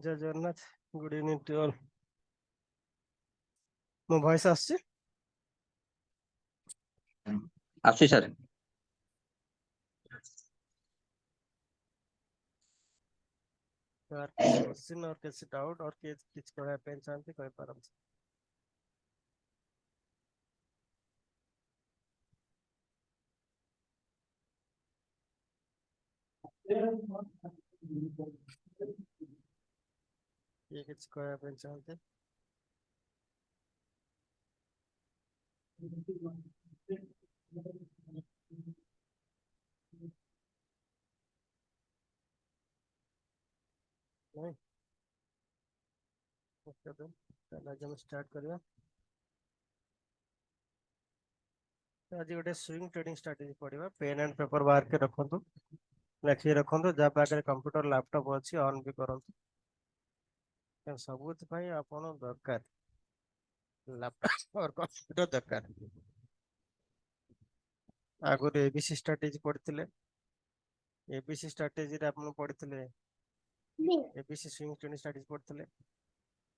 जय Jagannath good evening to all मो voice आछि आशी सर यार क्वेश्चन और किसी डाउट और किछ कहबा पे चाहते कहि पारम ये किछ कहबा पे चाहते नहीं ओके देन चल आज हम स्टार्ट करिया आज गोटे स्विंग ट्रेडिंग स्ट्रेटजी पढ़िबा पेन एंड पेपर बाहर के रखंतु लिखि रखंतु जा पाखरे कंप्यूटर लैपटॉप अछि ऑन भी करंतु सबुत भाई आपण दरकार लैपटॉप और कंप्यूटर दरकार आगुरी एबीसी स्ट्रेटजी पढ़िथिले एबीसी स्ट्रेटजी रे आपण पढ़िथिले एबीसी स्विंग ट्रेडिंग स्ट्रेटजी पढ़िथिले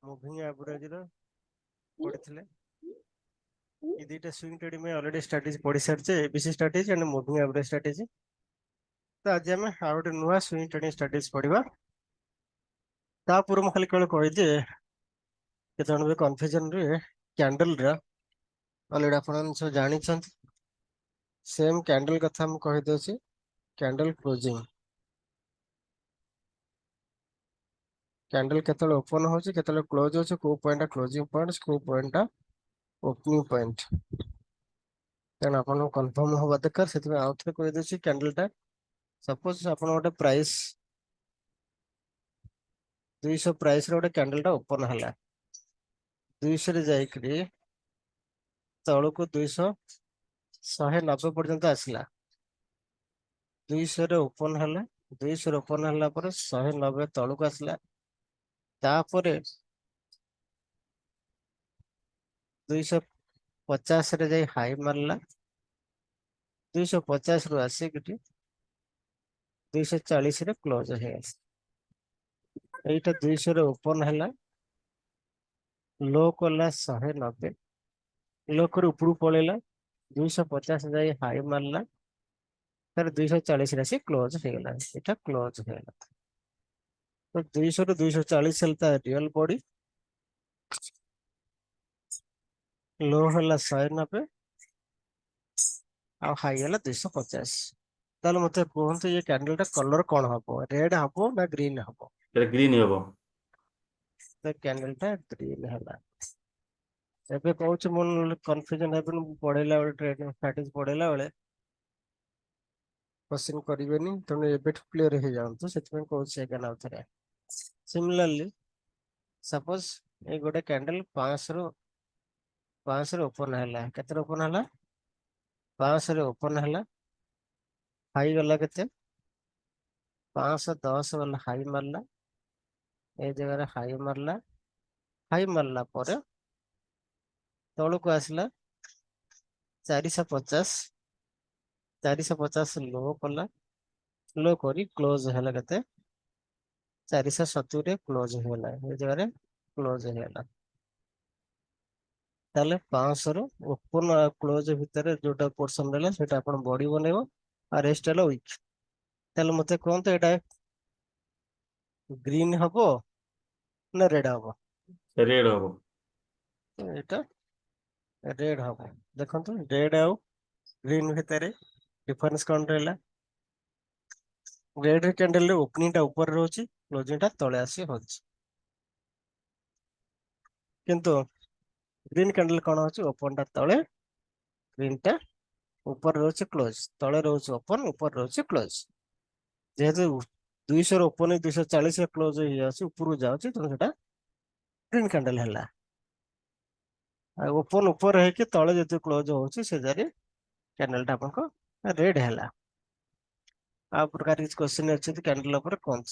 मूविंग एवरेज रो पढ़िथिले ये दुटा स्विंग ट्रेडिंग में ऑलरेडी स्ट्रेटजी पढ़ी सारछे ABC strategy and moving average strategy तो आज हम आ गोटे नुआ स्विंग ट्रेडिंग स्ट्रेटजी पढ़िबा ता पूर्व म खाली केवल कहि जे केतन भी कंफ्यूजन रे कैंडल रा ऑलरेडी आपण सब जानि छन सेम कैंडल कथा हम कहि दोछि कैंडल क्लोजिंग कैंडल केतल ओपन होछि केतल क्लोज होछि को पॉइंट क्लोजिंग पॉइंट को पॉइंट ओपनिंग पॉइंट तेन आपण कंफर्म होबा दरकार सेति में आउट कहि दोछि कैंडल टा सपोज आपण गोटे प्राइस 200 प्राइस रे गोटे कैंडल टा ओपन हला 200 रे जाई करी तळको 200 190 पर्यंत आसला 200 रे ओपन हला 200 रे ओपन हला पर 190 तळको आसला तापरे 250 रे जाई हाई मारला 250 रु आसे किटी 240 रे क्लोज हे एटा 200 रे ओपन हला लो कला 190 लो कर ऊपर पळेला 250 जाई हाई मारला तर 240 रे से क्लोज हे गला एटा क्लोज हे गला तो 200 ରୁ 240 हेलता रियल बॉडी लो हला 190 आ हाई हला 250 ताले मते कोहंतु ये कैंडल टा कलर कोन हबो रेड हबो ना ग्रीन हबो ग्रीन हबो तो कैंडल टा ग्रीन हला एबे कहूछ मन कंफ्यूजन हेबन पढेला बेले ट्रेडिंग स्ट्रेटजी पढेला बेले क्वेश्चन करिवेनी तने एबे क्लियर हे जानतो सेति में कहूछ एगन आउथरे सिमिलरली सपोज ए गोटे कैंडल 500 रो ओपन हला केते ओपन हला 500 रे ओपन हला हाई गला केते 510 वाला हाई मारला ए जगह हाई मारला पर तळको आसला 450 लो कला लो करी क्लोज हला केते 470 रे क्लोज होला ए जगह क्लोज होला ताले 500 रो ओपन क्लोज भितर जोटा पोर्शन रहला सेटा आपण बॉडी बनेबो आ रेस्ट हला वीक ताले मते कोन तो एटा ग्रीन हबो ना रेड हबो रेड हबो एटा रेड हबो देखंतु रेड आउ ग्रीन भितर डिफरेंस कोन रहला रेड कैंडल रे ओपनिंग टा ऊपर रहउची क्लोजिंग टा तळे आसी होची किंतु ग्रीन कैंडल कोन होची ओपन टा तळे ग्रीन टा ऊपर रहउची क्लोज तळे रहउची ओपन ऊपर रहउची क्लोज जेहेतु 200 ओपन 240 क्लोज हो जाଉଛି ऊपर जाଉଛି तो सेटा ग्रीन कैंडल हला ओपन ऊपर है कि तळे जति क्लोज होଉଛି से जारी कैंडल टा आपको रेड हला आ प्रकार किछ क्वेश्चन अछि तो कैंडल ऊपर कोन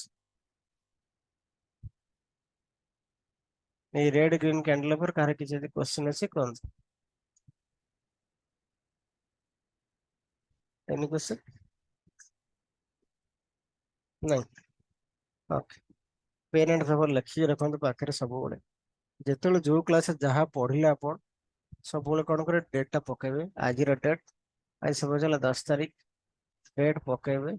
ए रेड ग्रीन कैंडल ऊपर कार किछ यदि क्वेश्चन अछि कोन एनी क्वेश्चन नहीं ओके पेन एंड पेपर लिखिक रखते पाखे सब जो जो क्लास जहाँ पढ़िले आप सब कौन करे डेटा पकेबे आज डेट आज सब 10 तारीख डेट पकेबे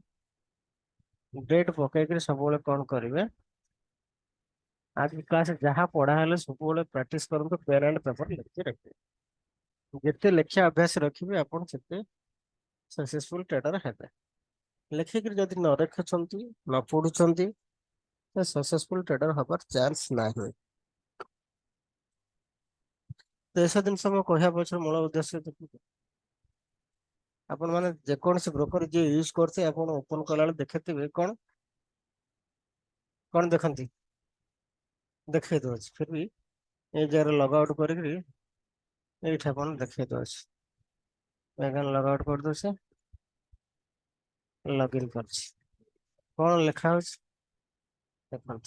डेट पकईक सब कौन करेंगे आज क्लास जहाँ पढ़ा सब प्रैक्टिस करूँ पेन एंड पेपर लिखिक रखिए जिते लेखा अभ्यास रखिए आप सक्सेसफुल ट्रेडर हेबे लिखिक जदि न रखुंट न पढ़ुंट सक्सेसफुल ट्रेडर हबार चांस ना तो ऐसा जिन कहया पक्ष मूल उद्देश्य आपण मैंने जेकोसी ब्रोकर जी यूज करते ओपन कला देखते कौन कौन देखती देखे दे फिर भी ये जगह लग आउट कर देखे दे लग आउट कर दे लॉगिन कर कौन लिखा हो देखो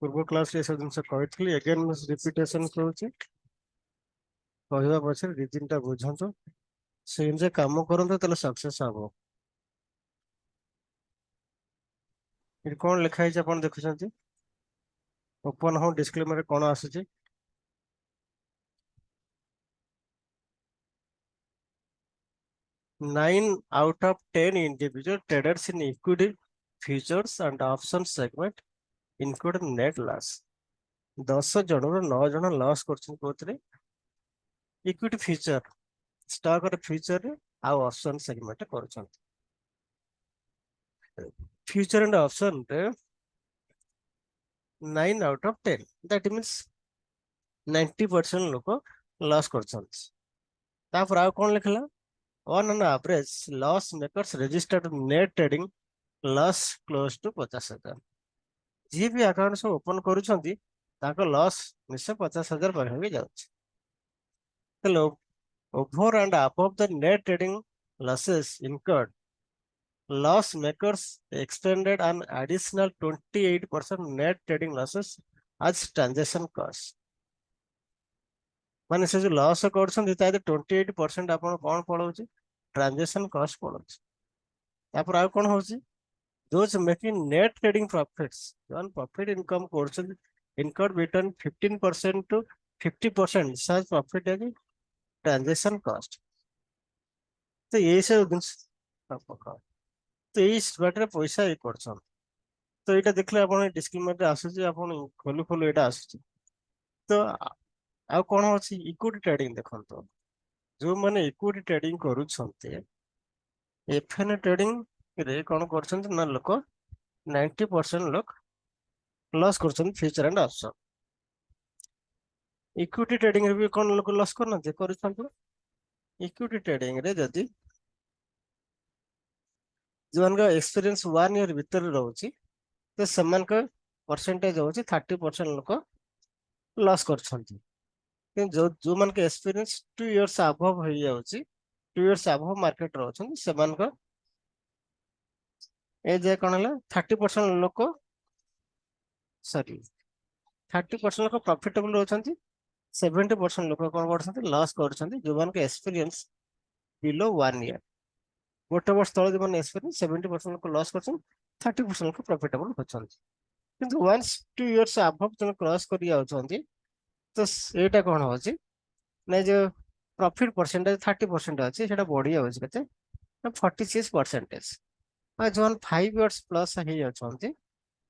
पूर्व क्लास सब जिन कही अगेन रिपीटेशन करुच्ची कहवा पक्ष रिजन टा बुझु से अनुसार कम करते सक्सेस हम ये कौन लिखाई आप देखुं ओपन हो डिस्क्लेमर कौन आसूची 9 out of 10 individual traders in equity futures and options segment include net loss 10 जनर 9 जन लॉस कर इक्विटी फ्यूचर स्टॉक रे फ्यूचर रे आ ऑप्शन सेगमेंट कर फ्यूचर एंड ऑप्शन रे 9 out of 10 दैट मींस 90% लोग लॉस कर कौन लिखला on an average loss makers registered net trading loss close to 50,000 जी भी अकाउंट सब ओपन करूछंती ताको लॉस निश्चय 50,000 पाखे भी जाउछ hello over and above the net trading losses incurred loss makers expended an additional 28% net trading losses as transaction cost माने से जो loss करछंती ता 28% आपण कोन पड़ोछि ट्रांजैक्शन कॉस्ट पड़ोछि तापर आ कोन होछि those making net trading profits on profit income course incurred between 15% to 50% such profit as transaction cost तो ये सब दिन तो ये बाटे पैसा ये करछन तो एटा देखले आपण डिस्क्लेमर रे आसुची आपण खोलु खोलु एटा आसुची तो आ कोन होछि इक्विटी ट्रेडिंग देखंतो जो माने इक्विटी ट्रेडिंग करूछन्ते एफएन ट्रेडिंग रे कोन करछन्ते ना लोक 90% लोक लॉस करछन future and option equity trading रे भी कोन लोक लॉस करना जे करछन इक्विटी ट्रेडिंग रे जदी जोन का एक्सपीरियंस 1 ईयर भीतर रहउची तो समान का परसेंटेज होची 30% लोक लॉस करछन्ती जो जो मन के एक्सपीरियंस 2 इयर्स अबव होई जाउची 2 इयर्स अबव मार्केट रहउछन समान का ए जे कोन हला 30% लोक सॉरी 30% लोक प्रॉफिटेबल रहउछन्ती 70% लोक कोन करछन्ती लॉस करछन्ती जो मन के एक्सपीरियंस बिलो 1 ईयर गोटे वर्ष तले जो मन एक्सपीरियंस 70% लोक लॉस करछन 30% लोक प्रॉफिटेबल होछन्ती किंतु वंस 2 इयर्स अबव जन क्रॉस करि आउछन्ती तो एटा कोन होछि नै जो प्रॉफिट परसेंटेज 30% अछि सेटा बढ़ी जाउछि कते 46% आ जोन 5 इयर्स प्लस हे जाउछन्ती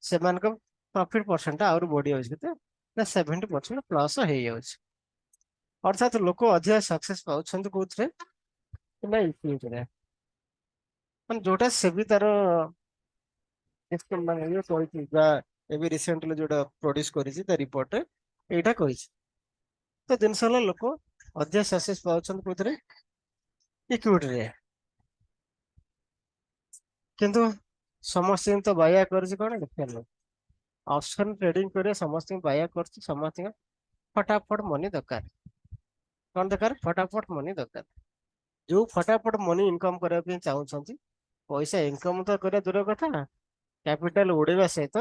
सेमान को प्रॉफिट परसेंट और बढ़ी जाउछि कते ना 70% प्लस हे जाउछि अर्थात लोक अधिक सक्सेस पाउछन्ती कोथरे ना इक्विटी रे मन जोटा से भी तार इसको माने ये कहि बा एबी रिसेंटली जोटा प्रोड्यूस करिछि ता रिपोर्ट एटा कहिछि तो दिन सारा लोक अधिक सक्सेस पाउछन्ती कोथरे इक्विटी रे किंतु समस्त तो बाया करछि कोन देखल ऑप्शन ट्रेडिंग करे समस्त बाया करछि समस्त फटाफट मनी दरकार कौन दरकार फटाफट मनी दरकार जो फटाफट मनी इनकम करबा पे चाहउछन्ती पैसा इनकम तो करे दूर कथा कैपिटल उड़ेबा सहित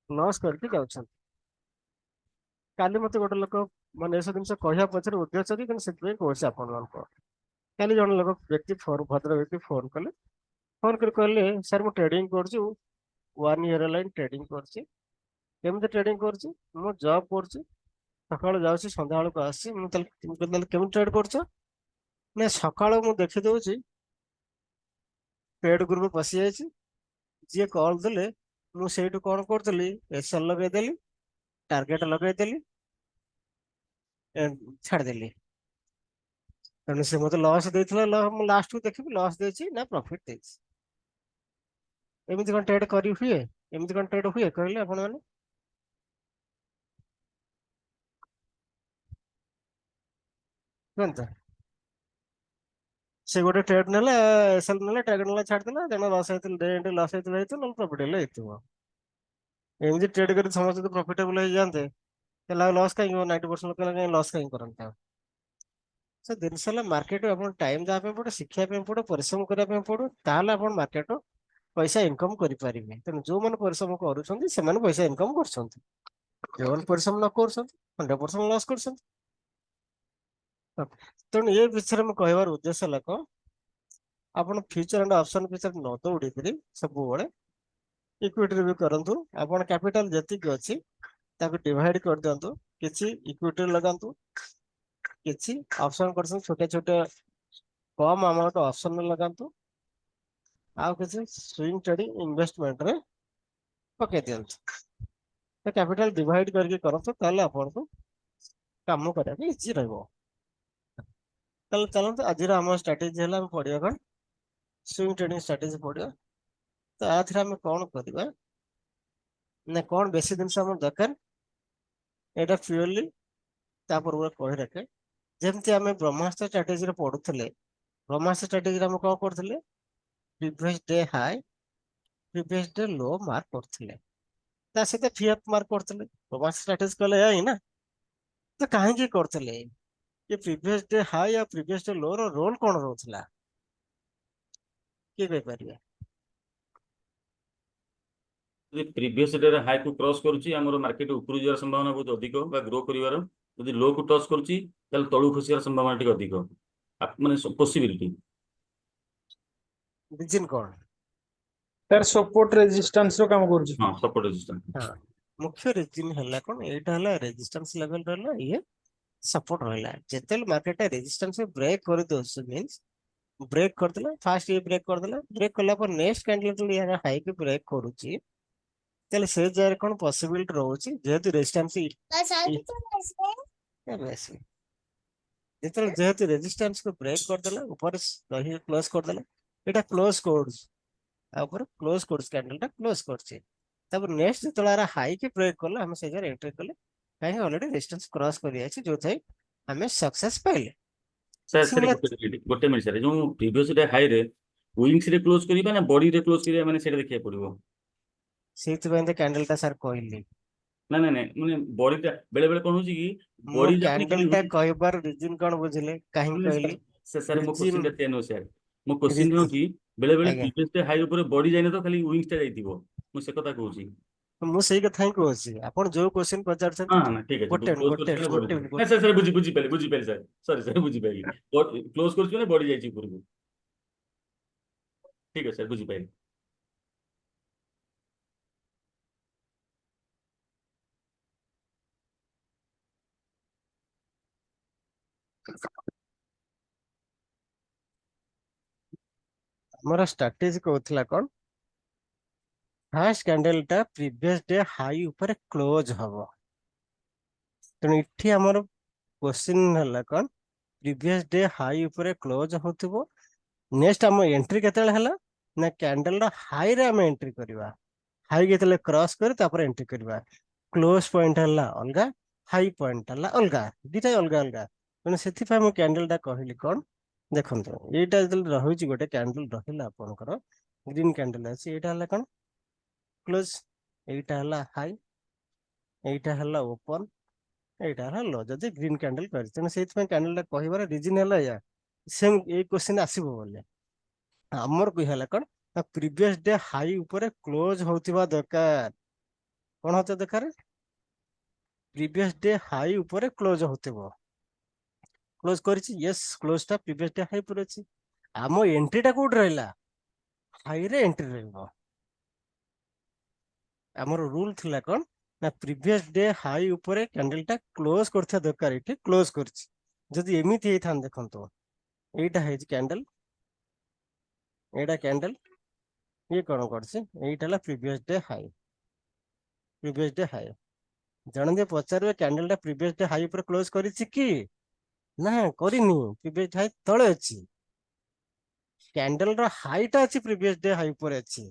लॉस करके जाउछन्ती କାଲି ମତେ ଗୋଟେ ଲୋକ ମାନେ ଏସବୁ ଜିନିଷ କହିବା ପଛରେ ଉଦ୍ଦେଶ୍ୟ ଅଛି, କିନ୍ତୁ ସେଥିପାଇଁ କହୁଛି ଆପଣମାନଙ୍କୁ। କାଲି ଜଣେ ଲୋକ ଭଦ୍ର ବ୍ୟକ୍ତି ଫୋନ କଲେ, ଫୋନ କରି କହିଲେ ସାର୍ ମୁଁ ଟ୍ରେଡିଂ କରୁଛି, 1 year ହେଲାଣି ଟ୍ରେଡିଂ କରୁଛି। କେମିତି ଟ୍ରେଡିଂ କରୁଛି? ମୁଁ ଜବ୍ କରୁଛି, ସକାଳୁ ଯାଉଛି ସନ୍ଧ୍ୟାବେଳକୁ ଆସୁଛି। ମୁଁ କହିଲି କେମିତି ଟ୍ରେଡ୍ କରୁଛ? ନା ସକାଳୁ ମୁଁ ଦେଖିଦଉଛି ଟ୍ରେଡ୍ ଗ୍ରୁପ ପଶିଯାଇଛି, ଯିଏ କଲ୍ ଦେଲେ ମୁଁ ସେଇଠୁ କଣ କରୁଥିଲି, ଏସଏଲ୍ ଲଗେଇଦେଲି, ଟାର୍ଗେଟ ଲଗେଇଦେଲି, ଛାଡ଼ିଦେଲି। ତେଣୁ ସେ ମତେ ଲସ୍ ଦେଇଥିଲା, ମୁଁ ଲାଷ୍ଟକୁ ଦେଖିବି ଲସ୍ ଦେଇଛି ନା ପ୍ରଫିଟ୍ ଦେଇଛି। ଏମିତି କଣ ଟ୍ରେଡ୍ କରି ହୁଏ? ଏମିତି କଣ ଟ୍ରେଡ୍ ହୁଏ କହିଲେ ଆପଣ ମାନେ? କୁହନ୍ତୁ। ସେ ଗୋଟେ ଟ୍ରେଡ୍ ନେଲା, ଏସଏଲ୍ ନେଲା, ଟାର୍ଗେଟ ନେଲା, ଛାଡ଼ିଦେଲା, ତେଣୁ ଲସ୍ ହେଇଥିଲା, ଲସ୍ ହେଇଥିଲା ହେଇଥିବ, ନହେଲେ ପ୍ରଫିଟ୍ ହେଲେ ହେଇଥିବ। ଏମିତି ଟ୍ରେଡ୍ କରି ସମସ୍ତେ ଯଦି ପ୍ରଫିଟେବଲ ହେଇଯାଆନ୍ତେ, ତାହେଲେ ଆଉ ଲସ୍ କାହିଁକି? 90% ଲୋକ କାହିଁକି ଲସ୍ କାହିଁକି କରନ୍ତି? ସେ ଜିନିଷ ହେଲା ମାର୍କେଟ ଆପଣ ଟାଇମ ଦେବା ପାଇଁ ପଡେ, ଶିଖିବା ପାଇଁ ପଡେ, ପରିଶ୍ରମ କରିବା ପାଇଁ ପଡେ, ତାହେଲେ ଆପଣ ମାର୍କେଟ ପଇସା ଇନକମ କରିପାରିବେ। ତେଣୁ ଯୋଉମାନେ ପରିଶ୍ରମ କରୁଛନ୍ତି ସେମାନେ ପଇସା ଇନକମ କରୁଛନ୍ତି, ଯୋଉମାନେ ପରିଶ୍ରମ ନ କରୁଛନ୍ତି 100% ଲସ୍ କରୁଛନ୍ତି। ତେଣୁ ଏ ବିଷୟରେ ମୁଁ କହିବାର ଉଦ୍ଦେଶ୍ୟ ହେଲା କଣ, ଆପଣ ଫ୍ୟୁଚର ଆଣ୍ଡ ଅପସନ ପିଛରେ ନ ଦୌଡ଼ିକିରି ସବୁବେଳେ ଇକ୍ୱିଟିରେ ବି କରନ୍ତୁ। ଆପଣ କ୍ୟାପିଟାଲ ଯେତିକି ଅଛି ତାକୁ ଡିଭାଇଡ କରିଦିଅନ୍ତୁ, କିଛି ଇକ୍ୱିଟିରେ ଲଗାନ୍ତୁ, କିଛି ଅପସନ କରୁଛନ୍ତି, ଛୋଟ ଛୋଟ କମ ଆମାଉଣ୍ଟ ଅପସନରେ ଲଗାନ୍ତୁ, ଆଉ କିଛି ସ୍ୱିଙ୍ଗ ଟ୍ରେଡିଂ ଇନଭେଷ୍ଟମେଣ୍ଟରେ ପକେଇ ଦିଅନ୍ତୁ। କ୍ୟାପିଟାଲ ଡିଭାଇଡ କରିକି କରନ୍ତୁ, ତାହେଲେ ଆପଣଙ୍କୁ କାମ କରିବାକୁ ଇଜି ରହିବ। ତାହେଲେ ଚାଲନ୍ତୁ, ଆଜିର ଆମ ଷ୍ଟ୍ରାଟେଜି ହେଲା ଆମେ ପଢିବା କଣ, ସ୍ୱିଙ୍ଗ ଟ୍ରେଡିଂ ଷ୍ଟ୍ରାଟେଜି ପଢିବା। ତ ଏଥିରେ ଆମେ କଣ କରିବା ନା, କଣ ବେଶୀ ଜିନିଷ ଆମର ଦରକାର, ଏଇଟା ପ୍ୟୁରଲି ତା ପୂର୍ବରୁ କହି ରଖେ। ଯେମିତି ଆମେ ବ୍ରହ୍ମାସ୍ତ୍ର ଷ୍ଟ୍ରାଟେଜିରେ ପଢୁଥିଲେ, ବ୍ରହ୍ମାସ୍ତ୍ର ଷ୍ଟ୍ରାଟେଜିରେ ଆମେ କଣ କରୁଥିଲେ, previous day high previous day low mark କରୁଥିଲେ, ତା ସହିତ ଫିଏଫ୍ ମାର୍କ କରୁଥିଲେ। ବ୍ରହ୍ମାସ୍ତ୍ର ଷ୍ଟ୍ରାଟେଜି କଲେ ଏହା ହିଁ ନା। ତ କାହିଁକି କରୁଥିଲେ? ये प्रीवियस डे हाई या प्रीवियस डे लो रो रोल कौन रहुଥିଲା? କିଏ କହିପାରିବେ? ଯଦି ପ୍ରିଭିୟସ ଡେ ରେ ହାଇ କୁ କ୍ରସ କରୁଛି, ଆମର ମାର୍କେଟ ଉପରୁ ଯିବାର ସମ୍ଭାବନା ବହୁତ ଅଧିକ ବା ଗ୍ରୋ କରିବାର। ଯଦି ଲୋ କୁ ଟଚ୍ କରୁଛି, ତାହେଲେ ତଳୁ ଖସିବାର ସମ୍ଭାବନା ଟିକେ ଅଧିକ, ମାନେ ପସିବିଲିଟି। ରିଜିନ କଣ? ତାର ସପୋର୍ଟ ରେଜିଷ୍ଟାନ୍ସ ର କାମ କରୁଛି। ହଁ, ସପୋର୍ଟ ରେଜିଷ୍ଟାନ୍ସ। ହଁ, ମୁଖ୍ୟ ରିଜିନ ହେଲା କଣ, ଏଇଟା ହେଲା ରେଜିଷ୍ଟାନ୍ସ ଲେଭେଲ ରହିଲା, ଇଏ ସପୋର୍ଟ ରହିଲା। ଯେତେବେଳେ ମାର୍କେଟ ରେଜିଷ୍ଟାନ୍ସ ବ୍ରେକ୍ କରିଦଉଛି, ମିନ୍ସ ବ୍ରେକ୍ କରିଦେଲା, ଫାଷ୍ଟ ଇଏ ବ୍ରେକ୍ କରିଦେଲା, ବ୍ରେକ୍ କଲା ପରେ ନେକ୍ସଟ କ୍ୟାଣ୍ଡେଲ ଯେତେବେଳେ ୟାର ହାଇ କୁ ବ୍ରେକ୍ କରୁଛି, ତାହେଲେ ସେ ଜାଗାରେ କଣ ପସିବିଲିଟି ରହୁଛି, ଯେହେତୁ ରେଜିଷ୍ଟାନ୍ସ ଯେହେତୁ ରେଜିଷ୍ଟାନ୍ସ କୁ ବ୍ରେକ୍ କରିଦେଲା, ଉପରେ ରହି କ୍ଲୋଜ କରିଦେଲା, ଏଇଟା କ୍ଲୋଜ କରୁଛି, ଆଉ ଉପରେ କ୍ଲୋଜ କରୁଛି, କ୍ୟାଣ୍ଡେଲ ଟା କ୍ଲୋଜ କରୁଛି। ତାପରେ ନେକ୍ସଟ ଯେତେବେଳେ ହାଇ କି ବ୍ରେକ୍ କଲା, ଆମେ ସେଇ ଜାଗାରେ ଏଣ୍ଟ୍ରି କଲେ, କାହିଁକି ଅଲରେଡି ରେଜିଷ୍ଟାନ୍ସ କ୍ରସ କରିଯାଇଛି, ଯୋଉଥିରେ ଆମେ ସକ୍ସେସ ପାଇଲେ। ସାର୍ ସିମିଲାର ଗୋଟେ ମିନିଟ୍ ସାର୍, ଯୋଉ ପ୍ରିଭିୟସ ଡେ ହାଇ ରେ ୱିଙ୍ଗସ୍ ରେ କ୍ଲୋଜ କରିବା ନା ବଡି ରେ କ୍ଲୋଜ କରିବା, ମାନେ ସେଇଟା ଦେଖିବାକୁ ପଡିବ। ସେଇଥିପାଇଁ ତ କ୍ୟାଣ୍ଡେଲ ଟା ସାର୍ କହିଲି। ନାଇଁ ମାନେ ବଡି ଟା ବେଳେ ବେଳେ କଣ ହଉଛି କି, ମୁଁ ବଡି ଯାଉନି କ୍ୟାଣ୍ଡେଲ ଖାଲି ଟା କହିବାର ରିଜିନ କଣ ବୁଝିଲେ, କାହିଁକି କହିଲି? ସାର୍ ମୋ ରିଜିନ କୋଶ୍ଚିନ୍ ଟା ଟେନ୍ ସାର୍, ମୋ କୋଶ୍ଚିନ୍ ରିଜ ହଉଛି ବେଳେ ବେଳେ ଆଜ୍ଞା, ପ୍ରିଭିୟସ ଡେ ହାଇ ଉପରେ ବଡି ଯାଇନଥିବ, ଖାଲି ୱିଙ୍ଗସ୍ ଟା ଯାଇଥିବ, ମୁଁ ସେ କଥା କହୁଛି। ମୁଁ ସେଇ କଥା ହିଁ କହୁଛି। ଆପଣ ଯୋଉ କୋଶ୍ଚିନ୍ ହଁ ପଚାରୁଛନ୍ତି, ହଁ ଠିକ ଅଛି, ଗୋଟେ ମିନିଟ୍ କ୍ଲୋଜ ଗୋଟେ କରୁଛି ମାନେ ମିନିଟ୍ ବଡି ଗୋଟେ ଯିବ। ମିନିଟ୍ ନାଇଁ ସାର୍ ସାର୍ ବୁଝିପାରିଲି ସାର୍, ସରି ସାର୍ ବୁଝିପାରିଲି, କ୍ଲୋଜ କରୁଛି ମାନେ ବଡି ଯାଇଛି ଉପରକୁ। ଠିକ ଅଛି ସାର୍, ବୁଝିପାରିଲି। ଆମର ଷ୍ଟ୍ରାଟେଜି କହୁଥିଲା କଣ, ଫାର୍ଷ୍ଟ କ୍ୟାଣ୍ଡେଲ ଟା ପ୍ରିଭିୟସ ଡେ ହାଇ ଉପରେ କ୍ଲୋଜ ହବ। ତେଣୁ ଏଠି ଆମର କ୍ୱେଶ୍ଚିନ୍ ହେଲା କଣ, ପ୍ରିଭିୟସ ଡେ ହାଇ ଉପରେ କ୍ଲୋଜ ହଉଥିବ, ନେକ୍ସଟ ଆମ ଏଣ୍ଟ୍ରି କେତେବେଳେ ହେଲା ନା, କ୍ୟାଣ୍ଡେଲ ର ହାଇ ରେ ଆମେ ଏଣ୍ଟ୍ରି କରିବା, ହାଇ ଯେତେବେଳେ କ୍ରସ କରି ତାପରେ ଏଣ୍ଟ୍ରି କରିବା। କ୍ଲୋଜ ପଏଣ୍ଟ ହେଲା ଅଲଗା, ହାଇ ପଏଣ୍ଟ ହେଲା ଅଲଗା, ଦିଟା ଅଲଗା ଅଲଗା। ତେଣୁ ସେଥିପାଇଁ ମୁଁ କ୍ୟାଣ୍ଡେଲ ଟା କହିଲି କଣ, ଦେଖନ୍ତୁ ଏଇଟା ଯେତେବେଳେ ରହୁଛି, ଗୋଟେ କ୍ୟାଣ୍ଡେଲ ରହିଲା ଆପଣଙ୍କର ଗ୍ରୀନ କ୍ୟାଣ୍ଡେଲ ଅଛି, ଏଇଟା ହେଲା କଣ କ୍ଲୋଜ, ଏଇଟା ହେଲା ହାଇ, ଏଇଟା ହେଲା ଓପନ, ଏଇଟା ହେଲା लो, ଯଦି ଗ୍ରୀନ କ୍ୟାଣ୍ଡେଲ କରିଛି। ତେଣୁ ସେଇଥିପାଇଁ କ୍ୟାଣ୍ଡେଲ ଟା କହିବାର ରିଜିନ ହେଲା ଏଇଆ। ସେମ ଏଇ କ୍ୱେଶ୍ଚିନ୍ ଆସିବ ବୋଲି ଆମର କହିବା ହେଲା କଣ, ନା ପ୍ରିଭିୟସ ଡେ ହାଇ ଉପରେ କ୍ଲୋଜ ହଉଥିବା ଦରକାର। କଣ ହଉଥିବା ଦରକାର? प्रीवियस डे हाई ऊपर क्लोज होतबो क्लोज करिछि यस क्लोज टा प्रीवियस डे हाई पर अछि आम एंट्री टा कोड रहला हाई रे एंट्री रहइबो हमर रूल थिला कोन ना प्रीवियस डे हाई ऊपर कैंडल टा क्लोज करथिया दरकार इठी क्लोज करछि जदि एमिति हेइ थान देखंतो एटा है कैंडल एटा कैंडल ये कोन करछि एटा ला प्रीवियस डे हाई जण दे पचारबे कैंडल टा प्रीवियस डे हाई ऊपर क्लोज करिछि कि ना करिनी प्रीवियस डे हाई तळे अछि कैंडल रा हाई टा अछि प्रीवियस डे हाई ऊपर अछि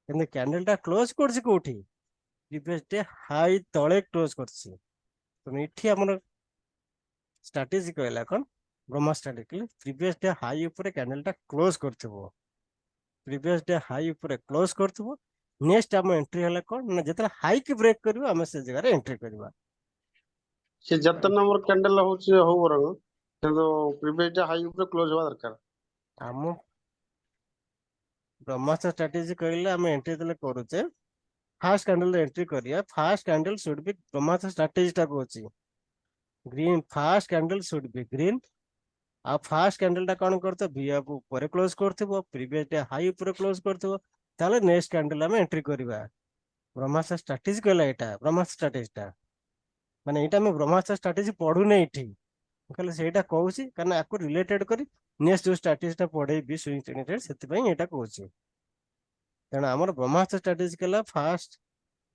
किंतु कैंडल टा क्लोज करछि कोठी प्रीवियस डे हाई तळे क्लोज करछि तो इठी हमर स्ट्रैटेजी कहला कोन Brahma strategy previous day high ऊपर कैंडल टा क्लोज करथिबो प्रीवियस डे हाई ऊपर क्लोज करथिबो नेक्स्ट हम एंट्री हला कोन ना जेतला हाई की ब्रेक करबो हम से जगह रे एंट्री करबा से जत नंबर कैंडल होची हो बरंग କିନ୍ତୁ ପ୍ରିଭିୟସ୍ ଡେ ହାଇ ଉପରେ କ୍ଲୋଜ ହେବା ଦରକାର। हम ब्रह्मास्त्र स्ट्रैटेजी कहले हम एंट्री देले करूचे फास्ट कैंडल एंट्री करिया first candle should be Brahmastra strategy टा कोची green first candle should be green आ फास्ट कैंडल टा कोन करतो वीएफ ऊपर क्लोज करथिबो प्रीवियस डे हाई ऊपर क्लोज करथिबो ताले नेक्स्ट कैंडल हम एंट्री करबा ब्रह्मास्त्र स्ट्रैटेजी कहला एटा ब्रह्मास्त्र स्ट्रैटेजी टा माने एटा हम ब्रह्मास्त्र स्ट्रैटेजी पढु नै इठी कहले सेटा कहूची कारण आको रिलेटेड करी नेक्स्ट जो स्ट्रैटेजी टा पढे बी स्विंग ट्रेडेड सेति पई एटा कहूची तेणु आमर ब्रह्मास्त्र स्ट्रैटेजी कला फास्ट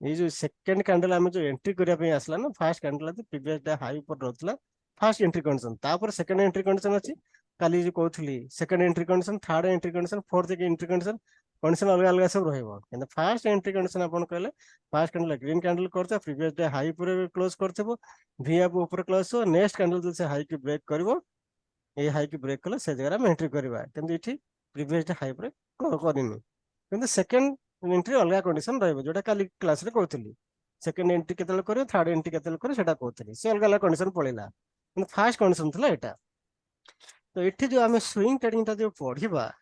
ये जो सेकंड कैंडल आम जो एंट्री करने आसला ना first candle previous day high ऊपर रहला फास्ट एंट्री कंडीशन तापर सेकंड एंट्री कंडीशन अछि काली जो कहथली second entry condition third entry condition fourth entry condition अलग अलग सब रहइबो किंतु फास्ट एंट्री कंडीशन अपन कहले फास्ट कैंडल ग्रीन कैंडल करते प्रीवियस डे हाई ऊपर क्लोज करथबो वीएफ ऊपर क्लोज हो नेक्स्ट कैंडल जो से हाई की ब्रेक करबो ए हाई की ब्रेक कले से जगह में एंट्री करबा किंतु इठी प्रीवियस डे हाई ऊपर करनी किंतु सेकंड एंट्री अलग कंडीशन रहइबो जोटा काली क्लास रे कहथली सेकंड एंट्री केतल करे थर्ड एंट्री केतल करे सेटा कहथली से अलग अलग कंडीशन पळेला किंतु फास्ट कंडीशन थला एटा तो इठी जो हमें स्विंग ट्रेडिंग ता जो पढिबा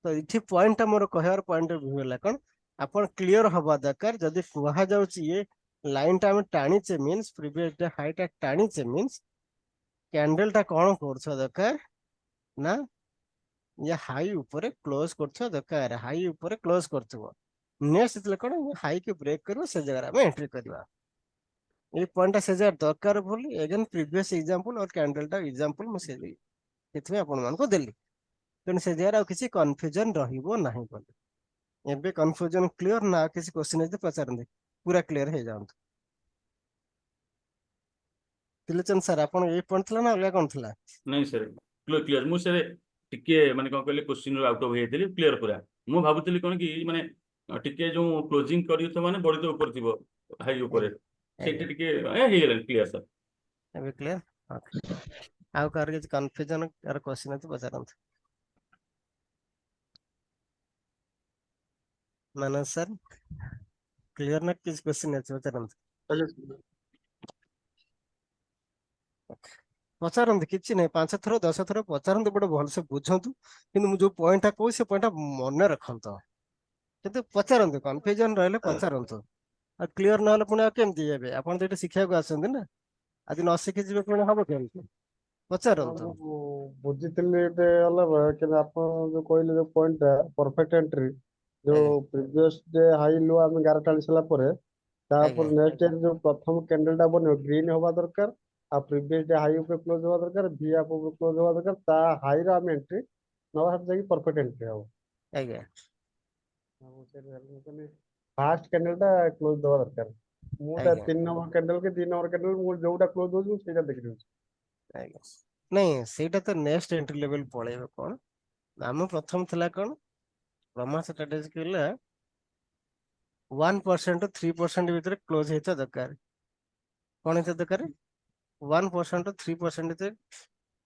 तो इठी पॉइंट मोर कहयार पॉइंट व्यू होला कोन अपन क्लियर हवा दरकार जदी कुहा जाउची ये लाइन टा हम टाणीचे मींस प्रीवियस डे हाई टा टाणीचे मींस कैंडल टा कोन करछ दरकार ना ये हाई ऊपर क्लोज करछ दरकार हाई ऊपर क्लोज करथबो नेक्स्ट इतले कोन हाई के ब्रेक करबो से जगह में एंट्री करबा ये पॉइंट से जगह दरकार बोली अगेन प्रीवियस एग्जांपल और कैंडल टा एग्जांपल म से देई एथमे अपन मान को देली तेन से जगह किसी कंफ्यूजन रहिबो नाही बोली एबे कंफ्यूजन क्लियर ना किसी क्वेश्चन है पचारंदे पूरा क्लियर हे जाउंत तिलचन सर अपन ए पॉइंट थला ना अलग कोन थला नहीं सर क्लियर मु सर टिके माने कोन कहले क्वेश्चन आउट ऑफ हेतली क्लियर पूरा मु भाबुतली कोन कि माने टिके जो क्लोजिंग करियो तो माने बडी तो ऊपर थिबो हाई ऊपर सेटे टिके हे गेलन क्लियर सर एबे क्लियर ओके आउ कार के कंफ्यूजन आर क्वेश्चन है पचारंत मानस सर क्लियर ना किस क्वेश्चन है पचारंत पचारंत किछि नै 5 थरो 10 थरो पचारंत बड भल से बुझंतु किंतु मु जो पॉइंट को से पॉइंट मन रखंत किंतु पचारंत कंफ्यूजन रहले पचारंत आ क्लियर न हले पुना केमति हेबे आपण तो एटा शिक्षा को आछन ना आदि न शिखि जिबे पुना हबो केमति पचारंत ବୁଝିଥିଲି ଗୋଟେ ଅଲଗା କିନ୍ତୁ ଆପଣ ଯୋଉ କହିଲେ ଯୋଉ ପଏଣ୍ଟ ଟା ପରଫେକ୍ଟ ଏଣ୍ଟ୍ରି ଯୋଉ ପ୍ରିଭିୟସ ଡେ ହାଇ लो ଆମେ 11 ଟା ସାରିଲା ପରେ ତାପରେ ନେକ୍ସଟ ଡେ ଯୋଉ ପ୍ରଥମ କ୍ୟାଣ୍ଡେଲ ଟା ବନିବ ଗ୍ରୀନ ହବା ଦରକାର ଆଉ ପ୍ରିଭିୟସ ଡେ ହାଇ ଉପରେ କ୍ଲୋଜ ହବା ଦରକାର ଭି ଅପ ଉପରେ କ୍ଲୋଜ ହବା ଦରକାର ତା ହାଇ ର ଆମେ ଏଣ୍ଟ୍ରି ନବା ହାତ ଯାଇକି ପରଫେକ୍ଟ ଏଣ୍ଟ୍ରି ହବ ଆଜ୍ଞା ଫାଷ୍ଟ କ୍ୟାଣ୍ଡେଲ ଟା କ୍ଲୋଜ ଦବା ଦରକାର ମୁଁ ତା 3 ନମ୍ବର କ୍ୟାଣ୍ଡେଲ କି 2 ନମ୍ବର କ୍ୟାଣ୍ଡେଲ ମୁଁ ଯୋଉଟା କ୍ଲୋଜ ହଉଛି ମୁଁ ସେଇଟା ଦେଖି ଦଉଛି ଆଜ୍ଞା नहीं सेटा तो नेक्स्ट एंट्री लेवल पळेबो कोन हम प्रथम थला कोन ब्रह्मा स्ट्रैटेजी केला 1% टू 3% भीतर क्लोज हेता दरकार कोन हेता दरकार 1% टू 3% भीतर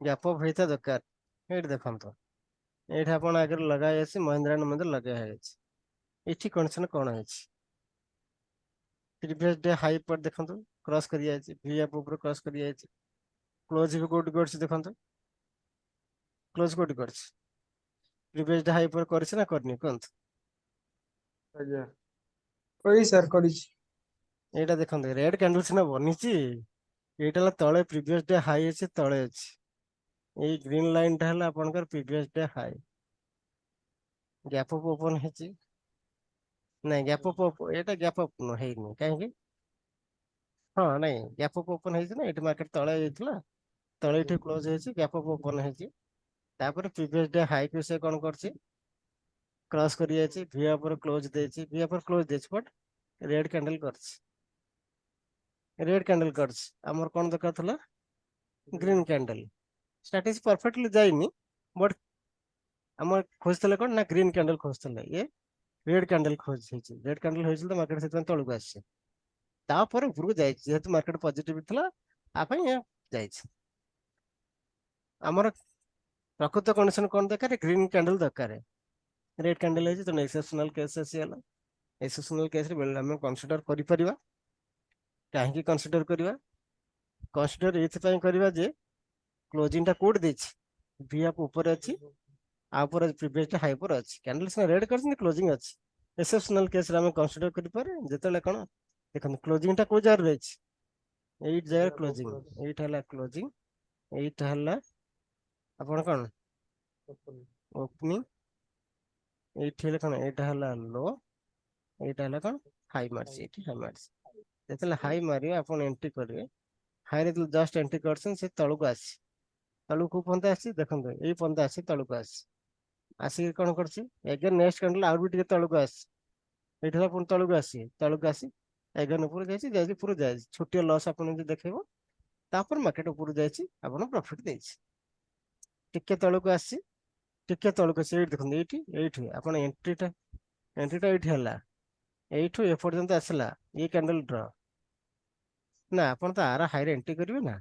गैप अप हेता दरकार एट देखंतो एठ आपण आगे लगाय अछि महिंद्रा न मंदिर लगाय अछि एठी कंडीशन कोन अछि प्रीवियस डे हाई पर देखंतो क्रॉस करिया अछि वी अप ऊपर क्रॉस करिया अछि क्लोज भी कोड करछ देखंतो क्लोज कोड करछ प्रीवियस डे हाई पर करछ ना करनी कोंत ଆଜ୍ଞା करी सर करी ଏଇଟା ଦେଖନ୍ତୁ ରେଡ୍ କ୍ୟାଣ୍ଡେଲ ସିନା ବନିଛି, ଏଇଟା ହେଲା ତଳେ ପ୍ରିଭିୟସ୍ ଡେ ହାଇ ଅଛି, ତଳେ ଅଛି। ଏଇ ଗ୍ରୀନ ଲାଇନ ଟା ହେଲା ଆପଣଙ୍କର previous day high. Gap up open ହେଇଛି, ନାଇଁ ଗ୍ୟାପ୍ ଅପ୍ ଏଇଟା ଗ୍ୟାପ୍ ଅପ୍ ହେଇନି କାହିଁକି? ହଁ ନାଇଁ ଗ୍ୟାପ୍ ଅପ୍ ଓପନ ହେଇଛି ନା, ଏଠି ମାର୍କେଟ ତଳେ ଯାଇଥିଲା, ତଳେ ଏଠି କ୍ଲୋଜ ହେଇଛି, ଗ୍ୟାପ୍ ଅପ୍ ଓପନ ହେଇଛି। ତାପରେ ପ୍ରିଭିୟସ୍ ଡେ ହାଇ କୁ ସେ କଣ କରିଛି, କ୍ରସ୍ କରି ଯାଇଛି, ଭି ଉପରେ କ୍ଲୋଜ ଦେଇଛି, ଭି ଉପରେ କ୍ଲୋଜ ଦେଇଛି, ବଟ୍ ରେଡ୍ କ୍ୟାଣ୍ଡେଲ କରିଛି, ରେଡ୍ କ୍ୟାଣ୍ଡେଲ କରିଛି। ଆମର କଣ ଦରକାର ଥିଲା, ଗ୍ରୀନ କ୍ୟାଣ୍ଡେଲ। ଷ୍ଟ୍ରାଟେଜି ପରଫେକ୍ଟଲି ଯାଇନି, ବଟ୍ ଆମର ଖୋଜିଥିଲେ କଣ ନା ଗ୍ରୀନ କ୍ୟାଣ୍ଡେଲ ଖୋଜିଥିଲେ, ଇଏ ରେଡ୍ କ୍ୟାଣ୍ଡେଲ ଖୋଜି ହେଇଛି। ରେଡ୍ କ୍ୟାଣ୍ଡେଲ ହେଇଛି ତ ମାର୍କେଟ ସେଥିପାଇଁ ତଳକୁ ଆସିଛି, ତାପରେ ଉପରକୁ ଯାଇଛି, ଯେହେତୁ ମାର୍କେଟ ପଜିଟିଭ ଥିଲା ଆ ପାଇଁ ଇଏ ଯାଇଛି। ଆମର ପ୍ରକୃତ କଣ୍ଡିସନ କଣ ଦରକାର, ଗ୍ରୀନ କ୍ୟାଣ୍ଡେଲ ଦରକାର। ରେଡ୍ କ୍ୟାଣ୍ଡେଲ ହେଇଛି ତ ଏକ୍ସେପସନାଲ କେସ୍ ଆସିଗଲା। ଏକ୍ସେପସନାଲ କେସରେ ବେଳେ ଆମେ କନସିଡର କରିପାରିବା। କାହିଁକି କନସିଡର କରିବା, କନସିଡର ଏଇଥିପାଇଁ କରିବା ଯେ କ୍ଲୋଜିଂ ଟା କୋଉଠି ଦେଇଛି, ଭି ଅପ୍ ଉପରେ ଅଛି, ଆ ଉପରେ ପ୍ରିଭିୟସ୍ ଡେ ହାଇ ଉପରେ ଅଛି। କ୍ୟାଣ୍ଡେଲ ସିନା ରେଡ୍ କରିଛନ୍ତି, କ୍ଲୋଜିଂ ଅଛି। ଏକ୍ସେପସନାଲ କେସରେ ଆମେ କନସିଡର କରିପାରେ, ଯେତେବେଳେ କଣ ଦେଖନ୍ତୁ କ୍ଲୋଜିଂ ଟା କୋଉ ଜାଗାରେ ରହିଛି, ଏଇ ଜାଗାରେ କ୍ଲୋଜିଂ, ଏଇଟା ହେଲା କ୍ଲୋଜିଂ, ଏଇଟା ହେଲା ଆପଣ କଣ ଓପନିଂ, ଏଇଠି ହେଲେ କଣ, ଏଇଟା ହେଲା ଲୋ, ଏଇଟା ହେଲା କଣ ହାଇ ମାରିଛି, ଏଇଠି ହାଇ ମାରିଛି। ଯେତେବେଳେ ହାଇ ମାରିବେ ଆପଣ ଏଣ୍ଟ୍ରି କରିବେ, ହାଇରେ ଜଷ୍ଟ ଏଣ୍ଟ୍ରି କରିଛନ୍ତି, ସେ ତଳକୁ ଆସିଛି, ତଳକୁ କୋଉ ପର୍ଯ୍ୟନ୍ତ ଆସିଛି ଦେଖନ୍ତୁ, ଏଇ ପର୍ଯ୍ୟନ୍ତ ଆସି ତଳକୁ ଆସିଛି। ଆସିକି କଣ କରୁଛି, ଏଗେନ୍ ନେକ୍ସଟ କ୍ୟାଣ୍ଡେଲ ଆଉ ବି ଟିକେ ତଳକୁ ଆସିଛି, ଏଇଠି ହେଲା ପୁଣି ତଳକୁ ଆସି, ତଳକୁ ଆସି ଏଗେନ୍ ଉପରୁ ଯାଇଛି, ଯାଇଛି ଉପରୁ ଯାଇଛି, ଛୋଟିଆ ଲସ୍ ଆପଣ ଯଦି ଦେଖେଇବ, ତାପରେ ମାର୍କେଟ ଉପରୁ ଯାଇଛି, ଆପଣ ପ୍ରଫିଟ ଦେଇଛି। ଟିକେ ତଳକୁ ଆସିଛି, ଟିକେ ତଳକୁ ଆସି, ଏଇଠି ଦେଖନ୍ତୁ, ଏଇଠି ଏଇଠି ଆପଣ ଏଣ୍ଟ୍ରିଟା ଏଇଠି ହେଲା, ଏଇଠୁ ଏପର୍ଯ୍ୟନ୍ତ ଆସିଲା ଇଏ କ୍ୟାଣ୍ଡେଲ ଡ୍ର ନା, ଆପଣ ତ ଆର ହାଇରେ ଏଣ୍ଟ୍ରି କରିବେ ନା।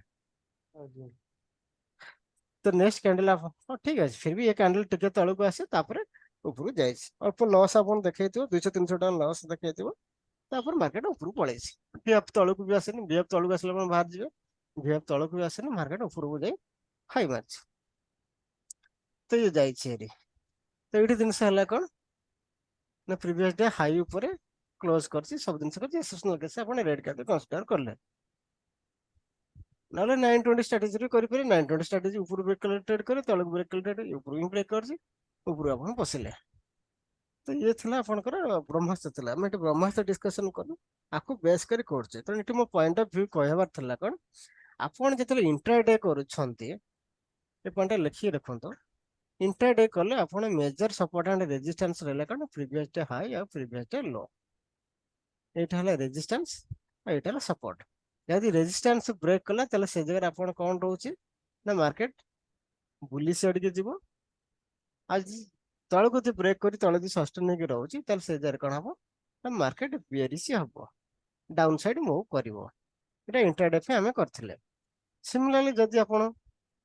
ତ ନେକ୍ସଟ କ୍ୟାଣ୍ଡେଲ ହଁ ଠିକ ଅଛି, ଫିର ବି ଏ କ୍ୟାଣ୍ଡେଲ ଟିକେ ତଳକୁ ଆସେ, ତାପରେ ଉପରକୁ ଯାଇଛି, ଅଳ୍ପ ଲସ୍ ଆପଣ ଦେଖେଇଥିବ, 200-300 ଟଙ୍କା ଲସ୍ ଦେଖେଇଥିବ, ତାପରେ ମାର୍କେଟ ଉପରକୁ ପଳେଇଛି। ଭିଏଫ୍ ତଳକୁ ବି ଆସେନି, ଭିଏଫ୍ ତଳକୁ ଆସିଲେ ଆପଣ ବାହାରି ଯିବେ, ଭିଏଫ୍ ତଳକୁ ବି ଆସେନି, ମାର୍କେଟ ଉପରକୁ ଯାଇ ହାଇ ମାରିଛି, ତ ଇଏ ଯାଇଛି ହେରି। ତ ଏଇଠି ଜିନିଷ ହେଲା କଣ ନା, ପ୍ରିଭିୟସ୍ ଡେ ହାଇ ଉପରେ କ୍ଲୋଜ କରିଛି, ସବୁ ଜିନିଷ କରିଛି, ଏକ୍ସେପସନାଲ କେସ୍ ଆପଣ ରେଡ୍ କ୍ୟାଣ୍ଡେଲ କନସିଡର କଲେ। ନହେଲେ 920 ଷ୍ଟ୍ରାଟେଜି କରିପାରିବେ, 920 ଷ୍ଟ୍ରାଟେଜି ଉପରୁ ବ୍ରେକ୍ କଲେ ଟ୍ରେଡ୍ করে, ତଳକୁ ବ୍ରେକ୍ କଲେ ଟ୍ରେଡ୍, ଉପରୁ ହିଁ ବ୍ରେକ୍ କରିଛି, ଉପରୁ ଆପଣ ପଶିଲେ। ତ ଇଏ ଥିଲା ଆପଣଙ୍କର ବ୍ରହ୍ମାସ୍ତ୍ର ଥିଲା, ଆମେ ଏଠି ବ୍ରହ୍ମାସ୍ତ୍ର ଡିସ୍କସନ କଲୁ, ଆକୁ ବେସ୍ କରି କରୁଛେ। ତେଣୁ ଏଠି ମୋ ପଏଣ୍ଟ ଅଫ ଭ୍ୟୁ କହିବାର ଥିଲା କଣ, ଆପଣ ଯେତେବେଳେ ଇଣ୍ଟ୍ରାଡେ କରୁଛନ୍ତି, ଏ ପଏଣ୍ଟଟା ଲେଖିକି ରଖନ୍ତୁ, ଇଣ୍ଟ୍ରାଡେ କଲେ ଆପଣ ମେଜର ସପୋର୍ଟ ଆଣ୍ଡ ରେଜିଷ୍ଟାନ୍ସ ରହିଲା କଣ, ପ୍ରିଭିୟସ୍ ଡେ ହାଇ ଆଉ ପ୍ରିଭିୟସ୍ ଡେ लो, ଏଇଟା ହେଲା ରେଜିଷ୍ଟାନ୍ସ ଆଉ ଏଇଟା ହେଲା ସପୋର୍ଟ। ଯଦି ରେଜିଷ୍ଟାନ୍ସ ବ୍ରେକ୍ କଲା, ତାହେଲେ ସେ ଜାଗାରେ ଆପଣ କଣ ରହୁଛି ନା, ମାର୍କେଟ ବୁଲିଶ ଆଡିକି ଯିବ। ଆଉ ତଳକୁ ଯଦି ବ୍ରେକ୍ କରି ତଳେ ଯଦି ସଷ୍ଟେନ୍ ହେଇକି ରହୁଛି, ତାହେଲେ ସେ ଜାଗାରେ କଣ ହବ ନା, ମାର୍କେଟ ବେରିଶ ହବ, ଡାଉନ ସାଇଡ ମୁଭ୍ କରିବ। ଏଇଟା ଇଣ୍ଟ୍ରାଡେ ପାଇଁ ଆମେ କରିଥିଲେ। ସିମିଲାରଲି ଯଦି ଆପଣ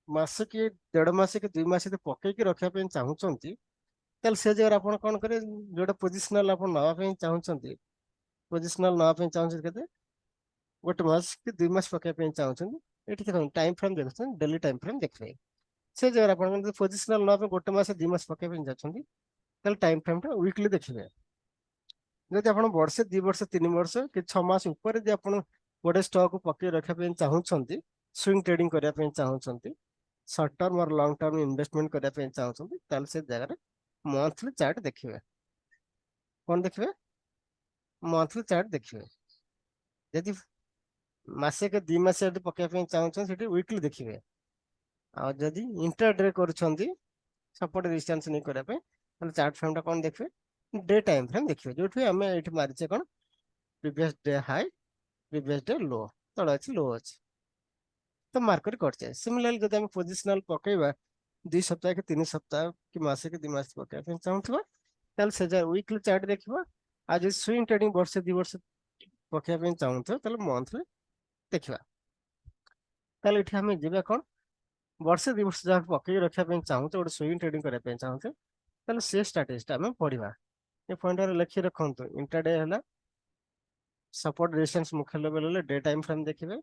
ମାସ କି 1.5 ମାସ କି 2 ମାସ ଯଦି ପକେଇକି ରଖିବା ପାଇଁ ଚାହୁଁଛନ୍ତି, ତାହେଲେ ସେ ଜାଗାରେ ଆପଣ କଣ କରିବେ, ଯୋଉଟା ପୋଜିସନାଲ ଆପଣ ନେବା ପାଇଁ ଚାହୁଁଛନ୍ତି, ପୋଜିସନାଲ ନେବା ପାଇଁ ଚାହୁଁଛନ୍ତି କେତେ, 1 ମାସ କି 2 ମାସ ପକେଇବା ପାଇଁ ଚାହୁଁଛନ୍ତି, ଏଠି ଦେଖନ୍ତୁ ଟାଇମ ଫ୍ରେମ୍ ଦେଖୁଛନ୍ତି, ଡେଲି ଟାଇମ ଫ୍ରେମ୍ ଦେଖିବେ। ସେ ଜାଗାରେ ଆପଣ ଯଦି ପୋଜିସନାଲ ନେବା ପାଇଁ 1 ମାସ 2 ମାସ ପକେଇବା ପାଇଁ ଯାଉଛନ୍ତି, ତାହେଲେ ଟାଇମ ଫ୍ରେମ୍ ଟା ୱିକଲି ଦେଖିବେ। ଯଦି ଆପଣ ବର୍ଷେ 2 ବର୍ଷ 3 ବର୍ଷ କି 6 ମାସ ଉପରେ ଯଦି ଆପଣ ଗୋଟେ ଷ୍ଟକ୍ ପକେଇ ରଖିବା ପାଇଁ ଚାହୁଁଛନ୍ତି, ସୁଇଙ୍ଗ ଟ୍ରେଡିଂ କରିବା ପାଇଁ ଚାହୁଁଛନ୍ତି, ସର୍ଟ ଟର୍ମ और ଲଙ୍ଗ ଟର୍ମ ଇନଭେଷ୍ଟମେଣ୍ଟ କରିବା ପାଇଁ ଚାହୁଁଛନ୍ତି, ତାହେଲେ ସେ ଜାଗାରେ ମନ୍ଥଲି ଚାର୍ଟ ଦେଖିବେ। କଣ ଦେଖିବେ, ମନ୍ଥଲି ଚାର୍ଟ ଦେଖିବେ। ଯଦି ମାସେ କି 2 ମାସ ଯଦି ପକେଇବା ପାଇଁ ଚାହୁଁଛନ୍ତି, ସେଠି ୱିକଲି ଦେଖିବେ। ଆଉ ଯଦି ଇଣ୍ଟ୍ରାଡେ କରୁଛନ୍ତି, ସପୋର୍ଟ ରେଜିଷ୍ଟାନ୍ସ ନେଇ କରିବା ପାଇଁ, ତାହେଲେ ଚାର୍ଟ ଫ୍ରେମ୍ ଟା କଣ ଦେଖିବେ, ଡେ ଟାଇମ ଫ୍ରେମ୍ ଦେଖିବେ, ଯୋଉଠି ଆମେ ଏଇଠି ମାରିଛେ କଣ, previous day high previous day low, ତଳେ ଅଛି लो ଅଛି, ତ ମାର୍କ କରି କରିଛେ। ସିମିଲାରଲି ଯଦି ଆମେ ପୋଜିସନାଲ ପକେଇବା 2 ସପ୍ତାହ କି 3 ସପ୍ତାହ କି ମାସେ କି 2 ମାସ ପକେଇବା ପାଇଁ ଚାହୁଁଥିବା, ତାହେଲେ ସେ ଯାଏ ୱିକଲି ଚାର୍ଟ ଦେଖିବା। ଆଉ ଯଦି ସୁଇଙ୍ଗ ଟ୍ରେଡିଂ ବର୍ଷେ 2 ବର୍ଷ ପକେଇବା ପାଇଁ ଚାହୁଁଥିବା, ତାହେଲେ ମନ୍ଥଲି ଦେଖିବା। ତାହେଲେ ଏଠି ଆମେ ଯିବା କଣ, ବର୍ଷେ 2 ବର୍ଷ ଯାହାକୁ ପକେଇକି ରଖିବା ପାଇଁ ଚାହୁଁଛେ, ଗୋଟେ ସୁଇଙ୍ଗ ଟ୍ରେଡିଂ କରିବା ପାଇଁ ଚାହୁଁଛେ, ତାହେଲେ ସେ ଷ୍ଟ୍ରାଟେଜିଟା ଆମେ ପଢିବା। ଏ ପଏଣ୍ଟରେ ଲେଖି ରଖନ୍ତୁ, ଇଣ୍ଟ୍ରାଡେ ହେଲା ସପୋର୍ଟ ରେଜିଷ୍ଟାନ୍ସ ମୁଖ୍ୟ ଲେଭେଲ ହେଲେ ଡେ ଟାଇମ ଫ୍ରେମ୍ ଦେଖିବେ।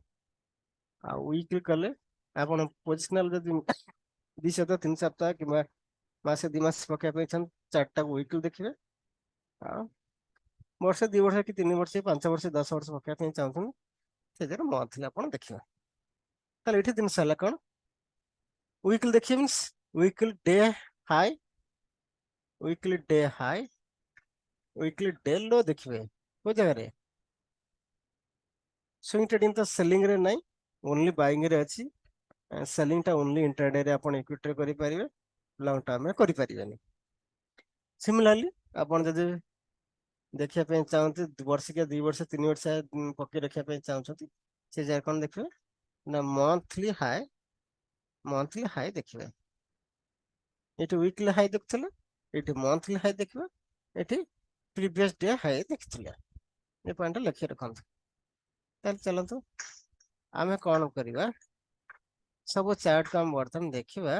ଆଉ ୱିକଲି କଲେ ଆପଣ ପୋଜିସନାଲ ଯଦି 2 ସପ୍ତାହ 3 ସପ୍ତାହ କିମ୍ବା ମାସେ 2 ମାସ ପକେଇବା ପାଇଁ ଚାହୁଁଛନ୍ତି, ଚାର୍ଟଟାକୁ ୱିକଲି ଦେଖିବେ। ଆଉ ବର୍ଷେ 2 ବର୍ଷ କି 3 ବର୍ଷ 5 ବର୍ଷ 10 ବର୍ଷ ପକେଇବା ପାଇଁ ଚାହୁଁଛନ୍ତି ସେଥିରେ ମନ୍ଥଲି ଆପଣ ଦେଖିବେ। ତାହେଲେ ଏଠି ଜିନିଷ ହେଲା କଣ ୱିକଲି ଦେଖିବେ means weekly day high weekly day low ଦେଖିବେ କୋଉ ଜାଗାରେ ସୁଇଂ ଟ୍ରେଡିଂ ତ ସେଲିଂ ରେ ନାହିଁ ଓନଲି ବାଇଂ ରେ ଅଛି ସେଲିଂ ଟା ଓନଲି ଇଣ୍ଟ୍ରାଡେ ରେ ଆପଣ ଇକ୍विଟି ରେ କରିପାରିବେ ଲଙ୍ଗ ଟର୍ମ ରେ କରିପାରିବେନି। ସିମିଲାରଲି ଆପଣ ଯଦି ଦେଖିବା ପାଇଁ ଚାହୁଁଛନ୍ତି ବର୍ଷିକିଆ 2 ବର୍ଷ 3 ବର୍ଷ ପକେଇ ରଖିବା ପାଇଁ ଚାହୁଁଛନ୍ତି ସେ ଜାଗାରେ କଣ ଦେଖିବେ ନା ମନ୍ଥଲି ହାଇ ଦେଖିବେ। ଏଠି ୱିକଲି ହାଇ ଦେଖୁଥିଲେ ଏଠି ମନ୍ଥଲି ହାଇ ଦେଖିବେ ଏଠି ପ୍ରିଭିୟସ ଡେ ହାଇ ଦେଖିଥିଲେ। ଏ ପଏଣ୍ଟ ଲେଖି ରଖନ୍ତୁ। ତାହେଲେ ଚାଲନ୍ତୁ ଆମେ କଣ କରିବା ସବୁ ଚାର୍ଟକୁ ଆମେ ବର୍ତ୍ତମାନ ଦେଖିବା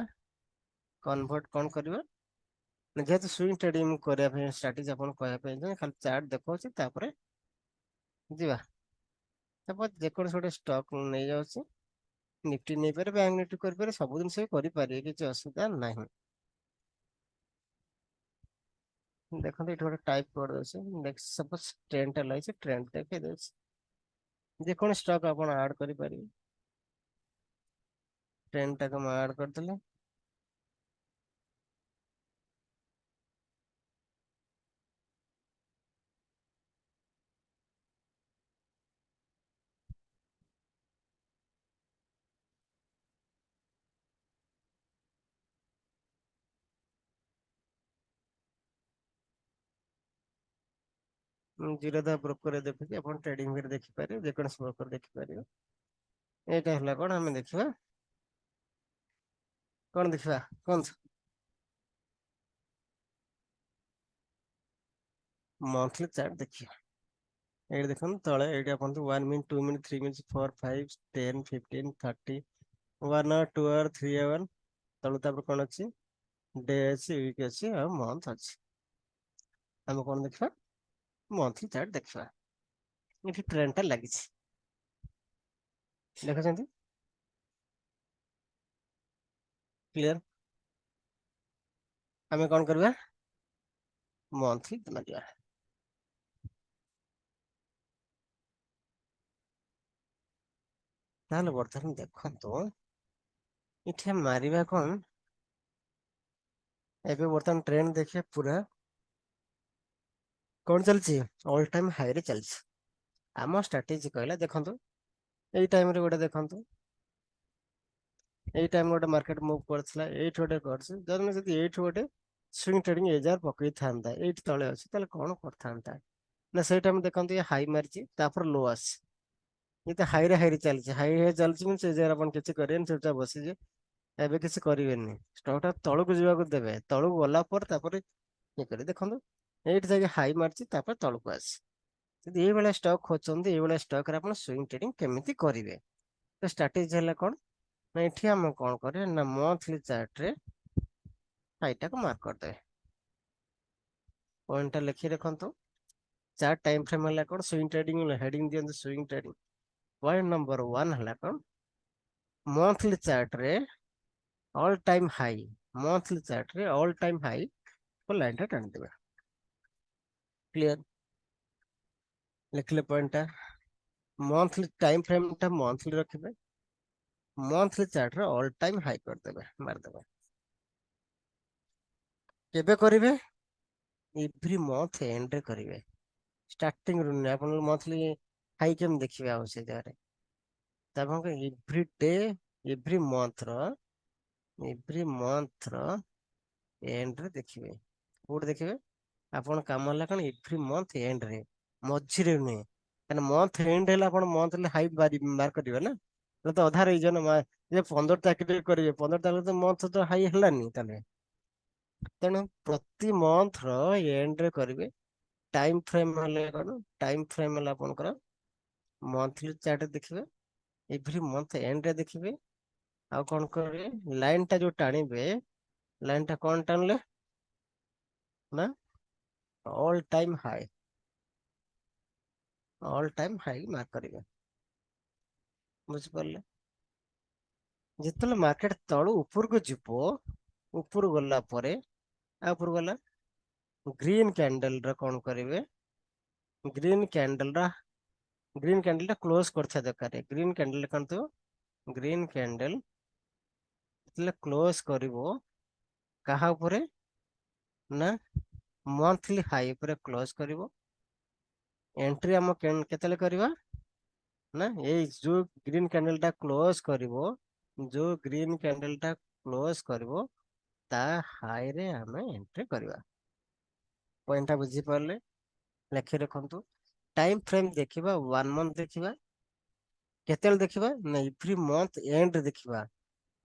କନଭର୍ଟ କଣ କରିବା ନା ଯେହେତୁ ସୁଇଂ ଟ୍ରେଡିଂ କରିବା ପାଇଁ ଷ୍ଟ୍ରାଟେଜି ଆପଣ କହିବା ପାଇଁ ଖାଲି ଚାର୍ଟ ଦେଖାଉଛି ତାପରେ ଯିବା। ତାପରେ ଯେକୌଣସି ଗୋଟେ ଷ୍ଟକ୍ ନେଇଯାଉଛି ନିଫ୍ଟି ନେଇପାରେ ବ୍ୟାଙ୍କ ନିଫ୍ଟି କରିପାରେ ସବୁ ଜିନିଷ ବି କରିପାରିବେ କିଛି ଅସୁବିଧା ନାହିଁ। ଦେଖନ୍ତୁ ଏଠି ଗୋଟେ ଟାଇପ କରିଦେଉଛି ସପୋଜ ଟ୍ରେଣ୍ଡ ଟା ଲାଗିଛି ଟ୍ରେଣ୍ଡ ଦେଖେଇ ଦେଉଛି ଯେକୌଣସି ଷ୍ଟକ୍ ଆପଣ ଆଡ୍ କରିପାରିବେ। ଟ୍ରେଣ୍ଡ ଟାକୁ ମୁଁ ଆଡ୍ କରିଦେଲି ଜିରୋଧା ବ୍ରୋକର ଦେଖୁଛି ଆପଣ ଟ୍ରେଡିଂ ବି ଦେଖିପାରିବେ ଯେକୌଣସି ବ୍ରୋକର ଦେଖିପାରିବେ। ଏଇଟା ହେଲା କଣ ଆମେ ଦେଖିବା କଣ ଦେଖିବା କୁହନ୍ତୁ ମନ୍ଥଲି ଚାର୍ଟ ଦେଖିବା। ଏଇଠି ଦେଖନ୍ତୁ ତଳେ ଏଇଠି ଆପଣ 1 minute 2 minute 3 minute 4 5 10 15 30 1 hour 2 hour 3 hour ତଳୁ ତାପରେ କଣ ଅଛି ଡେ ଅଛି ୱିକ୍ ଅଛି ଆଉ ମନ୍ଥ ଅଛି। ଆମେ କଣ ଦେଖିବା ମନ୍ଥଲି ଚାର୍ଟ ଦେଖିବା। ଏଠି ଟ୍ରେଣ୍ଡ ଟା ଲାଗିଛି ଦେଖୁଛନ୍ତି କ୍ଲିୟର। ଆମେ କଣ କରିବା ମନ୍ଥଲି ମାରିବା। ତାହେଲେ ବର୍ତ୍ତମାନ ଦେଖନ୍ତୁ ଏଠି ମାରିବା କଣ ଏବେ ବର୍ତ୍ତମାନ ଟ୍ରେଣ୍ଡ ଦେଖିବା ପୁରା କଣ ଚାଲିଛି ଅଲ୍ ଟାଇମ୍ ହାଇ ରେ ଚାଲିଛି। ଆମ ଷ୍ଟ୍ରାଟେଜି କହିଲା ଦେଖନ୍ତୁ ଏଇ ଟାଇମରେ ଗୋଟେ ଦେଖନ୍ତୁ ଏଇ ଟାଇମ ଗୋଟେ ମାର୍କେଟ ମୁଭ କରିଥିଲା ଏଇଠି ଗୋଟେ କରିଛି ଯଦି ଏଇଠି ଗୋଟେ ସୁଇଂ ଟ୍ରେଡିଂ ଏଜାର ପକେଇଥାନ୍ତା ଏଇଠି ତଳେ ଅଛି ତାହେଲେ କଣ କରିଥାନ୍ତା ନା ସେଇ ଟାଇମ ଦେଖନ୍ତୁ ହାଇ ମାରିଛି ତାପରେ ଲୋ ଆସିଛି ଏତେ ହାଇରେ ଚାଲିଛି ହାଇ ଚାଲିଛି କିନ୍ତୁ ସେ ଜାଗାରେ ଆପଣ କିଛି କରିବେନି ଚୁପଚାପ ବସିଯିବେ ଏବେ କିଛି କରିବେନି ଷ୍ଟକ୍ ଟା ତଳକୁ ଯିବାକୁ ଦେବେ ତଳକୁ ଗଲା ପରେ ତାପରେ ଇଏ କରିବେ ଦେଖନ୍ତୁ ଏଇଠି ଯାଇକି ହାଇ ମାରିଛି ତାପରେ ତଳକୁ ଆସି ଯଦି ଏଇଭଳିଆ ଷ୍ଟକ୍ ଖୋଜୁଛନ୍ତି ଏଇଭଳିଆ ଷ୍ଟକ୍ ରେ ଆପଣ ସୁଇଂ ଟ୍ରେଡିଂ କେମିତି କରିବେ ତ ଷ୍ଟ୍ରାଟେଜି ହେଲା କଣ ନା ଏଠି ଆମେ କଣ କରିବା ନା ମନ୍ଥଲି ଚାର୍ଟ ରେ ହାଇଟାକୁ ମାର୍କ କରିଦେବେ ପଏଣ୍ଟ ଟା ଲେଖି ରଖନ୍ତୁ ଚାର୍ଟ ଟାଇମ ଫ୍ରେମ ହେଲା କଣ ସୁଇଂ ଟ୍ରେଡିଂ ହେଡିଂ ଦିଅନ୍ତୁ ସୁଇଂ ଟ୍ରେଡିଂ ପଏଣ୍ଟ ନମ୍ବର 1 ହେଲା କଣ ମନ୍ଥଲି ଚାର୍ଟ ରେ all time high monthly chart ରେ ଅଲ୍ ଟାଇମ୍ ହାଇ ଲାଇନ ଟା ଟାଣିଦେବେ କ୍ଲିୟର ଲେଖିଲେ ପଏଣ୍ଟ ଟା ମନ୍ଥଲି ଟାଇମ ଫ୍ରେମ ଟା ମନ୍ଥଲି ରଖିବେ ମନ୍ଥଲି ଚାର୍ଟ ରେ ଅଲ୍ ଟାଇମ୍ ହାଇ କରିଦେବେ ମାରିଦେବେ କେବେ କରିବେ ଏଭ୍ରି ମନ୍ଥ ଏଣ୍ଡ ରେ କରିବେ ଷ୍ଟାର୍ଟିଂ ରୁ ନୁହେଁ ଆପଣ ମନ୍ଥଲି ହାଇ କେମିତି ଦେଖିବେ ଆଉ ସେ ଜାଗାରେ ତାପରେ ଏଭ୍ରି ଡେ ଏଭ୍ରି ମନ୍ଥର ଏଣ୍ଡରେ ଦେଖିବେ କୋଉଠି ଦେଖିବେ ଆପଣ କାମ ହେଲା କଣ ଏଭ୍ରି ମନ୍ଥ ଏଣ୍ଡ ରେ ମଝିରେ ନୁହେଁ କାହିଁକିନା ମନ୍ଥ ଏଣ୍ଡ ହେଲେ ଆପଣ ମନ୍ଥଲି ହାଇ ମାର୍କ କରିବେ ନା ତ ଅଧା ରହିଯିବ ନା 15 ତାରିଖରେ କରିବେ 15 ତାରିଖ ତ ମନ୍ଥ ତ ହାଇ ହେଲାନି ତାହେଲେ ତେଣୁ ପ୍ରତି ମନ୍ଥ ର ଏଣ୍ଡ ରେ କରିବେ ଟାଇମ ଫ୍ରେମ ହେଲେ କଣ ଟାଇମ ଫ୍ରେମ ହେଲା ଆପଣଙ୍କର ମନ୍ଥଲି ଚାର୍ଟ ଦେଖିବେ ଏଭ୍ରି ମନ୍ଥ ଏଣ୍ଡ ରେ ଦେଖିବେ ଆଉ କଣ କରିବେ ଲାଇନ ଟା ଯୋଉ ଟାଣିବେ ଲାଇନ ଟା କଣ ଟାଣିଲେ ନା ଅଲ୍ ଟାଇମ୍ ହାଇ ମାର୍କ କରିବେ ବୁଝିପାରିଲେ ଯେତେବେଳେ ମାର୍କେଟ ତଳୁ ଉପରକୁ ଯିବ ଉପରୁ ଗଲା ପରେ ଆଉ ଉପରୁ ଗଲା ଗ୍ରୀନ କ୍ୟାଣ୍ଡେଲ ର କଣ କରିବେ ग्रीन कैंडल टा क्लोज करथा दरकार ग्रीन कैंडल देखंतु ग्रीन कैंडल जेतले क्लोज करिवो काहा उपरे ना मंथली हाई उपरे क्लोज करिवो एंट्री हम केतले करबा ना ये जो ग्रीन कैंडल टा क्लोज करिवो जो ग्रीन कैंडल टा क्लोज करिवो ता हाई रे हमें एंट्री करबा पॉइंट बुझी पारले लेखि रखंतु टाइम फ्रेम देखिबा 1 मंथ देखिबा केतेल देखिबा ना एवरी मंथ एंड देखिबा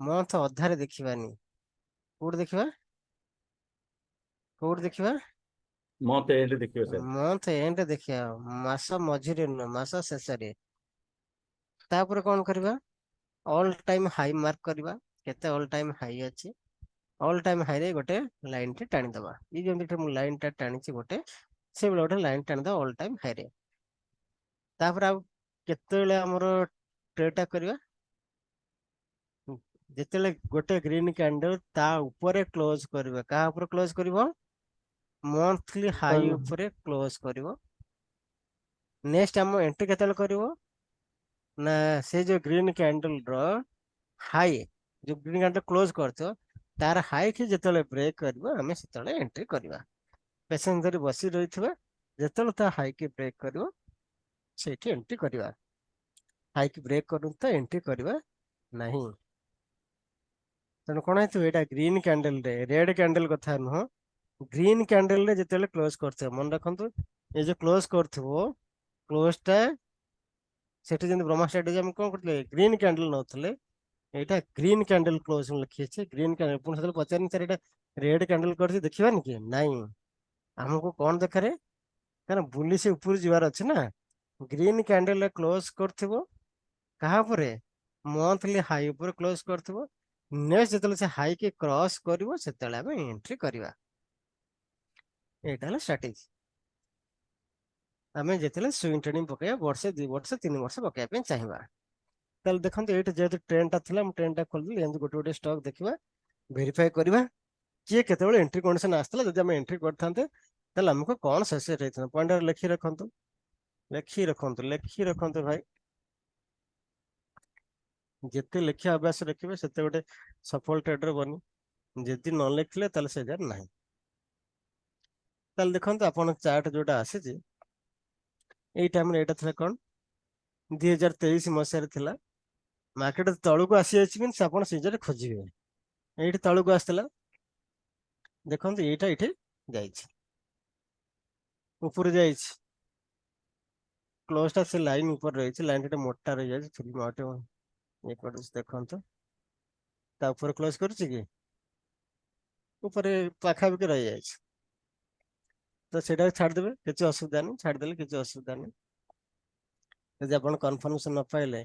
मंथ अधारे देखिबानी कोड देखिबा मंथ एंड देखियो सर मंथ एंड देखिया मास मझिरे न मास शेषरे तापर कोन करबा ऑल टाइम हाई मार्क करबा केते ऑल टाइम हाई अछि ऑल टाइम हाई रे गोटे लाइन टे टाणी दबा ई जेमति मु लाइन टा टाणीची गोटे से बेले गोटे लाइन टाणी दबा ऑल टाइम हाई रे तापर आ केतेले हमरो ट्रेटा करबा जेतेले गोटे ग्रीन कैंडल ता ऊपर क्लोज करबा का ऊपर क्लोज करबो मंथली हाई ऊपर क्लोज करबो नेक्स्ट हम एंट्री केतेले करबो ना से जो ग्रीन कैंडल रो हाई जो ग्रीन कैंडल क्लोज करतो तार हाई की जेतेले ब्रेक करबो हमें सेतेले एंट्री करबा पेशेंट धरी बसी रहिथिबा जेतेले ता हाई की ब्रेक करबो सेठी एंट्री करबा हाई की ब्रेक करू तो एंट्री करबा नहीं तेणु कौन है एटा ग्रीन कैंडल रे रेड कैंडल कथा नुह ग्रीन कैंडल रे जेतेले क्लोज करथे मन रखंतु ये जो क्लोज करथबो क्लोज टा सेठी जेंति ब्रह्मा स्टैंड हम कोन करथले ग्रीन कैंडल नथले एटा ग्रीन कैंडल क्लोज लिखि छै ग्रीन कैंडल पुन सेतले पचारनी सर एटा रेड कैंडल करछि देखिबानी कि नहीं हमको कौन देखारे कारण बुली से ऊपर जीवार अछि ना ग्रीन कैंडल रे क्लोज करथबो कहा परे मंथली हाई ऊपर क्लोज करथबो नेक्स्ट जेतले से हाई के क्रॉस करिवो सेतले हम एंट्री करबा एटा हला स्ट्रेटजी आमे जेतले स्विंग ट्रेडिंग पकया वर्ष 2 वर्ष 3 वर्ष पकया पे चाहिबा ताल देखंतु एटा जेतु ट्रेंड ता थिला हम ट्रेंड ता खोलि एंड गोटे गोटे स्टॉक देखिबा वेरीफाई करबा किए केतेबेले एंट्री कंडीशन आस्तला जदि हम एंट्री करथांते ताल हमको कोन ससे रहथन पॉइंट लेखि रखंतु भाई जेते लेखिया अभ्यास रखिबे सेते गोटे सफल ट्रेडर बनी जदि न लेखिले ताल से जार नाही ताल देखंतु आपण चार्ट जोटा आसे जे एई टाइम रे एटा थिला कोन 2023 मसिया थिला मार्केट तळुको आसी अछि मीन्स आपण सीजर खोजिबे एठी तळुको आस्तला देखंतु एटा एठी जाइछि ऊपर जाइछि क्लोज टा से लाइन ऊपर रही छै लाइन टा मोटा रही जाय फिल्म आटे ये कर देखंतु ता ऊपर क्लोज करछि कि ऊपर पाखा भी रही जाय छै तो सेटा छाड़ देबे किछ असुविधा नहीं छाड़ देले किछ असुविधा नहीं यदि आपण कंफर्मेशन न पाइले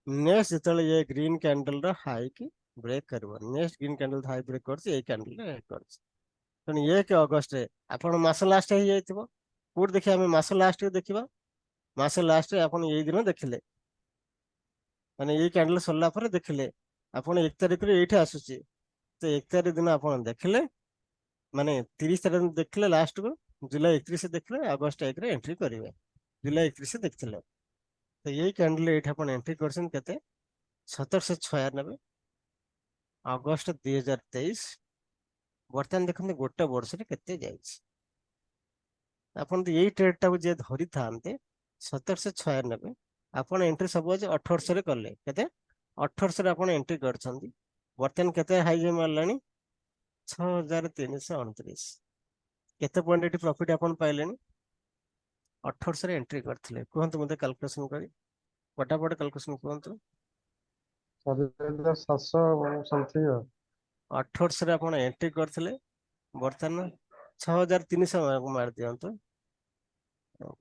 नेक्स्ट जेतले ये ग्रीन कैंडल रो हाई की ब्रेक करबो next green candle high break करछि ए कैंडल रे करछि तने 1 अगस्त रे आपण मास लास्ट हे जाइतबो कोड देखि हम मास लास्ट के देखिबा मास लास्ट रे आपण एई दिन देखिले माने एई कैंडल सरला पर देखिले आपण 1 तारिख रे एठी आसुछि तो 1 तारिख दिन आपण देखिले माने 30 तारिख दिन देखिले लास्ट को जुलाई 31 से देखिले अगस्त 1 रे एंट्री करिवे जुलाई 31 से देखिले तो यही कैंडल एठी आपण एंट्री करछन केते 1796 अगस्त 2023 वर्तमान देखंतु गोटे वर्ष रे केते जाइछि आपण तो यही ट्रेड टा जे धरि थांते 1796 आपण एंट्री सब आज 1800 रे करले केते 1800 रे आपण एंट्री करछंती वर्तमान केते हाई जे मारलानी 6329 केते पॉइंट एटी प्रॉफिट आपण पाइलेनी 1800 रे एंट्री करथिले कोहंतु मते कैलकुलेशन करी फटाफट कैलकुलेशन कोहंतु 700 समथिंग 1800 रे आपण एंट्री करथिले वर्तमान 6300 मार दियंतु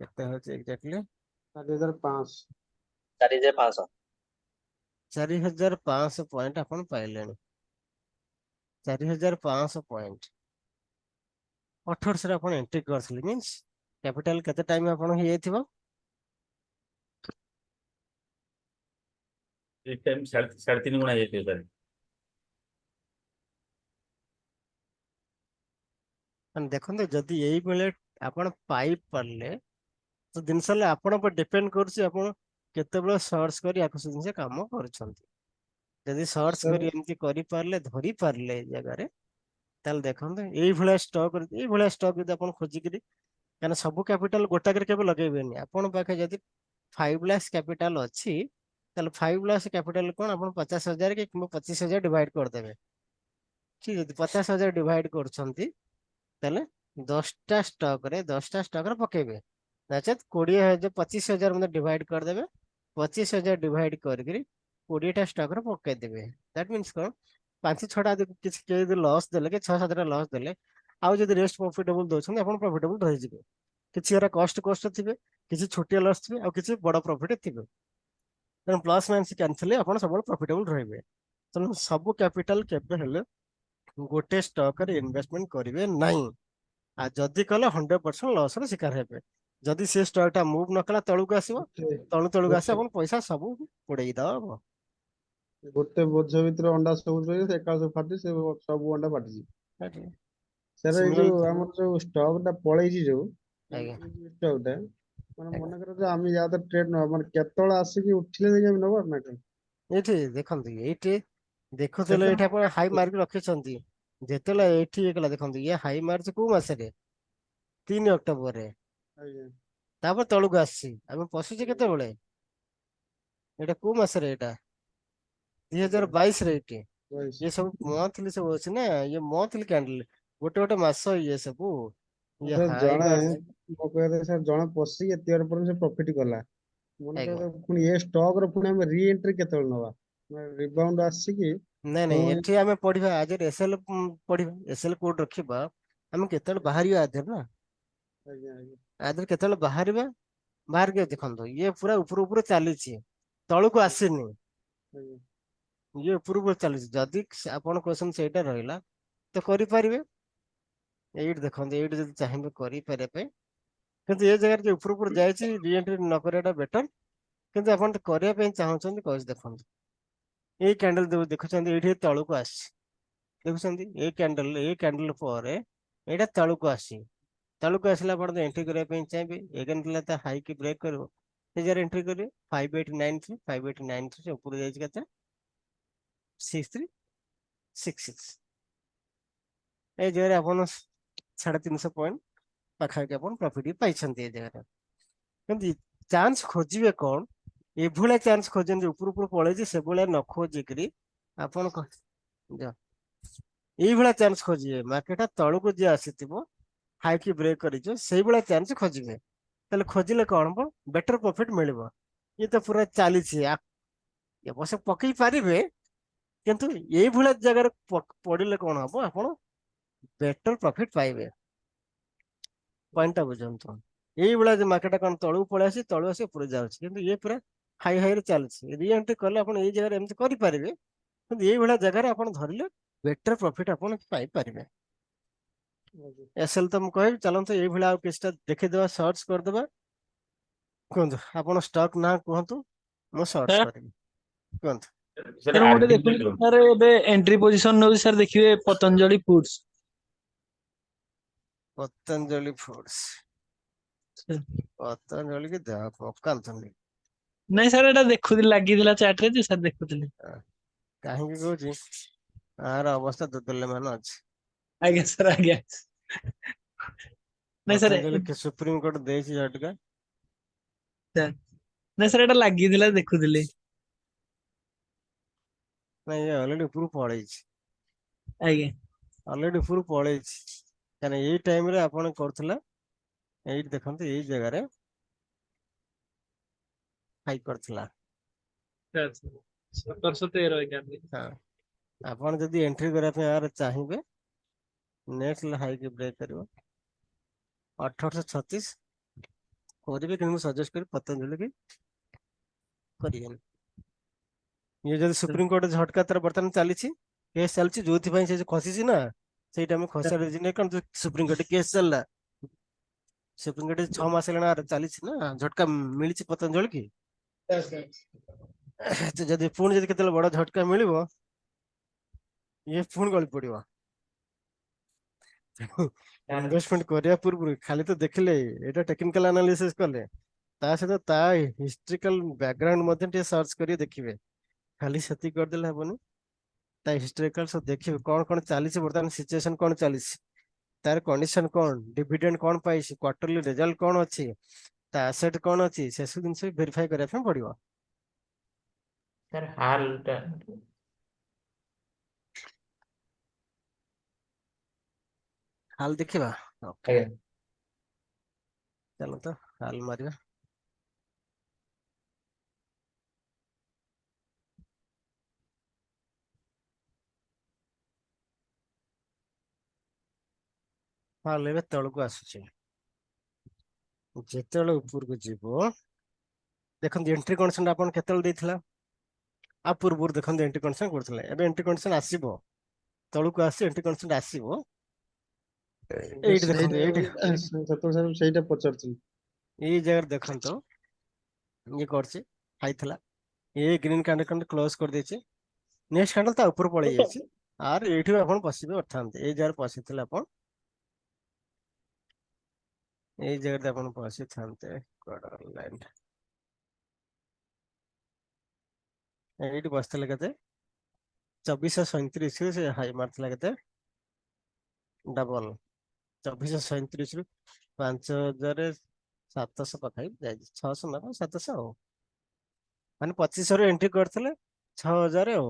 केते होचे एग्जैक्टली 4500 4500 4500 पॉइंट अपन पाइलेनी 4500 पॉइंट 1800 रे अपन एंट्री करथिले मींस कैपिटल केते टाइम अपन ही जाइथिबो एक टाइम 3.5 गुना हेते सर देखो जदि यही बेले आपण पाई परले ତ ଜିନିଷ ହେଲେ ଆପଣ ଉପରେ ଡିପେଣ୍ଡ କରୁଛି ଆପଣ କେତେବେଳେ ସର୍ଚ୍ଚ କରି ଆକୁ ସେ ଜିନିଷ କାମ କରୁଛନ୍ତି। ଯଦି ସର୍ଚ୍ଚ ସାର୍ କରି ଏମିତି କରିପାରିଲେ ଧରି ପାରିଲେ ଏଇ ଜାଗାରେ, ତାହେଲେ ଦେଖନ୍ତୁ ଏଇଭଳିଆ ଷ୍ଟକ୍ ଯଦି ଆପଣ ଖୋଜିକିରି, କାରଣ ସବୁ କ୍ୟାପିଟାଲ ଗୋଟାକରେ କେବେ ଲଗେଇବେନି। ଆପଣଙ୍କ ପାଖେ ଯଦି 5 ଲାକ୍ସ କ୍ୟାପିଟାଲ ଅଛି, ତାହେଲେ 5 ଲାକ୍ସ କ୍ୟାପିଟାଲ କଣ ଆପଣ 50,000 କି କିମ୍ବା 25,000 ଡିଭାଇଡ କରିଦେବେ। ଠିକ ଅଛି, 50,000 ଡିଭାଇଡ କରୁଛନ୍ତି, ତାହେଲେ 10ଟା ଷ୍ଟକରେ ପକେଇବେ। ନଚେତ 20,000 25,000 ମଧ୍ୟ ଡିଭାଇଡ କରିଦେବେ। 25,000 ଡିଭାଇଡ କରିକିରି 20ଟା ଷ୍ଟକରେ ପକେଇଦେବେ। ଦ୍ୟାଟ ମିନ୍ସ କଣ, 5-6ଟା କିଛି କେହି ଯଦି ଲସ୍ ଦେଲେ କି 6-7ଟା ଲସ୍ ଦେଲେ, ଆଉ ଯଦି ରେଷ୍ଟ ପ୍ରଫିଟେବୁଲ ଦଉଛନ୍ତି ଆପଣ ପ୍ରଫିଟେବୁଲ ରହିଯିବେ। କିଛି ଏରା କଷ୍ଟ ଥିବେ, କିଛି ଛୋଟିଆ ଲସ୍ ଥିବେ, ଆଉ କିଛି ବଡ ପ୍ରଫିଟ ଥିବେ। ତେଣୁ ପ୍ଲସ୍ ମାଇନସ୍ କ୍ୟାନସେଲ ଆପଣ ସବୁବେଳେ ପ୍ରଫିଟେବୁଲ ରହିବେ। ତେଣୁ ସବୁ କ୍ୟାପିଟାଲ କେବେ ହେଲେ ଗୋଟେ ଷ୍ଟକରେ ଇନଭେଷ୍ଟମେଣ୍ଟ କରିବେ ନାହିଁ। ଆଉ ଯଦି କଲେ 100% ଲସ୍ର ଶିକାର ହେବେ। ଯଦି ସେ ଷ୍ଟକ୍ ଟା ମୁଭ୍ ନ କଲା, ତଳକୁ ଆସିବ, ଗୋଟେ ତଳକୁ ଆସି ଗୋଟେ ଆପଣ ପଇସା ସବୁ ଉଡେଇ ଦବ। ଗୋଟେ ବୋଝ ଭିତରେ ଅଣ୍ଡା ସବୁ ରହିବ, ସେ ଏକା ସବୁ ଫାଟି ସେ ସବୁ ଅଣ୍ଡା ଫାଟିଛି। ସାର୍ ଏଇ ଯୋଉ ସିମିଲାର, ଆମର ଯୋଉ ଷ୍ଟକ୍ ଟା ପଳେଇଛି ଯୋଉ ଆଜ୍ଞା ଏଇ ଯୋଉ ଷ୍ଟକ୍ ଟା ମାନେ ଆଜ୍ଞା। ମନେକର ଯେ ଆମେ ଯାହା ତ ଟ୍ରେଡ୍ ନବା ମାନେ କେତେବେଳେ ଆସିକି ଉଠିଲେ ଯାଇକି ଆମେ ନବା ନା କଣ? ଏଇଠି ଦେଖନ୍ତୁ, ଏଇଠି ଦେଖୁଥିଲେ, କେତେ ଏଇଠି ଆପଣ ହାଇ ମାର୍କ ରଖିଛନ୍ତି। ଯେତେବେଳେ ଏଇଠି ହେଇଗଲା, ଦେଖନ୍ତୁ ଇଏ ହାଇ ମାର୍କ କୋଉ ମାସରେ, 3 ଅକ୍ଟୋବରରେ। ଆଜ୍ଞା ତାପରେ ତଳକୁ ଆସିଛି, ଆମେ ପଶୁଛେ କେତେବେଳେ, ଏଇଟା କୋଉ ମାସରେ, ଏଇଟା ଆଜ୍ଞା 2022ରେ। ଏଇଠି ବାଇଶ। ଇଏ ସବୁ ମନ୍ଥଲି ସବୁ ଅଛି ନା, ଇଏ ମନ୍ଥଲି କ୍ୟାଣ୍ଡେଲ, ଗୋଟେ ଗୋଟେ ମାସ ଇଏ ସବୁ। ଇଏ ସାର୍ ହାଇ ଜଣେ ମାର୍କ, ମୋ କହିବା କଥା ସାର୍ ଜଣେ ପଶିକି ଏତେ ବାଟ ପର୍ଯ୍ୟନ୍ତ ସେ ପ୍ରଫିଟ କଲା, ଆଜ୍ଞା। ମନେକର ପୁଣି ଏ ଷ୍ଟକ୍ ର ପୁଣି ଆମେ ରି ଏଣ୍ଟ୍ରି କେତେବେଳେ ନବା, ରିବାଉଣ୍ଡ ଆସିକି ନାଇଁ ପୁଣି ଏଠି ଆମେ ପଢିବା ଆଜି ଏସଏଲ ପଢିବା, ଏସଏଲ କୋଡ ରଖିବା, ଆମେ କେତେବେଳେ ବାହାରିବା ଆଦେହରୁ ନା, ଆଜ୍ଞା ଆଜ୍ଞା ଆଦେହରୁ କେତେବେଳେ ବାହାରିବା। ବାହାରିକି ଦେଖନ୍ତୁ, ଇଏ ପୁରା ଉପରୁ ଚାଲିଛି, ତଳକୁ ଆସିନି, ଆଜ୍ଞା ଇଏ ଉପରକୁ ଚାଲିଛି। ଯଦି ଆପଣ କହୁଛନ୍ତି ସେଇଟା ରହିଲା, ତ କରିପାରିବେ। ଏଇଠି ଦେଖନ୍ତୁ, ଏଇଠି ଯଦି ଚାହିଁବେ କରିପାରିବା ପାଇଁ, କିନ୍ତୁ ଏ ଜାଗାରେ ଯେ ଉପରୁ ଯାଇଛି, ରିଏଣ୍ଟ୍ରି ନ କରିବାଟା ବେଟର। କିନ୍ତୁ ଆପଣ ଯଦି କରିବା ପାଇଁ ଚାହୁଁଛନ୍ତି, କହୁଛି ଦେଖନ୍ତୁ, ଏଇ କ୍ୟାଣ୍ଡେଲ ଦେଖୁଛନ୍ତି, ଏଇଠି ତଳକୁ ଆସିଛି, ଦେଖୁଛନ୍ତି ଏଇ କ୍ୟାଣ୍ଡେଲ ପରେ ଏଇଟା ତଳକୁ ଆସିଛି। ତଳକୁ ଆସିଲା ପରେ ଏଣ୍ଟ୍ରି କରିବା ପାଇଁ ଚାହିଁବେ, ଏଗେନ ତା ହାଇକି ବ୍ରେକ୍ କରିବ, ସେ ଜାଗାରେ ଏଣ୍ଟ୍ରି କରିବେ। 5893 ଉପରୁ ଯାଇଛି କେତେ, 6366। ଏଇ ଜାଗାରେ ଆପଣ 350 ପଏଣ୍ଟ ପାଖାପାଖି ଆପଣ ପ୍ରଫିଟ ପାଇଛନ୍ତି ଏଇ ଜାଗାରେ। କିନ୍ତୁ ଚାନ୍ସ ଖୋଜିବେ କଣ, ଏଭଳିଆ ଚାନ୍ସ ଖୋଜନ୍ତି ଉପରକୁ ପଳେଇଛି, ସେଭଳିଆ ନ ଖୋଜିକିରି ଆପଣ ଏଇଭଳିଆ ଚାନ୍ସ ଖୋଜିବେ, ମାର୍କେଟ ତଳକୁ ଯିଏ ଆସିଥିବ, ହାଇକି ବ୍ରେକ୍ କରିଯିବ, ସେଇଭଳିଆ ଚାନ୍ସ ଖୋଜିବେ। ତାହେଲେ ଖୋଜିଲେ କଣ ହବ, ବେଟର ପ୍ରଫିଟ ମିଳିବ। ଇଏ ତ ପୁରା ଚାଲିଛି, ଅବଶ୍ୟ ପକେଇ ପାରିବେ, କିନ୍ତୁ ଏଇଭଳିଆ ଜାଗାରେ ପଡିଲେ କଣ ହବ, ଆପଣ ବେଟର ପ୍ରଫିଟ ପାଇବେ। ପଏଣ୍ଟଟା ବୁଝନ୍ତୁ। ଏଇଭଳିଆ ମାର୍କେଟ କଣ ତଳକୁ ପଳେଇ ଆସି, ତଳୁ ଆସି ଉପরে ଯାଉଛି, କିନ୍ତୁ ଇଏ ପୁରା ହାଇରେ ଚାଲିଛି। ରିଏଣ୍ଟ୍ରି କଲେ ଆପଣ ଏଇ ଜାଗାରେ ଏମିତି କରିପାରିବେ, କିନ୍ତୁ ଏଇଭଳିଆ ଜାଗାରେ ଆପଣ ଧରିଲେ ବେଟର ପ୍ରଫିଟ ଆପଣ ପାଇପାରିବେ। ଆଜ୍ଞା। ଏସଏଲ ତ ମୁଁ କହିବି, ଚାଲନ୍ତୁ ଏଇଭଳିଆ ଆଉ କିଛିଟା ଦେଖିଦେବା, ସର୍ଚ୍ଚ କରିଦେବା। କୁହନ୍ତୁ, ଆପଣ ଷ୍ଟକ୍ ନାଁ କୁହନ୍ତୁ, ମୁଁ ସର୍ଚ୍ଚ ସାର୍ କରିବି, କୁହନ୍ତୁ। ସାର୍ ମୁଁ ଗୋଟେ ଆଡମିଟ ଦେଖୁଥିଲି, ସାର୍ ଏବେ ଏଣ୍ଟ୍ରି ପୋଜିସନ ନଉଛି, ସାର୍ ଦେଖିବେ ପତଞ୍ଜଳି ଫୁଡସ୍। ପତଞ୍ଜଳି ଫୁଡସ୍, ପତଞ୍ଜଳି କି ଦେହ ପକାନ୍ତୁନି। ନାଇଁ ସାର୍, ଏଇଟା ଦେଖୁଥିଲି, ଲାଗିଥିଲା ଚାର୍ଟ ରେ ଯେ ସାର୍ ଦେଖୁଥିଲି। କାହିଁକି କହୁଛି, ଆର ଅବସ୍ଥା ଦୁର୍ଦଲ୍ୟମାନ ଅଛି। ଆଜ୍ଞା ସାର୍, ଆଜ୍ଞା। ନାଇଁ ସାର୍, ପତଞ୍ଜଳି ସୁପ୍ରିମକୋର୍ଟ ଦେଇଛି ଝଟକା। ନାଇଁ ସାର୍, ଏଇଟା ଲାଗିଥିଲା ଦେଖୁଥିଲି। ନାଇଁ, ଇଏ ଅଲରେଡି ଉପରକୁ ପଳେଇଛି, ଆଜ୍ଞା ଅଲରେଡି ଉପରକୁ ପଳେଇଛି। କାହିଁକିନା ଏଇ ଟାଇମରେ ଆପଣ କରୁଥିଲା, ଏଇଠି ଦେଖନ୍ତୁ, ଏଇ ଜାଗାରେ ହାଇ କରିଥିଲା। 1713 ହଁ, ଆପଣ ଯଦି ଏଣ୍ଟ୍ରି କରିବା ପାଇଁ ଆର ଚାହିଁବେ, ନେକ୍ସଟ ହାଇକି ବ୍ରେକ୍ କରିବ 1836 କରିବେ, କିନ୍ତୁ ମୁଁ ସଜେଷ୍ଟ କରି ପତଞ୍ଜଳି କି କରିବେନି। ଇଏ ଯଦି ସୁପ୍ରିମକୋର୍ଟ ଝଟକା ତାର ବର୍ତ୍ତମାନ ଚାଲିଛି, କେସ୍ ଚାଲିଛି, ଯୋଉଥିପାଇଁ ସେ ଖସିଛି ନା, ସେଇଟା ଆମେ ଖସିବାର ରିଜିନ କଣ, ସୁପ୍ରିମକୋର୍ଟ କେସ୍ ଚାଲିଲା। ସୁପ୍ରିମକୋର୍ଟ 6 ମାସ ହେଲାଣି ଚାଲିଛି ନା, ଝଟକା ମିଳିଛି ପତଞ୍ଜଳି କି। ଯଦି କେତେବେଳେ ବଡ ଝଟକା ମିଳିବ, ଇଏ ପୁଣି ଗଳି ପଡିବ। ଇନଭେଷ୍ଟମେଣ୍ଟ କରିବା ପୂର୍ବରୁ ଖାଲି ତ ଦେଖିଲେ, ଏଇଟା ଟେକ୍ନିକାଲ ଆନାଲିସିସ୍ କଲେ, ତା ସହିତ ତା ହିଷ୍ଟ୍ରିକାଲ ବ୍ୟାକଗ୍ରାଉଣ୍ଡ ମଧ୍ୟ ଟିକେ ସର୍ଚ୍ଚ କରି ଦେଖିବେ, ଖାଲି ସେତିକି କରିଦେଲେ ହବନି। ତା ହିଷ୍ଟ୍ରିକାଲ ସବୁ ଦେଖିବେ କଣ କଣ ଚାଲିଛି ବର୍ତ୍ତମାନ ସିଚୁଏସନ କଣ ଚାଲିଛି, ତାର କଣ୍ଡିସନ କଣ, ଡିଭିଡେଣ୍ଡ କଣ ପାଇଛି, କ୍ୱାର୍ଟରଲି ରେଜଲ୍ଟ କଣ ଅଛି, ତା ଆସେଟ କଣ ଅଛି, ସେସବୁ ଜିନିଷ ଭେରିଫାଇ କରିବା ପାଇଁ ପଡିବ। ସାର୍ ହାଲଟା ହାଲ ଦେଖିବା, ଓକେ ଆଜ୍ଞା ଚାଲ ତ ହାଲ ମାରିବା। ହାଲ ଏବେ ତଳକୁ ଆସୁଛି, ଯେତେବେଳେ ଉପରକୁ ଯିବ ଦେଖନ୍ତୁ ଏଣ୍ଟ୍ରି କଣ୍ଡିସନ ଆପଣ କେତେବେଳେ ଦେଇଥିଲା, ଆ ପୂର୍ବରୁ ଦେଖନ୍ତୁ ଏଣ୍ଟ୍ରି କଣ୍ଡିସନ କରୁଥିଲେ, ଏବେ ଏଣ୍ଟ୍ରି କଣ୍ଡିସନ ଆସିବ, ତଳକୁ ଆସି ଏଣ୍ଟ୍ରି କଣ୍ଡିସନ ଆସିବ। ଏଇଠି ଦେଖନ୍ତୁ, ଏଇଠି ସେତେବେଳେ ସେଇଟା ପଚାରୁଥିଲି। ଏଇ ଜାଗାରେ ଦେଖନ୍ତୁ ଇଏ କରିଛି, ଖାଇଥିଲା, ଏ ଗ୍ରୀନ କ୍ୟାଣ୍ଡେଲ କ୍ଲୋଜ କରିଦେଇଛି, ନେକ୍ସଟ କ୍ୟାଣ୍ଡେଲ ତା ଉପର ପଳେଇ ଯାଇଛି, আর ଏଇଠି ଆପଣ ପଶିବେ ଅର୍ଥାନ୍ତ ଏଇ ଜାଗାରେ ପଶିଥିଲେ ଆପଣ, ଏଇ ଜାଗାରେ ଆପଣ ପଶିଥାନ୍ତେ, ଲାଇନ ଏଇଠି ବସିଥିଲେ କେତେ 2437 ସେ ହାଇ ମାରିଥିଲା କେତେ ଡବଲ 2437 5700 ପାଖାପାଖି ଯାଇଛି, 600 ନା 700 ଆଉ, ମାନେ 2500 ଏଣ୍ଟ୍ରି କରିଥିଲେ 6000 ଆଉ,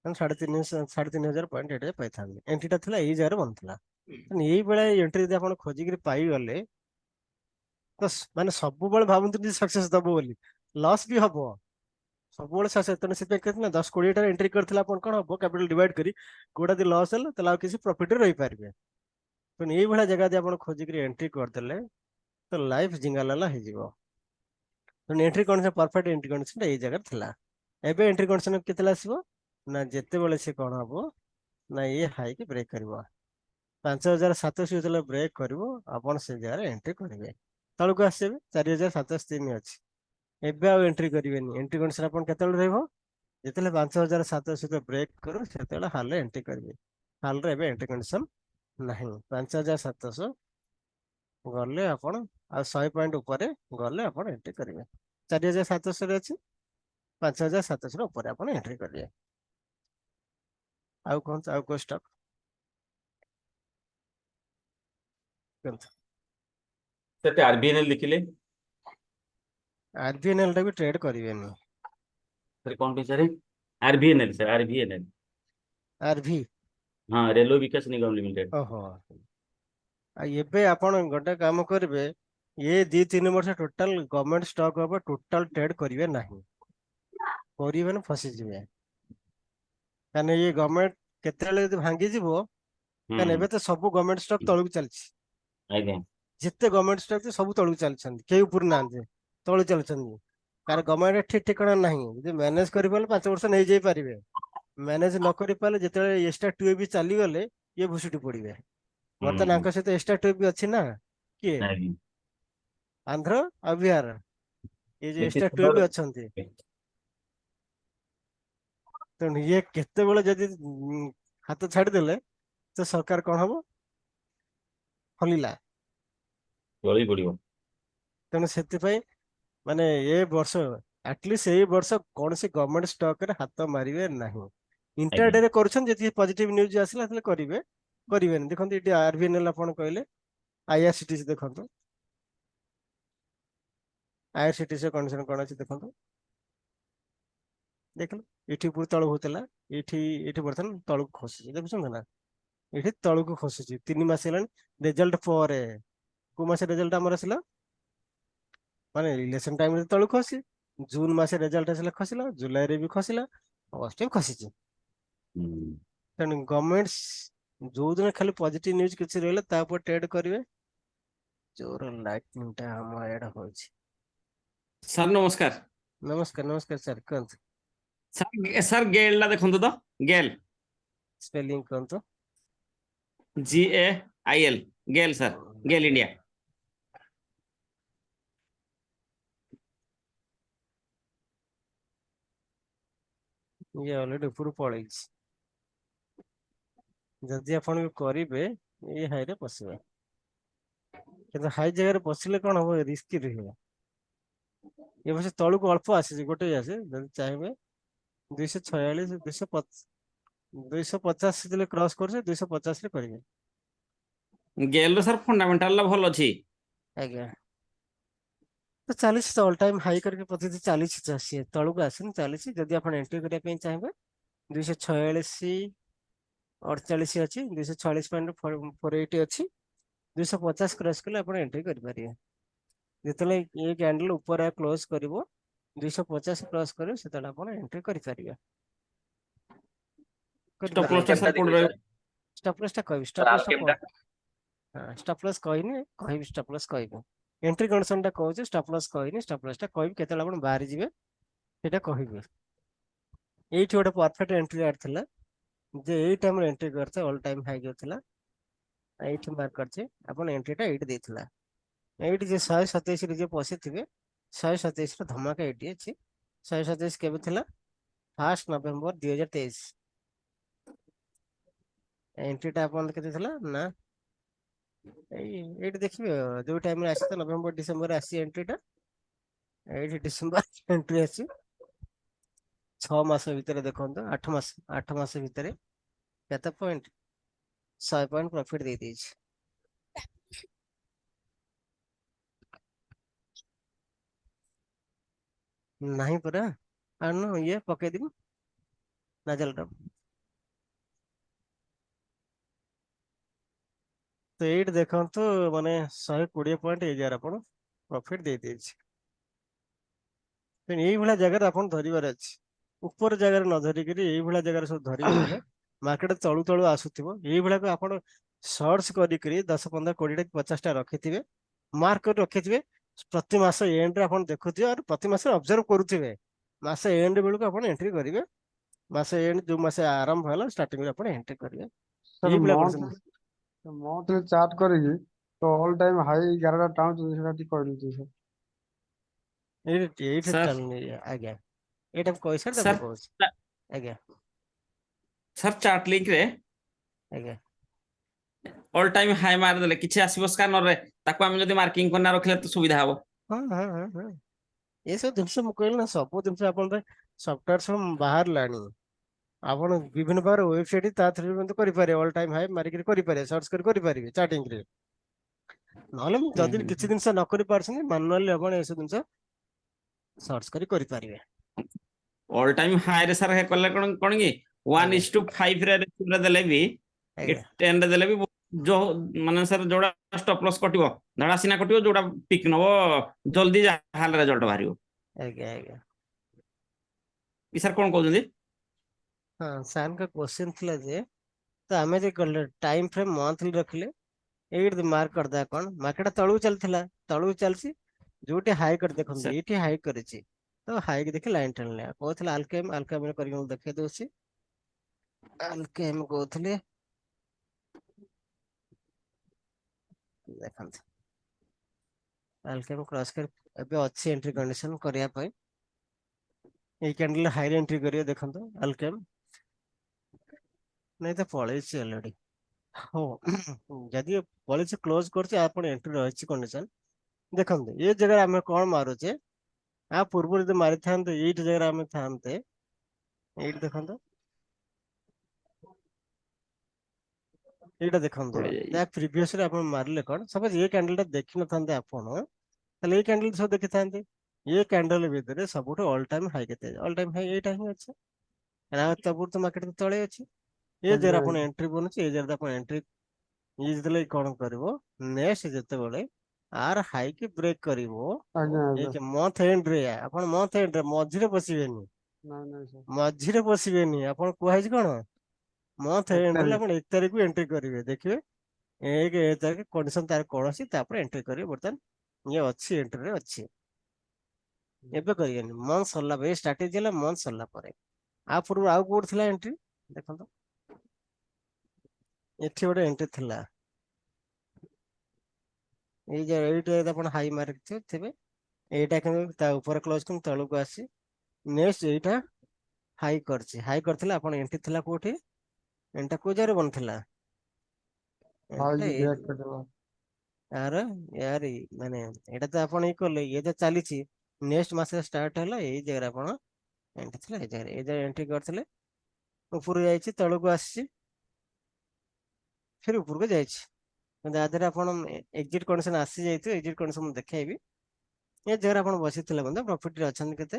ମାନେ 3500 ପଏଣ୍ଟ ଏଠି ପାଇଥାନ୍ତି। ଏଣ୍ଟ୍ରିଟା ଥିଲା ଏଇ ଜାଗାରେ ବନ୍ଧଥିଲା, ଏଇଭଳିଆ ଏଣ୍ଟ୍ରି ଯଦି ଆପଣ ଖୋଜିକିରି ପାଇଗଲେ ତ ମାନେ ସବୁବେଳେ ଭାବନ୍ତୁନି ସକ୍ସେସ ଦବ ବୋଲି, ଲସ୍ ବି ହବ ସବୁବେଳେ ସକ୍ସେସ। ତେଣୁ ସେଥିପାଇଁ କେତେ ନା 10-20 ଏଣ୍ଟ୍ରି କରିଥିଲେ ଆପଣ କଣ ହବ, କ୍ୟାପିଟାଲ ଡିଭାଇଡ କରି କୋଉଟା ଯଦି ଲସ୍ ହେଲା ତାହେଲେ ଆଉ କିଛି ପ୍ରଫିଟରେ ରହିପାରିବେ। ତେଣୁ ଏଇଭଳିଆ ଜାଗା ଯଦି ଆପଣ ଖୋଜିକିରି ଏଣ୍ଟ୍ରି କରିଦେଲେ ତ ଲାଇଫ ଜିଙ୍ଗାଲାଲା ହେଇଯିବ। ତେଣୁ entry condition perfect entry condition ଏଇ ଜାଗାରେ ଥିଲା। ଏବେ ଏଣ୍ଟ୍ରି କଣ୍ଡିସନ କେତେବେଳେ ଆସିବ ନା ଯେତେବେଳେ ସେ କଣ ହବ ନା ଇଏ ହାଇକି ବ୍ରେକ୍ କରିବ, 5700 ଯେତେବେଳେ ବ୍ରେକ୍ କରିବ ଆପଣ ସେ ଜାଗାରେ ଏଣ୍ଟ୍ରି କରିବେ, ତଳକୁ ଆସିବେ 4773 ଅଛି, ଏବେ ଆଉ ଏଣ୍ଟ୍ରି କରିବେନି। ଏଣ୍ଟ୍ରି କଣ୍ଡିସନ ଆପଣ କେତେବେଳେ ରହିବ, ଯେତେବେଳେ 5700 ବ୍ରେକ୍ କରୁ ସେତେବେଳେ ହାଲରେ ଏଣ୍ଟ୍ରି କରିବେ। ହାଲରେ ଏବେ ଏଣ୍ଟ୍ରି କଣ୍ଡିସନ ନାହିଁ, 5700 ଗଲେ ଆପଣ ଆଉ 100 ପଏଣ୍ଟ ଉପରେ ଗଲେ ଆପଣ ଏଣ୍ଟ୍ରି କରିବେ, 4700 ଅଛି, 5700 ଉପରେ ଆପଣ ଏଣ୍ଟ୍ରି କରିବେ। ଆଉ କଣ, ଆଉ କୋଉ ଷ୍ଟକ୍ କୁହନ୍ତୁ? ସେତେ ଆରବିଏନଏଲ ଦେଖିଲେ ଆରବିଏନଏଲ ଟା ବି ଟ୍ରେଡ୍ କରିବେନି, ସାର୍ କଣ ପାଇଁ ସାର୍? ଆରବିଏନଏଲ ସାର୍, ଆରବିଏନଏଲ, ଆରଭି, ହଁ ରେଲୱେ ବିକାଶ ନିଗମ ଲିମିଟେଡ। ଓହୋ। ଆଉ ଏବେ ଆପଣ ଗୋଟେ କାମ କରିବେ, ଏ 2-3 ବର୍ଷ ଟୋଟାଲ ଗଭର୍ଣ୍ଣମେଣ୍ଟ ଷ୍ଟକ୍ ହବ, ଟୋଟାଲ ଟ୍ରେଡ୍ କରିବେ ନାହିଁ, କରିବେ ନା ଫସିଯିବେ। କାହିଁକିନା ଇଏ ଗଭର୍ଣ୍ଣମେଣ୍ଟ କେତେବେଳେ ଯଦି ଭାଙ୍ଗିଯିବ, କାହିଁକିନା ଏବେ ତ ସବୁ ଗଭର୍ଣ୍ଣମେଣ୍ଟ ଷ୍ଟକ୍ ତଳକୁ ଚାଲିଛି, ଆଜ୍ଞା ଯେତେ ଗଭର୍ଣ୍ଣମେଣ୍ଟ ଷ୍ଟକ୍ ସବୁ ତଳକୁ ଚାଲିଛନ୍ତି, କେହି ଉପରୁ ନାହାନ୍ତି, ତଳୁ ଚାଲିଛନ୍ତି। କାରଣ ଗଭର୍ଣ୍ଣମେଣ୍ଟ ଠିକ ଠିକଣା ନାହିଁ, ଯଦି ମ୍ୟାନେଜ କରିପାରିଲେ 5 ବର୍ଷ ନେଇଯାଇ ପାରିବେ, ମ୍ୟାନେଜ ନ କରିପାରିଲେ ଯେତେବେଳେ ଏକ୍ସଟ୍ରା ଟୁ ବି ଚାଲିଗଲେ ଇଏ ଭୁଷୁଟି ପଡିବେ। ବର୍ତ୍ତମାନ ଆଙ୍କ ସହିତ ଏକ୍ସଟ୍ରା ଟୁ ବି ଅଛି ନା, କିଏ ଆଜ୍ଞା ଆନ୍ଧ୍ର ଆଉ ବିହାର, ଏ ଯେ ନିତିଶ ଏକ୍ସଟ୍ରା ଟୁ ବି କୁମାର ଅଛନ୍ତି। ତେଣୁ ଇଏ କେତେବେଳେ ଯଦି ହାତ ଛାଡିଦେଲେ ତ ସରକାର କଣ ହବ, ହଲିଲା। ଗଳି ପଡିବ। ତେଣୁ ସେଥିପାଇଁ ମାନେ ଏ ବର୍ଷ ଆଟଲିଷ୍ଟ ଏଇ ବର୍ଷ କୌଣସି ଗଭର୍ଣ୍ଣମେଣ୍ଟ ଷ୍ଟକରେ ହାତ ମାରିବେ ନାହିଁ। ଆଜ୍ଞା ଇଣ୍ଟରଡେରେ କରୁଛନ୍ତି, ଯଦି ପଜିଟିଭ ନ୍ୟୁଜ ଆସିଲା ତାହେଲେ କରିବେ, କରିବେନି। ଦେଖନ୍ତୁ ଏଠି ଆରବିଏନଏଲ ଆପଣ କହିଲେ, ଆଇଆରସିଟିସି ଦେଖନ୍ତୁ, ଆଇଆରସିଟିସି କଣ୍ଡିସନ କଣ ଅଛି ଦେଖନ୍ତୁ, ଦେଖିଲୁ ଏଠି ଉପରୁ ତଳ ହଉଥିଲା, ଏଠି ବର୍ତ୍ତମାନ ତଳକୁ ଖସୁଛି, ଦେଖୁଛନ୍ତି ନା, ଏଠି ତଳକୁ ଖସୁଛି 3 ମାସ ହେଲାଣି। ରେଜଲ୍ଟ ପରେ କୋଉ ମାସ ରେଜଲ୍ଟ ଆମର ଆସିଲା, ମାନେ ଇଲେକ୍ସନ ଟାଇମରେ ତଳକୁ ଖସି, ଜୁନ ମାସରେ ରେଜଲ୍ଟ ଆସିଲା ଖସିଲା, ଜୁଲାଇରେ ବି ଖସିଲା, ଅଗଷ୍ଟ ବି ଖସିଛି। ହୁଁ। ତେଣୁ ଗଭର୍ଣ୍ଣମେଣ୍ଟ ଯୋଉଦିନ ଖାଲି ପଜିଟିଭ ନ୍ୟୁଜ କିଛି ରହିଲେ ତା ଉପରେ ଟ୍ରେଡ୍ କରିବେ। ଜୋର ଲାଇଟିଂ ଟା ଆମ ଆଡେ ହଉଛି। ସାର୍ ନମସ୍କାର। ନମସ୍କାର, ନମସ୍କାର ସାର୍, କୁହନ୍ତୁ। ସାର୍ ଗେଲ୍ ଟା ଦେଖନ୍ତୁ ତ, ଗେଲ୍, ସ୍ପେଲିଂ କୁହନ୍ତୁ। GAIL, GAIL sir, GAIL India. ଇଏ ଅଲରେଡି ଉପରୁ ପଳେଇଛି, ଯଦି ଆପଣ କରିବେ ଏଇ ହାଇରେ ପଶିବେ। କିନ୍ତୁ ହାଇ ଜାଗାରେ ବସିଲେ କଣ ହବ ରିସ୍କି ରହିବ। ଏ ବର୍ଷ ତଳକୁ ଅଳ୍ପ ଆସିଛି ଗୋଟେ ଆସେ ଯଦି ଚାହିଁବେ 246 250 ଯେତେବେଳେ କ୍ରସ୍ କରୁଛେ 250 ରେ କରିବେ। ଗେଲ ର ସାର୍ ଫଣ୍ଡାମେଣ୍ଟାଲ ଭଲ ଅଛି। ଆଜ୍ଞା ତ ଚାଲିଛି ତ ଅଲ୍ ଟାଇମ୍ ହାଇ କରିକି ପ୍ରତିଦିନ ଚାଲିଛି ସିଏ ତଳକୁ ଆସିନି ଚାଲିଛି। ଯଦି ଆପଣ ଏଣ୍ଟ୍ରି କରିବା ପାଇଁ ଚାହିଁବେ 246 48 ଅଛି 246.480 ଅଛି 250 କ୍ରସ୍ କଲେ ଆପଣ ଏଣ୍ଟ୍ରି କରିପାରିବେ। ଯେତେବେଳେ ଏ କ୍ୟାଣ୍ଡେଲ ଉପରେ କ୍ଲୋଜ କରିବ 250 କ୍ରସ୍ କରିବ ସେତେବେଳେ ଆପଣ ଏଣ୍ଟ୍ରି କରିପାରିବେ। ଷ୍ଟପ୍ ଲସ୍ ଟା କେତେଟା ସାର୍ କୋଉଠି ଦେଖିବେ ରହିବ? ସାର୍? ଷ୍ଟପ୍ ଲସ୍ ଟା କହିବି ସାର୍ ଷ୍ଟପ୍ ଲସ୍ ଟା ଆଲକେମ୍ ଟା ଷ୍ଟପ୍ ଲସ୍ କହିବି ଷ୍ଟପ୍ ଲସ୍ କହିବି। ଏଣ୍ଟ୍ରି କଣ୍ଡିସନ ଟା କହୁଛି ଷ୍ଟପ୍ ଲସ୍ କହିନି ଷ୍ଟପ୍ ଲସ୍ ଟା କହିବି କେତେବେଳେ ଆପଣ ବାହାରି ଯିବେ ସେଇଟା କହିବି। ଏଇଠି ଗୋଟେ ପରଫେକ୍ଟ ଏଣ୍ଟ୍ରି ଆଡ୍ ଥିଲା ଯେ ଏଇ ଟାଇମରେ ଏଣ୍ଟ୍ରି କରିଥିଲେ ଅଲ୍ ଟାଇମ୍ ହାଇ ଯୋଉ ଥିଲା ଏଇଠି ମାର୍କ କରିଛି ଆପଣ ଏଣ୍ଟ୍ରିଟା ଏଇଠି ଦେଇଥିଲା। ଏଇଠି ଯେ 127 ରେ ଯିଏ ପଶିଥିବେ 127 ର ଧମାକା ଏଇଠି ଅଛି। 127 କେବେ ଥିଲା 1 ନଭେମ୍ବର 2023। ଏଣ୍ଟ୍ରିଟା ଆପଣ କେତେ ଥିଲା ନା ଏଇଠି ଦେଖିବେ ଯୋଉ ଟାଇମରେ ଆସି ନଭେମ୍ବର ଡିସେମ୍ବର ଆସି ଏଣ୍ଟ୍ରିଟା ଏଇଠି ଡିସେମ୍ବର ଏଣ୍ଟ୍ରି ଅଛି 6 ମାସ ଭିତରେ ଦେଖନ୍ତୁ 8 ମାସ ଭିତରେ କେତେ ପଏଣ୍ଟ 100 ପଏଣ୍ଟ ପ୍ରଫିଟ ଦେଇଦେଇଛି। ନାହିଁ ପରା ଆଣୁନ ଇଏ ପକେଇଦେବି ନାଜଲ ଟା ତ ଏଇଠି ଦେଖନ୍ତୁ ମାନେ 120 ପଏଣ୍ଟ ଏରିଆରେ ଆପଣ ପ୍ରଫିଟ ଦେଇଦେଇଛି। ତେଣୁ ଏଇଭଳିଆ ଜାଗାରେ ଆପଣ ଧରିବାର ଅଛି। ଉପର ଜାଗାରେ ନ ଧରିକିରି ଏଇଭଳିଆ ଜାଗାରେ ସବୁ ଧରିକି ଦେଲେ ମାର୍କେଟ ତଳୁ ତଳୁ ଆସୁଥିବ ଏଇଭଳିଆକୁ ଆପଣ ସର୍ଚ୍ଚ କରିକିରି 10 15 20 50 ଟା ରଖିଥିବେ ମାର୍କ କରି ରଖିଥିବେ। ପ୍ରତି ମାସ ଏଣ୍ଡରେ ଆପଣ ଦେଖୁଥିବେ ଆଉ ପ୍ରତି ମାସରେ ଅବଜର୍ଭ କରୁଥିବେ। ମାସ ଏଣ୍ଡ ବେଳକୁ ଆପଣ ଏଣ୍ଟ୍ରି କରିବେ। ମାସ ଏଣ୍ଡ ଯୋଉ ମାସ ଆରମ୍ଭ ହେଲା ଷ୍ଟାର୍ଟିଂରେ ଆପଣ ଏଣ୍ଟ୍ରି କରିବେ। ସାର୍ ଏଇଭଳିଆ କଣ୍ଡିସନ ମନ୍ଥଲି ଚାର୍ଟ କରିକି ତ ଅଲ୍ ଟାଇମ୍ ହାଇ 11ଟା ଟାଣୁଛନ୍ତି ସେଟା ଟିକେ କହିଦେଉଛି ସାର୍। ଏଇଠି ସାର୍ ଚାଲୁନି ଆଜ୍ଞା ଏଇଟା କହିସାର ତାପରେ ସାର୍ କହୁଛି ଆଜ୍ଞା ସାର୍ ଚାର୍ଟ ଲିଙ୍କ ରେ ଆଜ୍ଞା ଅଲ୍ ଟାଇମ୍ ହାଇ ମାରିଦେଲେ କିଛି ଆସିବ ସ୍କାନର ରେ ତାକୁ ଆମେ ଯଦି ମାର୍କିଂ କରିନା ରଖିଲେ ତ ସୁବିଧା ହବ। ହଁ ଏସବୁ ଜିନିଷ ମୁଁ କହିଲି ନା ସବୁ ଜିନିଷ ଆପଣଙ୍କ ପାଇଁ ସଫ୍ଟୱେର ସବୁ ବାହାରିଲାଣି। ଆପଣ ବିଭିନ୍ନ ପ୍ରକାର ୱେବସାଇଟ ତା ଥ୍ରୁ ମଧ୍ୟ କରିପାରିବେ ଅଲ୍ ଟାଇମ୍ ହାଇ ମାରିକିରି କରିପାରିବେ ସର୍ଚ୍ଚ କରି କରିପାରିବେ ଚାର୍ଟିଂରେ। ନହେଲେ ଯଦି କିଛି ଜିନିଷ ନ କରି ପାରୁଛନ୍ତି ମାନୁଆଲି ଆପଣ ଏସବୁ ଜିନିଷ ସର୍ଚ୍ଚ କରି କରିପାରିବେ। ଅଲ୍ ଟାଇମ୍ ହାଇ ରେ ସାର୍ କଲେ କଣ କି ଆଜ୍ଞା 1:5 ରେ ରେସିଓରେ ଦେଲେ ବି ଆଜ୍ଞା 10 ରେ ଦେଲେ ବି ଯୋଉ ମାନେ ସାର୍ ଯୋଉଟା ଷ୍ଟପ୍ ଲସ୍ କଟିବ ଧଡ଼ା ସିନା କଟିବ ଯୋଉଟା ପିକ୍ ନବ ଜଲ୍ଦି ଯାହାହେଲେ ରେଜଲ୍ଟ ବାହାରିବ। ଆଜ୍ଞା କି ସାର୍ କଣ କହୁଛନ୍ତି? ହଁ ସାରଙ୍କ କ୍ୱେଶ୍ଚନ ଥିଲା ଯେ ତ ଆମେ ଯେ କଲେ ଟାଇମ ଫ୍ରେମ ମନ୍ଥଲି ରଖିଲେ ଏଇଠି ମାର୍କ କରିଦବା କଣ ମାର୍କେଟ ତଳକୁ ଚାଲିଥିଲା ତଳକୁ ଚାଲିଛି ଯୋଉଠି ହାଇ କରି ଦେଖନ୍ତୁ ସାର୍ ଏଇଠି ହାଇ କରିଛି ତ ହାଇ କି ଦେଖି ଲାଇନ ଟାଣିଲେ କହୁଥିଲା ଆଲକେମ କରିକି ମୁଁ ଦେଖେଇ ଦଉଛି। ଆଲକେମ କହୁଥିଲି ଦେଖନ୍ତୁ ଆଲକେମ କ୍ରସ୍ କରି ଏବେ ଅଛି ଏଣ୍ଟ୍ରି କଣ୍ଡିସନ କରିବା ପାଇଁ ଏଇ କ୍ୟାଣ୍ଡେଲ ହାଇରେ ଏଣ୍ଟ୍ରି କରିବେ ଦେଖନ୍ତୁ ଆଲକେମ ନାଇଁ ତ ପଳେଇଛି ଅଲରେଡି। ହଉ ଯଦି ପଳେଇଛି କ୍ଲୋଜ କରୁଛି ଆପଣ ଏଣ୍ଟ୍ରି ରହିଛି କଣ୍ଡିସନ ଦେଖନ୍ତୁ ଏ ଜାଗାରେ ଆମେ କଣ ମାରୁଛେ ଆ ପୂର୍ବରୁ ଯଦି ମାରିଥାନ୍ତେ ଏଇଠି ଜାଗାରେ ଆମେ ଥାନ୍ତେ ଏଇଠି ଦେଖନ୍ତୁ ଏଇଟା ଦେଖନ୍ତୁ ପଳେଇ ଯାଇଛି। ତା ପ୍ରିଭିୟସରେ ଆପଣ ମାରିଲେ କଣ ସପୋଜ ଏ କ୍ୟାଣ୍ଡେଲ ଟା ଦେଖିନଥାନ୍ତେ ଆପଣ ତାହେଲେ ଏଇ କ୍ୟାଣ୍ଡେଲ ସବୁ ଦେଖିଥାନ୍ତେ। ଏ କ୍ୟାଣ୍ଡେଲ ଭିତରେ ସବୁଠୁ ଅଲ୍ ଟାଇମ୍ ହାଇ କେତେ ଅଲ୍ ଟାଇମ୍ ହାଇ ଏଇଟା ହିଁ ଅଛି। ତାପରେ ତ ମାର୍କେଟ ତଳେ ଅଛି ଏ ଆଜ୍ଞା ଜାଗାରେ ଆପଣ ଆଜ୍ଞା ଏଣ୍ଟ୍ରି ବନୁଛି ଏ ଜାଗାରେ ଆପଣ ଏଣ୍ଟ୍ରି ଇଏ ଯେତେବେଳେ କଣ କରିବ ନେକ୍ସଟ ଯେତେବେଳେ ଆର ହାଇକି ବ୍ରେକ୍ କରିବ ଆଜ୍ଞା ଆଜ୍ଞା ଏଇ ମନ୍ଥ ଏଣ୍ଡରେ ଆପଣ ମନ୍ଥ ଏଣ୍ଡରେ ମଝିରେ ପଶିବେନି। ନାଇଁ ନାଇଁ ସାର୍ ମଝିରେ ପଶିବେନି ଆପଣ କୁହାହେଇଛି କଣ ମନ୍ଥ 1 ଏଣ୍ଡ ହେଲେ ତାରିଖ ଆପଣ 1 ତାରିଖକୁ ଏଣ୍ଟ୍ରି କରିବେ ଦେଖିବେ 1 ତାରିଖ କଣ୍ଡିସନ ତାର କଣ ଅଛି ତାପରେ ଏଣ୍ଟ୍ରି କରିବେ ବର୍ତ୍ତମାନ ଇଏ ଅଛି ଏଣ୍ଟ୍ରିରେ ଅଛି। ଏବେ କରିବେନି ମନ୍ଥ ସରିଲା ପରେ ଷ୍ଟ୍ରାଟେଜି ହେଲା ମନ୍ଥ ସରିଲା ପରେ ଆ ପୂର୍ବରୁ ଆଉ କୋଉଠି ଥିଲା ଏଣ୍ଟ୍ରି ଦେଖନ୍ତୁ ଏଠି ଗୋଟେ ଏଣ୍ଟ୍ରି ଥିଲା ଏଇ ଯେ ଏଇଟା ଆପଣ ହାଇ ମାର୍କ ଥିବେ ଏଇଟା କିନ୍ତୁ ତା ଉପରେ କ୍ଲୋଜ କିନ୍ତୁ ତଳକୁ ଆସି ନେକ୍ସଟ ଏଇଟା ହାଇ କରିଥିଲା ଆପଣ ଏଣ୍ଟ୍ରି ଥିଲା କୋଉଠି ଏଣ୍ଟ୍ରି କୋଉ ଜାଗାରେ ବନିଥିଲା ହାଇ ଏଣ୍ଟ୍ରିଟା କି ଏଇ ବ୍ରେକ୍ କରିଦେଲା यार यार माने एटा तो आपण ई करले ये तो चलीची नेक्स्ट मास स्टार्ट होला एई जगह आपण एंट्री थिला ए जगह एंट्री करथिले ऊपर जाईची तळକୁ आसीची फिर ऊपर को जाईची दादर आपण एग्जिट कंडीशन आसी जाइतो एग्जिट कंडीशन मु देखाइबी ये जगह आपण बसिथिले बंदा प्रॉफिट रे अछन केते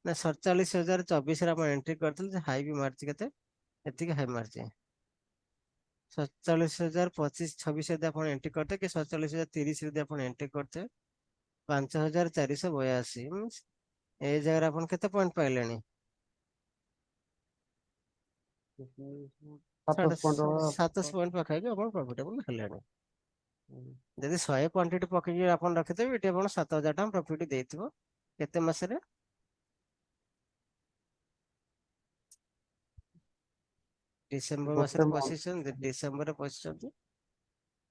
ना 47,024 रे आपण एंट्री करथिले हाई भी मारची केते एतिके हाई मारची 47,025 यदि आप एंट्री करते कि 47,030 यदि आप एंट्री करते 5,482 मीन्स ए जगह आप केते पॉइंट पाइले 27 पॉइंट 700 पॉइंट पाखाई आप प्रॉफिटेबल हेले जदि 100 क्वांटिटी पकई आप रखिदेवे ये आप 7,000 टका प्रॉफिट देथिबो केते मासरे डिसेंबर मासरे पसिसन डिसेंबर पसिसन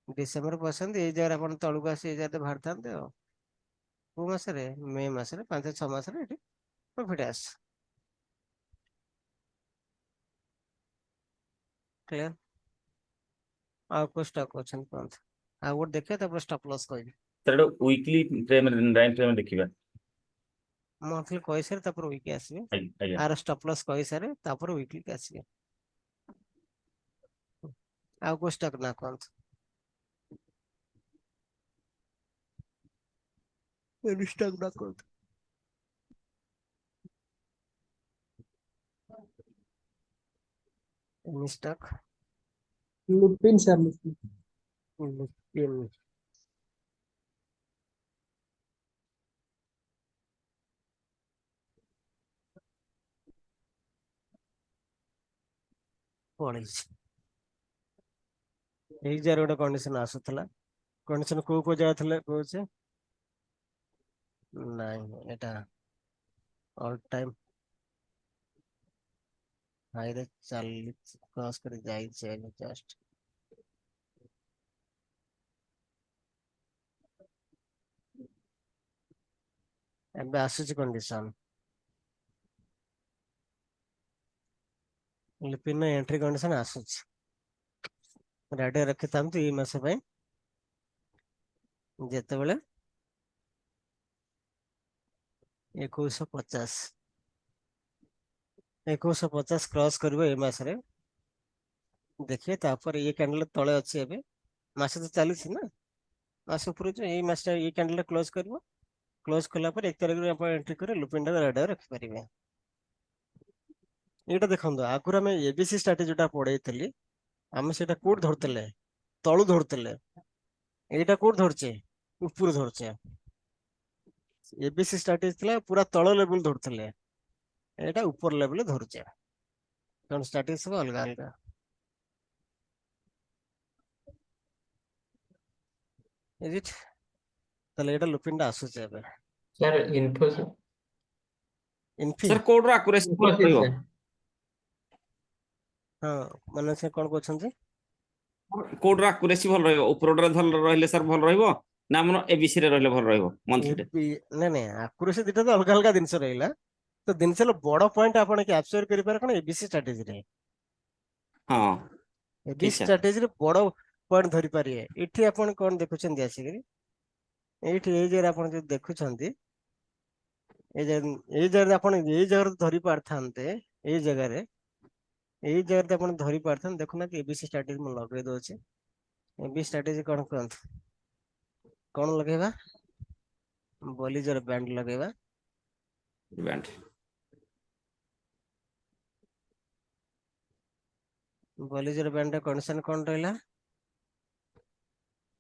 डिसेंबर पसंद ये जगह आप तलू आसी ये जगह बाहर था को मासरे मे मासरे 5-6 मासरे एठी प्रॉफिट आस क्लियर आ को स्टॉक ऑप्शन पंथ आ वो देखे तब स्टॉप लॉस कहबी सर वीकली टाइम फ्रेम देखिबा मंथली कहि सारे तपर वीक आसीबे आज्ञा आर स्टॉप लॉस कहि सारे तपर वीकली के आसीबे आ को स्टॉक ना पंथ स्टॉक ना पंथ स्टॉक लुपिन सर लुपिन लुपिन पड़िछ एई जार गोटे कंडीशन आसुतला कंडीशन को जाथले कोचे नहीं एटा ऑल टाइम हाई रे चल क्रॉस कर जाई छे जस्ट एबे आसुची कंडीशन लिपिन एंट्री कंडीशन आसुची रेडी रखि थांतु ई मास पय जेतेबेले 2150 2150 क्रॉस करबो ए मास रे देखिए तापर ये कैंडल तळे अछि एबे मास तो चालू छी ना मास ऊपर जो ए मास ये कैंडल क्लोज करबो क्लोज कला पर 1 तारिख रे आप एंट्री करे लुपिन टा रेडी रखि परिबे एटा देखंदो आगुर हम एबीसी स्ट्रेटजी जोटा पढैतली हम सेटा कोड धरतले तळु धरतले एटा कोड धरचे ऊपर धरचे एबीसी स्ट्रेटजी थिला पूरा तळ लेवल धरतले एटा ऊपर लेवल धरचे कौन स्ट्रेटजी सब अलग अलग इज इट तले एटा लुपिन टा आसुचे एबे sir Infosys Infy sir code रो accuracy ଭଲ इन्फोसिस ରହିବ हां माने से कोन कोछन କୋଡ ର ଆକୁରେସି ଭଲ ରହିବ ଉପରଟା ରହିଲେ ସାର୍ ଭଲ ରହିବ ନା ଆମର ଏବିସି ରେ ରହିଲେ ଭଲ ରହିବ ମନ୍ଥଲି ଟେ ନାଇଁ ନାଇଁ ଆକୁରେସି ଦିଟା ତ ଅଲଗା ଅଲଗା ଜିନିଷ ରହିଲା ତ ଜିନିଷର ବଡ ପଏଣ୍ଟ ଆପଣ କ୍ୟାପଚର କରିପାରେ କଣ ଏବିସି ଷ୍ଟ୍ରାଟେଜିରେ ହଁ ଏବିସି ଠିକ ସାର୍ ଷ୍ଟ୍ରାଟେଜିରେ ବଡ ପଏଣ୍ଟ ଧରି ପାରିବେ ଏଠି ଆପଣ କଣ ଦେଖୁଛନ୍ତି ଆସିକିରି ଏଇଠି ଏଇ ଜାଗାରେ ଆପଣ ଯଦି ଦେଖୁଛନ୍ତି ଏଇ ଜାଗାରେ ଆପଣ ଏଇ ଜାଗାରେ ଧରି ପାରିଥାନ୍ତେ ଏଇ ଜାଗାରେ ଆପଣ ଧରି ପାରିଥାନ୍ତେ ଦେଖୁନାହାନ୍ତି ଏବିସି ଷ୍ଟ୍ରାଟେଜି ମୁଁ ଲଗେଇ ଦଉଛି ଏବିସି ଷ୍ଟ୍ରାଟେଜି କଣ କୁହନ୍ତୁ କଣ ଲଗେଇବା ବଲିଜର ବ୍ୟାଣ୍ଡ ଲଗେଇବା ଇଭେଣ୍ଟ ବଲିଜର ବ୍ୟାଣ୍ଡ କଣ୍ଡିସନ କଣ ରହିଲା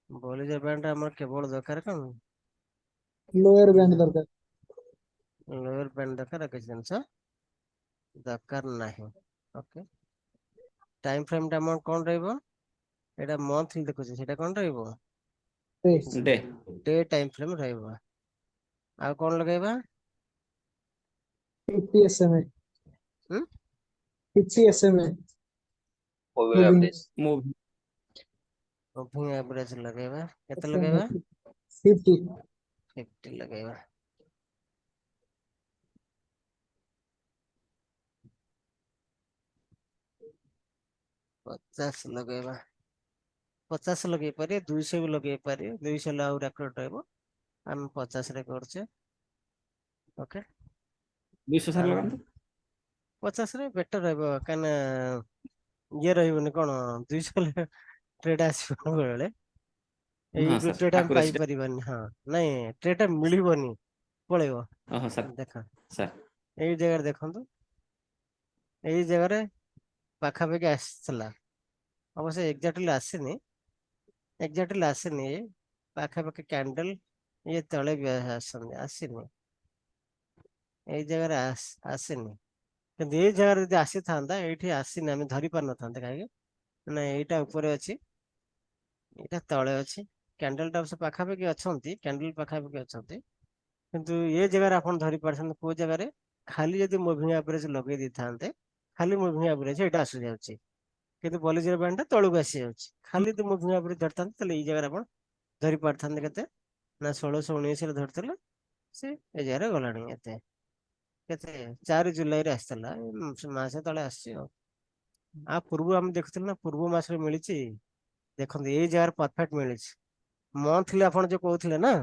ବଲିଜର ବ୍ୟାଣ୍ଡ ଆମର କେବଳ ଦରକାର କଣ लोअर बैंड दरकार लोअर बैंड दरकार କିଛି ଜିନିଷ ଦରକାର ନାହିଁ ଓକେ ଟାଇମ ଫ୍ରେମ ଟା ଆମର କଣ ରହିବ ଏଟା ମନ୍ଥଲି ଦେଖୁଛି ସେଟା କଣ ରହିବ ଡେ ଡେ ଟାଇମ ଫ୍ରେମ ରହିବ ଆଉ କଣ ଲଗେଇବା 50 SMA ହୁଁ 50 SMA Moving Moving average. Movie moving average ଲଗେଇବା କେତେ ଲଗେଇବା 50 50 ଲଗେଇବା पचास लगेगा 50 ଲଗେଇ ପାରିବେ, 200 ବି ଲଗେଇ ପାରିବେ, 200 ଲେ ଆହୁରି ଆକ୍ୟୁରେଟ୍ ରହିବ। ଆମେ 50 ରେ କରୁଛେ। ଓକେ, 200 ସାର୍ ଲଗାନ୍ତୁ। 50 ରେ ବେଟର ରହିବ, କାହିଁକିନା ଇଏ ରହିବନି କଣ 200 ଲେ ଟ୍ରେଡ୍ ଆସିବ ବେଳେ ଏଇ ହଁ ସାର୍ ଟ୍ରେଡ୍ ଆମେ ଆକୁରେସି ପାଇପାରିବାନି। ହଁ, ନାଇଁ ଟ୍ରେଡ୍ ଟା ମିଳିବନି, ପଳେଇବ। ଓହୋ ସାର୍ ଦେଖ ସାର୍ ଏଇ ଜାଗାରେ ଦେଖନ୍ତୁ, ଏଇ ଜାଗାରେ ପାଖାପାଖି ଆସିଥିଲା, ଅବଶ୍ୟ ଏକ୍ଜାକ୍ଟଲି ଆସିନି, ପାଖାପାଖି କ୍ୟାଣ୍ଡେଲ ଇଏ ତଳେ ବି ଆସିନି, ଏଇ ଜାଗାରେ ଆସିନି। କିନ୍ତୁ ଏଇ ଜାଗାରେ ଯଦି ଆସିଥାନ୍ତା, ଏଇଠି ଆସିନି, ଆମେ ଧରି ପାରିନଥାନ୍ତେ। କାହିଁକି ନା ଏଇଟା ଉପରେ ଅଛି, ଏଇଟା ତଳେ ଅଛି, କ୍ୟାଣ୍ଡେଲ ଟା ଅବଶ୍ୟ ପାଖାପାଖି ଅଛନ୍ତି, କ୍ୟାଣ୍ଡେଲ ପାଖାପାଖି ଅଛନ୍ତି, କିନ୍ତୁ ଏ ଜାଗାରେ ଆପଣ ଧରି ପାରିଥାନ୍ତେ। କୋଉ ଜାଗାରେ ଖାଲି ଯଦି ମୁଭିଂ ଆଭରେଜ ଲଗେଇ ଦେଇଥାନ୍ତେ, ଖାଲି ମୁଭିଂ ଆଭରେଜ ଏଇଟା ଆସିଯାଉଛି, କିନ୍ତୁ ବଲିଜିର ବ୍ୟାଣ୍ଡ ଟା ତଳକୁ ଆସିଯାଉଛି। ଖାଲି ଯଦି ମୁଭିଂ ଆଭରେଜ ଧରିଥାନ୍ତେ, ତାହେଲେ ଏଇ ଜାଗାରେ ଆପଣ ଧରି ପାରିଥାନ୍ତେ କେତେ ନା 1619 ରେ ଧରିଥିଲେ, ସେ ଏ ଜାଗାରେ ଗଲାଣି। ଏତେ କେତେ 4 ଜୁଲାଇରେ ଆସିଥିଲା, ମାସେ ତଳେ ଆସିଛି। ଆଉ ପୂର୍ବ ଆମେ ଦେଖୁଥିଲୁ ନା, ପୂର୍ବ ମାସରେ ମିଳିଛି। ଦେଖନ୍ତୁ ଏଇ ଜାଗାରେ ପରଫେକ୍ଟ ମିଳିଛି। ମନ୍ଥଲି ଆପଣ ଯୋଉ କହୁଥିଲେ ନା,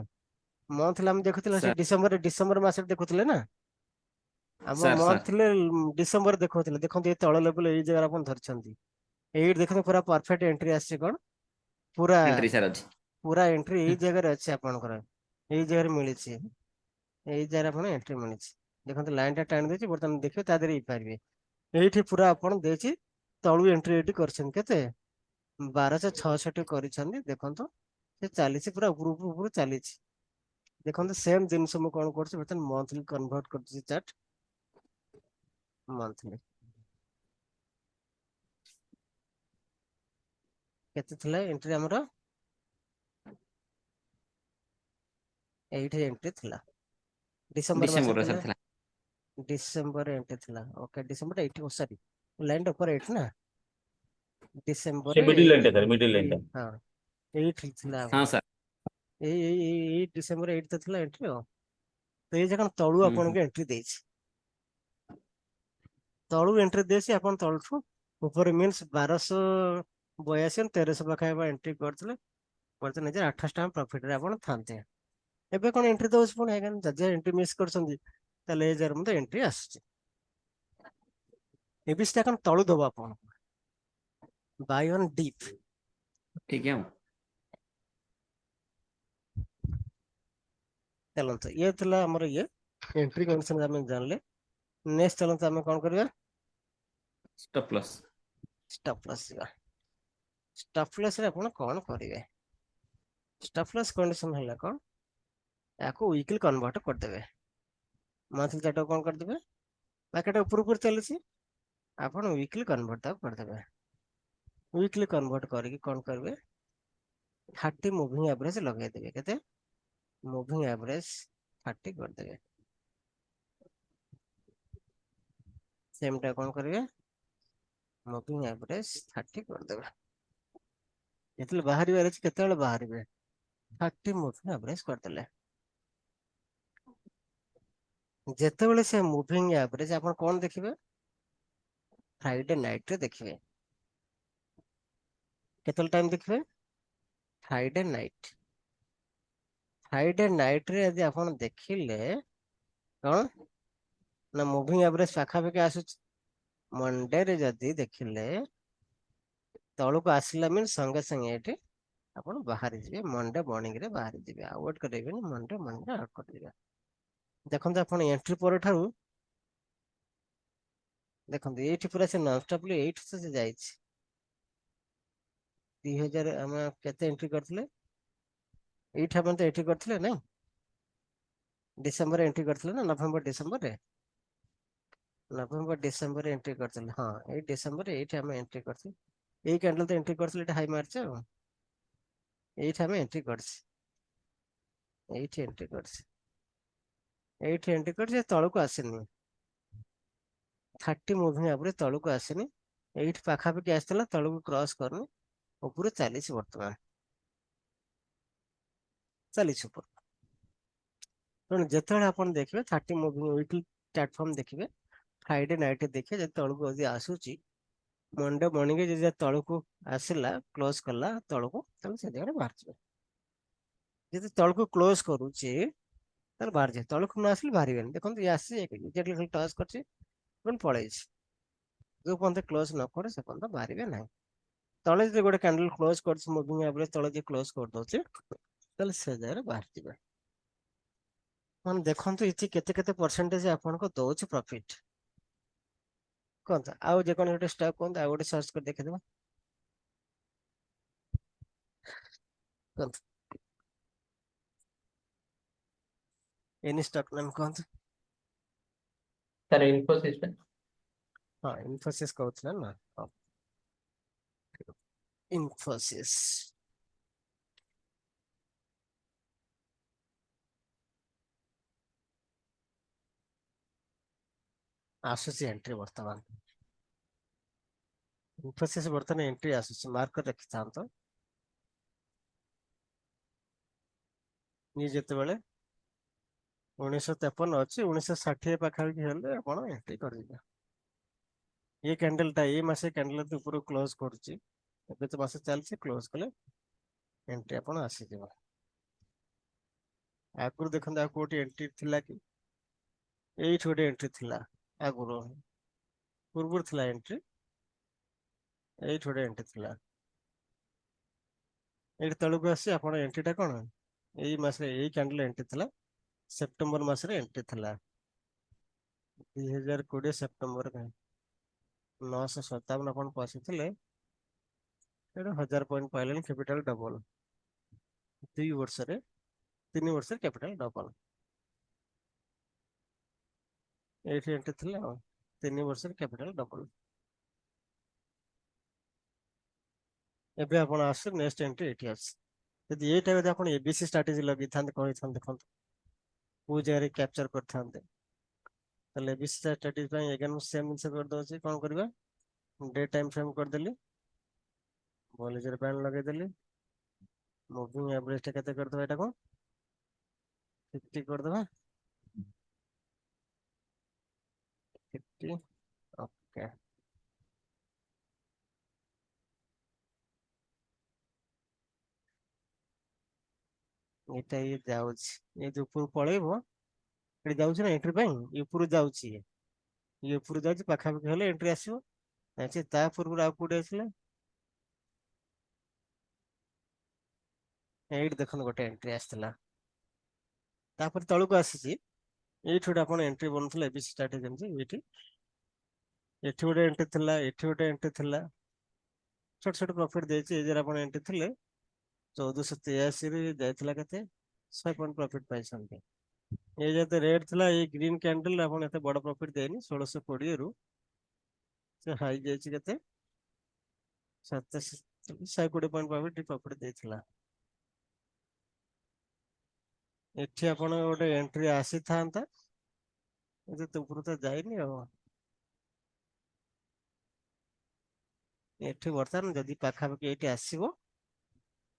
ମନ୍ଥଲି ଆମେ ଦେଖୁଥିଲେ, ସେ ସାର୍ ଡିସେମ୍ବର ମାସରେ ଦେଖୁଥିଲେ ନା, ଆମ ସାର୍ ସାର୍ ମନ୍ଥଲି ଡିସେମ୍ବର ଦେଖଉଥିଲେ। ଦେଖନ୍ତୁ ଏ ତଳ ଲେବୁଲ ଏଇ ଜାଗାରେ ଆପଣ ଧରିଛନ୍ତି, ଏଇଠି ଦେଖନ୍ତୁ ପୁରା ପରଫେକ୍ଟ ଏଣ୍ଟ୍ରି ଆସିଛି। କଣ ପୁରା ଏଣ୍ଟ୍ରି ସାର୍ ଅଛି। ପୁରା ଏଣ୍ଟ୍ରି ଏଇ ଜାଗାରେ ଅଛି ଆପଣଙ୍କର, ଏଇ ଜାଗାରେ ମିଳିଛି, ଏଇ ଜାଗାରେ ଆପଣ ଏଣ୍ଟ୍ରି ମିଳିଛି। ଦେଖନ୍ତୁ ଲାଇନ ଟା ଟାଣି ଦେଇଛି, ବର୍ତ୍ତମାନ ଦେଖିବେ ତା ଦେହରେ ହେଇପାରିବେ। ଏଇଠି ପୁରା ଆପଣ ଦେଇଛି, ତଳୁ ଏଣ୍ଟ୍ରି ଏଇଠି କରିଛନ୍ତି, କେତେ 1266 କରିଛନ୍ତି। ଦେଖନ୍ତୁ ସେ ଚାଲିଛି, ପୁରା ଉପରୁ ଚାଲିଛି। ଦେଖନ୍ତୁ ସେମ ଜିନିଷ ମୁଁ କଣ କରୁଛି, ବର୍ତ୍ତମାନ ମନ୍ଥଲି କନଭର୍ଟ କରୁଛି ଚାର୍ଟ। ମନ୍ଥଲି କେତେ ଥିଲା ଏଣ୍ଟ୍ରି ଆମର, ଏଇଠି ଏଣ୍ଟ୍ରି ଥିଲା ଡିସେମ୍ବର ମାସରେ ଡିସେମ୍ବରରେ ଥିଲା। ସାର୍ ଥିଲା। ଡିସେମ୍ବର ଏଣ୍ଟ୍ରି ଥିଲା। ଓକେ, ଡିସେମ୍ବର ଏଇଠି ସରି, ଲାଇନ ଟା ଉପରେ ଏଇଠି ନା, ସେ ଡିସେମ୍ବର ମିଡିଲ ଲାଇନ ଟା ସାର୍, ମିଡିଲ ଲାଇନ ଟା। ହଁ ଏଇଠି ଥିଲା ହଁ ଆମର, ସାର୍। ଏଇ ଡିସେମ୍ବର ଏଇଠି ତ ଥିଲା ଏଣ୍ଟ୍ରି। ଆଉ ତ ଏଇ ଜାଗା ତଳୁ ହୁଁ ହୁଁ ଆପଣଙ୍କୁ ଏଣ୍ଟ୍ରି ଦେଇଛି, ତଳୁ ଏଣ୍ଟ୍ରି ଦେଇଛି। ଆପଣ ତଳଠୁ ଉପରେ ମିନ୍ସ 1282 1300 ପାଖାପାଖି ଏଣ୍ଟ୍ରି କରିଥିଲେ, ବର୍ତ୍ତମାନ ନିଜେ 28 ଟଙ୍କା ପ୍ରଫିଟ ରେ ଆପଣ ଥାନ୍ତେ। ଏବେ କଣ ଏଣ୍ଟ୍ରି ଦଉଛି ପୁଣି, ଆଜ୍ଞା ଯଦି ଏଣ୍ଟ୍ରି ମିସ୍ କରିଛନ୍ତି, ତାହେଲେ ଏ ଜାଗାରେ ମଧ୍ୟ ଏଣ୍ଟ୍ରି ଆସୁଛି। ଏବିସିଟା କଣ ତଳୁ ଦବ ଆପଣଙ୍କୁ, ବାଇ ଅନ୍ ଡିପ୍। ଠିକ ଆଉ ଚାଲନ୍ତୁ, ଇଏ ଥିଲା ଆମର ଏଣ୍ଟ୍ରି କଣ୍ଡିସନ ଆମେ ଜାଣିଲେ। ନେକ୍ସଟ ଚାଲନ୍ତୁ ଆମେ କଣ କରିବା, ଷ୍ଟପ୍ ଲସ୍। ଷ୍ଟପ୍ ଲସ୍ ଯିବା। ଷ୍ଟପ୍ ଲସ୍ ରେ ଆପଣ କଣ କରିବେ, ଷ୍ଟପ୍ ଲସ୍ କଣ୍ଡିସନ ହେଲା କଣ, ୟାକୁ ୱିକଲି କନଭର୍ଟ କରିଦେବେ। ମନ୍ଥଲି ଚାର୍ଟ କଣ କରିଦେବେ, ମାର୍କେଟ ଉପର ଚାଲିଛି, ଆପଣ ୱିକଲି କନଭର୍ଟ ତାକୁ କରିଦେବେ। ୱିକଲି କନଭର୍ଟ କରିକି କଣ କରିବେ, 30 ମୁଭିଂ ଆଭରେଜ ଲଗେଇଦେବେ। କେତେ ମୁଭିଂ ଆଭରେଜ 30 କରିଦେବେ। ସେମଟା କଣ କରିବେ, ମୁଭିଂ ଆଭରେଜ 30 କରିଦେବେ। ଯେତେବେଳେ ବାହାରିବାର ଅଛି, କେତେବେଳେ ବାହାରିବେ, 30 ମୁଭିଂ ଆଭରେଜ କରିଦେଲେ। ଯେତେବେଳେ ସେ ମୁଭିଂ ଆଭରେଜ ଆପଣ କଣ ଦେଖିବେ, ଫ୍ରାଇଡେ ନାଇଟ ରେ ଦେଖିବେ। କେତେବେଳେ ଟାଇମ ଦେଖିବେ, ଫ୍ରାଇଡେ ନାଇଟ। ଫ୍ରାଇଡେ ନାଇଟ ରେ ଯଦି ଆପଣ ଦେଖିଲେ, କଣ ନା ମୁଭିଂ ଆଭରେଜ ପାଖାପାଖି ଆସୁଛି। ମଣ୍ଡେରେ ଯଦି ଦେଖିଲେ, ତଳକୁ ଆସିଲା ମିନ୍ସ ସଙ୍ଗେ ସଙ୍ଗେ ଏଠି ଆପଣ ବାହାରି ଯିବେ, ମଣ୍ଡେ ମର୍ଣ୍ଣିଂ ରେ ବାହାରି ଯିବେ, ଆଉ ୱେଟ୍ କରିବେନି। ମଣ୍ଡେ ମର୍ଣ୍ଣିଂ ରେ ଆଉଟ୍ କରିଯିବେ। ଦେଖନ୍ତୁ ଆପଣ ଏଣ୍ଟ୍ରି ପରଠାରୁ ଦେଖନ୍ତୁ, ଏଇଠି ପୁରା ସେ ନନଷ୍ଟପଲି ଏଇଠି ତ ସେ ଯାଇଛି। 2000 ଆମେ କେତେ ଏଣ୍ଟ୍ରି କରିଥିଲେ, ଏଇଠି ଆପଣ ତ ଏଣ୍ଟ୍ରି କରିଥିଲେ ନାଇଁ, ଡିସେମ୍ବର ଏଣ୍ଟ୍ରି କରିଥିଲେ ନା, ନଭେମ୍ବର ଡିସେମ୍ବରରେ ଏଣ୍ଟ୍ରି କରିଥିଲେ। ହଁ, ଏଇ ଡିସେମ୍ବରରେ ଏଇଠି ଆମେ ଏଣ୍ଟ୍ରି କରିଥିଲେ। ଏଇ କ୍ୟାଣ୍ଡେଲ ତ ଏଣ୍ଟ୍ରି କରିଥିଲେ, ଏଇଟା ହାଇ ମାରିଛି। ଆଉ ଏଇଠି ଆମେ ଏଣ୍ଟ୍ରି କରିଛି, ଏଇଠି ଏଣ୍ଟ୍ରି କରିଛି, ତଳକୁ ଆସିନି। 30 ମୁଭିଂ ଆଭରେଜ ତଳକୁ ଆସିନି, ଏଇଠି ପାଖାପାଖି ଆସିଥିଲା, ତଳକୁ କ୍ରସ କରିନି, ଉପରୁ ଚାଲିଛି। ବର୍ତ୍ତମାନ ଚାଲିଛି ଉପରୁ। ତେଣୁ ଯେତେବେଳେ ଆପଣ ଦେଖିବେ 30 ମୁଭିଂ ୱିକଲି ପ୍ଲାଟଫର୍ମ ଦେଖିବେ, ଫ୍ରାଇଡେ ନାଇଟ ଦେଖିବେ, ଯଦି ତଳକୁ ଯଦି ଆସୁଛି ମଣ୍ଡେ ମର୍ଣ୍ଣିଂ ଯଦି ତଳକୁ ଆସିଲା କ୍ଲୋଜ କଲା ତଳକୁ ତାହେଲେ ସେ ଜାଗାରେ ବାହାରିଯିବ। ଯଦି ତଳକୁ କ୍ଲୋଜ କରୁଛି ତାହେଲେ ବାହାରିଯିବ, ତଳକୁ ନ ଆସିଲେ ବାହାରିବେନି। ଦେଖନ୍ତୁ ଇଏ ଆସିଛି ଯେତେବେଳେ ଖାଲି ଟଚ୍ କରିଛି ପୁଣି ପଳେଇଛି। ଯୋଉ ପର୍ଯ୍ୟନ୍ତ କ୍ଲୋଜ ନ କରେ ସେ ପର୍ଯ୍ୟନ୍ତ ବାହାରିବେ ନାହିଁ। ତଳେ ଯଦି ଗୋଟେ କ୍ୟାଣ୍ଡେଲ କ୍ଲୋଜ କରୁଛି ମୁଭିଂ ଆଭରେଜ ତଳେ ଯଦି କ୍ଲୋଜ କରିଦଉଛି ତାହେଲେ ସେ ଜାଗାରେ ବାହାରିଯିବେ। ମାନେ ଦେଖନ୍ତୁ ଏଠି କେତେ କେତେ ପରସେଣ୍ଟେଜ ଆପଣଙ୍କୁ ଦଉଛି ପ୍ରଫିଟ। କୁହନ୍ତୁ ଆଉ ଯେକୌଣସି ଗୋଟେ ଷ୍ଟକ୍ କୁହନ୍ତୁ, ଆଉ ଗୋଟେ ସର୍ଚ୍ଚ କରି ଦେଖିଦେବା। କୁହନ୍ତୁ ଏନି ଷ୍ଟକ୍ ନେମ୍ କୁହନ୍ତୁ। Sir, Infosys ଟା। ହଁ ଇନଫୋସିସ୍ କହୁଥିଲେ ନା, ହଁ ଇନଫୋସିସ୍। ଆସୁଛି ଏଣ୍ଟ୍ରି ବର୍ତ୍ତମାନ। ଇନଫୋସିସ୍ ବର୍ତ୍ତମାନ ଏଣ୍ଟ୍ରି ଆସୁଛି, ମାର୍କ କରି ରଖିଥାନ୍ତୁ। ଇଏ ଯେତେବେଳେ 1953 ଅଛି 1960 ପାଖାପାଖି ହେଲେ ଆପଣ ଏଣ୍ଟ୍ରି କରିବେ। ये कैंडल टा ये मासे कैंडल ऊपर क्लोज କରୁଛି, ଏବେ ତ ମାସ ଚାଲିଛି, କ୍ଲୋଜ କଲେ ଏଣ୍ଟ୍ରି ଆପଣ ଆସିଯିବ। ଆଗରୁ ଦେଖନ୍ତୁ ଆଉ କୋଉଠି ଏଣ୍ଟ୍ରି ଥିଲା କି? ଏଇଠି ଗୋଟେ ଏଣ୍ଟ୍ରି ଥିଲା ଆଗରୁ, ପୂର୍ବରୁ ଥିଲା ଏଣ୍ଟ୍ରି, ଏଇଠି ଗୋଟେ ଏଣ୍ଟ୍ରି ଥିଲା। ଏଇଠି ତଳକୁ ଆସି ଆପଣ ଏଣ୍ଟ୍ରିଟା କଣ ଏଇ ମାସରେ ଏଇ କ୍ୟାଣ୍ଡେଲ ଏଣ୍ଟ୍ରି ଥିଲା, ସେପ୍ଟେମ୍ବର ମାସରେ ଏଣ୍ଟ୍ରି ଥିଲା 2020 ସେପ୍ଟେମ୍ବର 957 ଆପଣ ପଶିଥିଲେ, ଏଇଟା 1000 ପଏଣ୍ଟ ପାଇଲେଣି, କ୍ୟାପିଟାଲ ଡବଲ 2 ବର୍ଷରେ 3 ବର୍ଷରେ କ୍ୟାପିଟାଲ ଡବଲ। ଏଇଠି ଏଣ୍ଟ୍ରି ଥିଲା ଆଉ 3 ବର୍ଷରେ କ୍ୟାପିଟାଲ ଡବଲ। ଏବେ ଆପଣ ଆସୁ ନେକ୍ସଟ ଏଣ୍ଟ୍ରି ଏଠି ଅଛି। ଯଦି ଏଇଟା ଯଦି ଆପଣ ଏବିସି ଷ୍ଟ୍ରାଟେଜି ଲଗେଇଥାନ୍ତେ କହିଥାନ୍ତେ, ଦେଖନ୍ତୁ କୋଉ ଜାଗାରେ କ୍ୟାପଚର କରିଥାନ୍ତେ, ତାହେଲେ ଏବିସି ଷ୍ଟ୍ରାଟେଜି ପାଇଁ ଏଗେନ୍ ସେମ୍ ଜିନିଷ କରିଦଉଛି। କ'ଣ କରିବା, ଡେ ଟାଇମ୍ ଫ୍ରେମ୍ କରିଦେଲି, ବଲିଜର ବ୍ୟାଣ୍ଡ ଲଗେଇଦେଲି, ମୁଭିଂ ଆଭରେଜ ଟା କେତେ କରିଦେବା, ଏଇଟାକୁ 50 କରିଦେବା, 50 ଓକେ। ଏଇଟା ଇଏ ଯାଉଛି, ଏ ଯୋଉ ଉପରକୁ ପଳେଇବ, ଏଠି ଯାଉଛି ନା ଏଣ୍ଟ୍ରି ପାଇଁ, ଉପରୁ ଯାଉଛି, ଇଏ ଉପରୁ ଯାଉଛି, ପାଖାପାଖି ହେଲେ ଏଣ୍ଟ୍ରି ଆସିବ। ତା ପୂର୍ବରୁ ଆଉ କୋଉଠି ଆସିଲା, ଏଇଠି ଦେଖନ୍ତୁ ଗୋଟେ ଏଣ୍ଟ୍ରି ଆସିଥିଲା, ତାପରେ ତଳକୁ ଆସିଛି। ଏଇଠି ଗୋଟେ ଆପଣ ଏଣ୍ଟ୍ରି ବନୁଥିଲେ ଏବିସି ଷ୍ଟ୍ରାଟେଜି, ଯେମିତି ଏଇଠି ଏଠି ଗୋଟେ ଏଣ୍ଟ୍ରି ଥିଲା, ଏଠି ଗୋଟେ ଏଣ୍ଟ୍ରି ଥିଲା, ଛୋଟ ଛୋଟ ପ୍ରଫିଟ ଦେଇଛି। ଏଇ ଆପଣ ଏଣ୍ଟ୍ରି ଥିଲେ 1483 ରେ ଯାଇଥିଲା କେତେ 100 ପଏଣ୍ଟ ପ୍ରଫିଟ ପାଇଛନ୍ତି। ଏଇ ଯେତେ ରେଟ୍ ଥିଲା, ଏଇ ଗ୍ରୀନ କ୍ୟାଣ୍ଡେଲ ଆପଣ ଏତେ ବଡ ପ୍ରଫିଟ ଦେଇନି, 1620 ରୁ ସେ ହାଇ ଯାଇଛି କେତେ 120 ପଏଣ୍ଟ ପ୍ରଫିଟ ଦେଇଥିଲା। ଏଠି ଆପଣ ଗୋଟେ ଏଣ୍ଟ୍ରି ଆସିଥାନ୍ତା, ଉପରୁ ତ ଯାଇନି ଆଉ। ଏଠି ବର୍ତ୍ତମାନ ଯଦି ପାଖାପାଖି ଏଇଠି ଆସିବ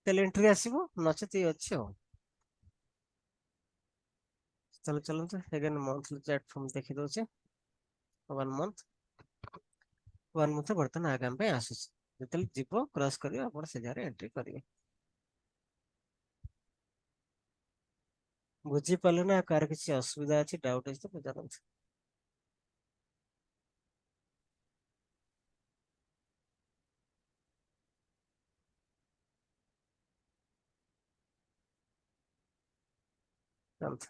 ତାହେଲେ ଏଣ୍ଟ୍ରି ଆସିବ, ନଚେତ ଇଏ ଅଛି ଆଉ। ଚାଲନ୍ତୁ ମନ୍ଥଲି ଚାର୍ଟ ଫର୍ମ ଦେଖି ଦଉଛି। 1 ମନ୍ଥ ବର୍ତ୍ତମାନ ଆଗାମୀ ପାଇଁ ଆସୁଛି, ଯେତେବେଳେ ଯିବ କ୍ରସ୍ କରିବ ଆପଣ ସେ ଜାଗାରେ ଏଣ୍ଟ୍ରି କରିବେ। ବୁଝିପାରିଲେ ନା, କାହାର କିଛି ଅସୁବିଧା ଅଛି, ଡାଉଟ୍ ଅଛି ତ ପଚାରନ୍ତୁ। ଚାଲନ୍ତୁ।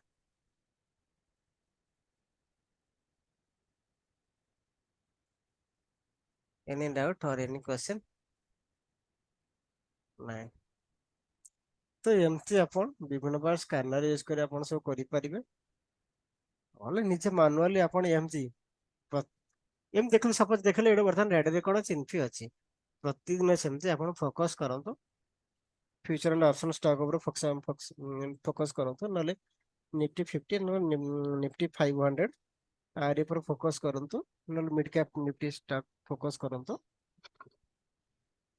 Any doubt or any question? ନାଇଁ ତ ଏମିତି ଆପଣ ବିଭିନ୍ନ ପ୍ରକାର ସ୍କାନର ୟୁଜ କରି ଆପଣ ସବୁ କରିପାରିବେ, ନହେଲେ ନିଜେ ମାନୁଆଲି ଆପଣ ଏମିତି ଦେଖନ୍ତୁ। ସପୋଜ ଦେଖିଲେ ଏଇଟା ବର୍ତ୍ତମାନ ରେଡରେ କ'ଣ ଚିହ୍ନି ଅଛି, ପ୍ରତିଦିନ ସେମିତି ଆପଣ ଫୋକସ କରନ୍ତୁ, ଫ୍ୟୁଚର ଆଣ୍ଡ ଅପସନ ଷ୍ଟକ୍ ଉପରେ ଫୋକସ କରନ୍ତୁ, ନହେଲେ ନିଫ୍ଟି 50 ନହେଲେ ନିଫ୍ଟି 500 ଆରି ଉପରେ ଫୋକସ କରନ୍ତୁ, ନହେଲେ mid cap Nifty stock focus କରନ୍ତୁ।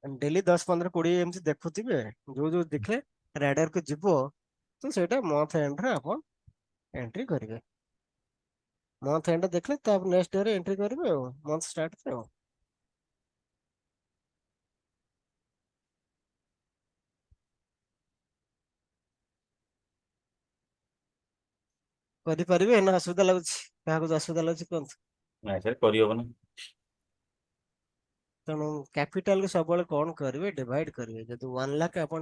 ଡେଲି 10 15 20 ଏମିତି ଦେଖୁଥିବେ, ଯୋଉ ଯୋଉ ଦେଖିଲେ ରାଡାର କୁ ଯିବ ତ ସେଇଟା ମନ୍ଥ ଏଣ୍ଡରେ ଆପଣ ଏଣ୍ଟ୍ରି କରିବେ। ମନ୍ଥ ଏଣ୍ଡ ଦେଖିଲେ ତାପରେ ନେକ୍ସଟ ଡେ ରେ ଏଣ୍ଟ୍ରି କରିବେ ଆଉ, ମନ୍ଥ ଷ୍ଟାର୍ଟ ଆଉ। କରିପାରିବେ ନା ଅସୁବିଧା ଲାଗୁଛି? କାହାକୁ ଅସୁବିଧା ଲାଗୁଛି କୁହନ୍ତୁ? ନାଇଁ ସାର୍ କରିହବନି। ତେଣୁ କ୍ୟାପିଟାଲକୁ ସବୁବେଳେ କଣ କରିବେ? ଡିଭାଇଡ କରିବେ। ଯଦି 1 ଲାખ ଆପଣ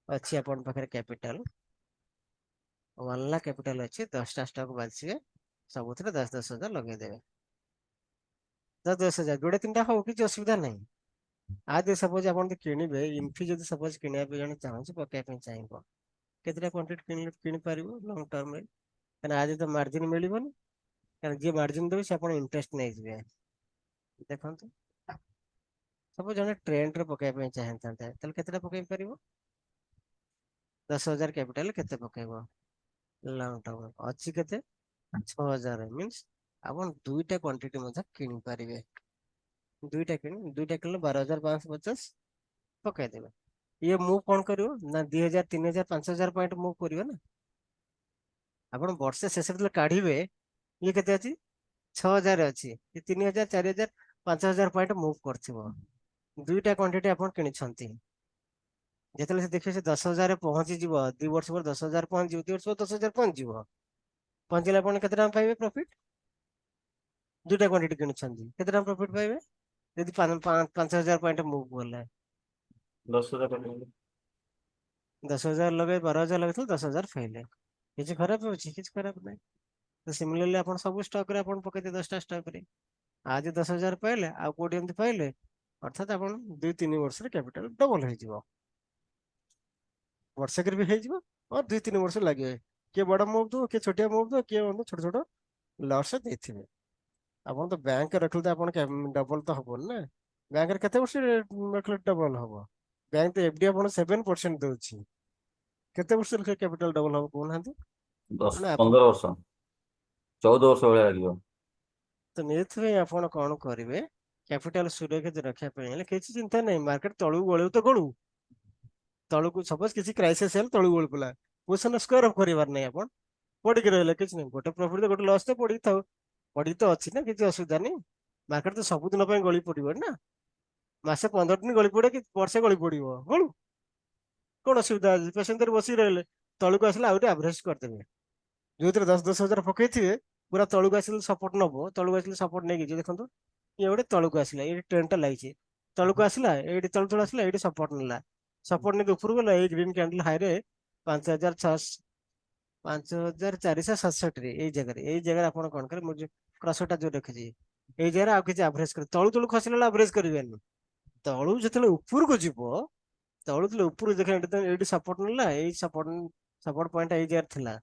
ଅଛି ଆପଣଙ୍କ ପାଖରେ କ୍ୟାପିଟାଲ, 1 ଲାખ କ୍ୟାପିଟାଲ ଅଛି, 10ଟା ଷ୍ଟକ୍ ବାଛିବେ, ସବୁଥିରେ 10,000 ଲଗେଇଦେବେ। 10,000 ଯୋଡ଼େ 3ଟା ହଉ, କିଛି ଅସୁବିଧା ନାହିଁ। ଆଜି ସପୋଜ ଆପଣ ଯଦି କିଣିବେ, ଇନଫି ଯଦି ସପୋଜ କିଣିବା ପାଇଁ ଜଣେ ଚାହୁଁଛି, ପକେଇବା ପାଇଁ ଚାହିଁବ, କେତେଟା କ୍ୱାଣ୍ଟିଟି କିଣିପାରିବ ଲଙ୍ଗ ଟର୍ମରେ? କାରଣ ଆଜି ତ ମାର୍ଜିନ ମିଳିବନି, କାରଣ ଯିଏ ମାର୍ଜିନ ଦେବେ ସେ ଆପଣ ଇଣ୍ଟରେଷ୍ଟ ନେଇଯିବେ। ଦେଖନ୍ତୁ, ସପୋଜ ଜଣେ ଟ୍ରେଣ୍ଡରେ ପକେଇବା ପାଇଁ ଚାହିଁଥାନ୍ତେ, ତାହେଲେ କେତେଟା ପକେଇ ପାରିବ? 10,000 କ୍ୟାପିଟାଲ କେତେ ପକେଇବ? ଲଙ୍ଗ ଟର୍ମ ଅଛି କେତେ? 6,000 ମିନ୍ସ ଆପଣ 2ଟା କ୍ୱାଣ୍ଟିଟି ମଧ୍ୟ କିଣିପାରିବେ। 2ଟା କିଣିଲେ 12,550 ପକେଇଦେବେ। ଇଏ ମୁଭ୍ କଣ କରିବ ନା 2,000, 3,000, 5,000 ପଏଣ୍ଟ ମୁଭ୍ କରିବ ନା। ଆପଣ ବର୍ଷେ ଶେଷରେ ଯେତେବେଳେ କାଢିବେ, ଇଏ କେତେ ଅଛି? 6,000 ଅଛି। 3,000, 4,000, 5,000 ପଏଣ୍ଟ ମୁଭ୍ କରିଥିବ। 2ଟା କ୍ୱାଣ୍ଟିଟି ଆପଣ କିଣିଛନ୍ତି, ଯେତେବେଳେ ସେ ଦେଖିବେ ସେ 10,000 ପହଞ୍ଚିଯିବ, 2 ବର୍ଷ ପରେ 10,000 ପହଞ୍ଚିଯିବ, 2 ବର୍ଷ ପରେ 10,000 ପହଞ୍ଚିଯିବ, ପହଞ୍ଚିଲେ ଆପଣ କେତେ ଟଙ୍କା ପାଇବେ ପ୍ରଫିଟ୍? 2ଟା କ୍ୱାଣ୍ଟିଟି କିଣିଛନ୍ତି, କେତେ ଟଙ୍କା ପ୍ରଫିଟ୍ ପାଇବେ? ଯଦି 5,000 ପଏଣ୍ଟ ମୁଭ୍ କଲେ 10,000 କରିଦେଲେ। 10,000 ଲଗେଇ 12,000 ଲଗେଇଥିଲେ 10,000 ଫେରିଲେ। କିଛି ଖରାପ ହେଉଛି? କିଛି ଖରାପ ନାହିଁ। ତ ସିମିଲାରଲି ଆପଣ ସବୁ ଷ୍ଟକରେ ଆପଣ ପକେଇଥିବେ, 10ଟା ଷ୍ଟକରେ ଆଜି 10,000 ପାଇଲେ, ଆଉ କୋଉଠି ଏମିତି ପାଇଲେ, ଅର୍ଥାତ୍ ଆପଣ 2-3 ବର୍ଷରେ କ୍ୟାପିଟାଲ ଡବଲ ହେଇଯିବ। ବର୍ଷକରେ ବି ହେଇଯିବ, ଆଉ 2-3 ବର୍ଷ ଲାଗିବ। କିଏ ବଡ ମୁଭ୍ ଦବ, କିଏ ଛୋଟିଆ ମୁଭ୍ ଦବ, କିଏ ଛୋଟ ଛୋଟ ଲସ୍ ଦେଇଥିବେ। ଆପଣ ତ ବ୍ୟାଙ୍କରେ ରଖିଲେ ତ ଆପଣ ଡବଲ ତ ହବନି ନା। ବ୍ୟାଙ୍କରେ କେତେ ବର୍ଷ ରଖିଲେ ଡବଲ ହବ? ବ୍ୟାଙ୍କ ତ ଏଫଡି ଆପଣ 7% ଦଉଛି। କେତେ ବର୍ଷ ରଖିଲେ କ୍ୟାପିଟାଲ ଡବଲ ହବ କହୁନାହାନ୍ତି? 10, ନା 15 ବର୍ଷ, 14 ବର୍ଷ ଭଳିଆ ଲାଗିବ। ତ ଏଥିପାଇଁ ଆପଣ କଣ କରିବେ? କ୍ୟାପିଟାଲ ସୁରକ୍ଷିତ ରଖିବା ପାଇଁ ହେଲେ କିଛି ଚିନ୍ତା ନାହିଁ, ମାର୍କେଟ ତଳକୁ ଗଳୁ ତ ଗଳୁ, ତଳକୁ ସପୋଜ କିଛି କ୍ରାଇସିସ୍ ହେଲେ ତଳକୁ ଗଳି ପଡ଼ିଲା, ପୋଜିସନ ସ୍କୋୟାର ଅଫ୍ କରିବାର ନାହିଁ। ଆପଣ ପଡିକି ରହିଲେ କିଛି ନାହିଁ, ଗୋଟେ ପ୍ରଫିଟ ଗୋଟେ ଲସ୍ ତ ପଡିକି ଥାଉ, ପଡିକି ତ ଅଛି ନା, କିଛି ଅସୁବିଧା ନାହିଁ। ମାର୍କେଟ ତ ସବୁଦିନ ପାଇଁ ଗଳି ପଡିବନି ନା, ମାସେ 15 ଦିନ ଗଳି ପଡେ କି ବର୍ଷେ ଗଳି ପଡିବ, ଗଳୁ, କଣ ଅସୁବିଧା ଅଛି? ପେସେଣ୍ଟରେ ବସିକି ରହିଲେ ତଳକୁ ଆସିଲେ ଆଉ ଗୋଟେ ଆଭରେଜ କରିଦେବେ। ଯୋଉଥିରେ 10,000 ପକେଇଥିବେ, ପୁରା ତଳକୁ ଆସିଲେ ସପୋର୍ଟ ନବ, ତଳକୁ ଆସିଲେ ସପୋର୍ଟ ନେଇକି ଯିବେ। ଦେଖନ୍ତୁ, ଇଏ ଗୋଟେ ତଳକୁ ଆସିଲା, ଏଇଠି ଟ୍ରେଣ୍ଡଟା ଲାଗିଛି, ତଳକୁ ଆସିଲା, ଏଇଠି ତଳୁ ଆସିଲା, ଏଇଠି ସପୋର୍ଟ ନେଲା, ସପୋର୍ଟ ନେଇକି ଉପରକୁ ଗଲା, ଏଇ ଗ୍ରୀନ କ୍ୟାଣ୍ଡେଲ ହାଇରେ 5,467 ଏଇ ଜାଗାରେ ଆପଣ କଣ କରିବେ? ମୁଁ ଯୋଉ କ୍ରସରଟା ଯୋଉ ରଖିଛି, ଏଇ ଜାଗାରେ ଆଉ କିଛି ଆଭରେଜ କରିବେ। ତଳୁ ଖସିଲା ବେଳେ ଆଭରେଜ କରିବେନି, ତଳୁ ଯେତେବେଳେ ଉପରକୁ ଯିବ, ତଳୁ ଯେତେବେଳେ ଉପରକୁ ଦେଖ, ଏଇଠି ସପୋର୍ଟ ନେଲା, ଏଇ ସପୋର୍ଟ ପଏଣ୍ଟ ଏଇ ଜାଗାରେ ଥିଲା,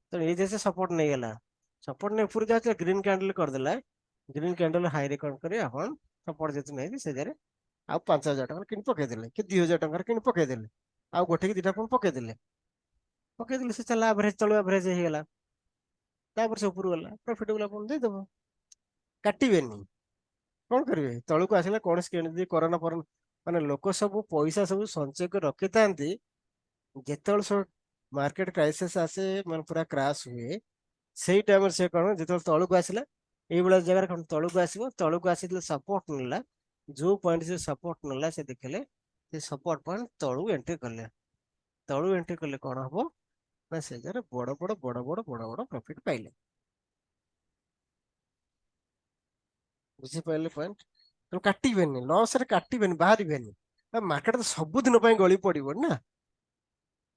ତ ଏଇ ଜାଗାରେ ସପୋର୍ଟ ନେଇଗଲା, ସପୋର୍ଟ ନେଇ ଉପରକୁ ଯାଉଥିଲା, ଗ୍ରୀନ କ୍ୟାଣ୍ଡେଲ କରିଦେଲା, ଗ୍ରୀନ କ୍ୟାଣ୍ଡେଲ ହାଇରେ କଣ କରିବେ ଆପଣ? ସପୋର୍ଟ ଯେତେ ନେଇକି ସେ ଜାଗାରେ ଆଉ 5,000 ଟଙ୍କାର କିଣି ପକେଇଦେଲେ, କି 2,000 ଟଙ୍କାର କିଣି ପକେଇଦେଲେ, ଆଉ ଗୋଟେ କି 2ଟା ପୁଣି ପକେଇଦେଲେ, ସେ ଚାଲିଲା ଆଭରେଜ, ତଳୁ ଆଭରେଜ ହେଇଗଲା, ତାପରେ ସେ ଉପରକୁ ଗଲା, ପ୍ରଫିଟେବୁଲ ଆପଣ ଦେଇଦବ, କାଟିବେନି। କଣ କରିବେ? ତଳକୁ ଆସିଲେ କୌଣସି କିଣିଦି କରୋନା ମାନେ ଲୋକ ସବୁ ପଇସା ସବୁ ସଞ୍ଚୟ କରି ରଖିଥାନ୍ତି, ଯେତେବେଳେ ସବୁ ମାର୍କେଟ କ୍ରାଇସିସ୍ ଆସେ, ମାନେ ପୁରା କ୍ରାସ୍ ହୁଏ, ସେଇ ଟାଇମରେ ସେ କଣ, ଯେତେବେଳେ ତଳକୁ ଆସିଲା, ଏଇଭଳିଆ ଜାଗାରେ କଣ ତଳକୁ ଆସିବ, ତଳକୁ ଆସିଥିଲେ ସପୋର୍ଟ ନେଲା, ଯୋଉ ପଏଣ୍ଟ ସେ ସପୋର୍ଟ ନେଲା, ସେ ଦେଖିଲେ ସେ ସପୋର୍ଟ ପଏଣ୍ଟ ତଳୁ ଏଣ୍ଟ୍ରି କଲେ, ତଳୁ ଏଣ୍ଟ୍ରି କଲେ କଣ ହବ ନା, ସେ ଜାଗାରେ ବଡ ବଡ ପ୍ରଫିଟ ପାଇଲେ। ବୁଝିପାରିଲେ ପଏଣ୍ଟ? ତେଣୁ କାଟିବେନି, ଲସରେ କାଟିବେନି, ବାହାରିବେନି। ମାର୍କେଟ ତ ସବୁଦିନ ପାଇଁ ଗଳି ପଡିବ ନା,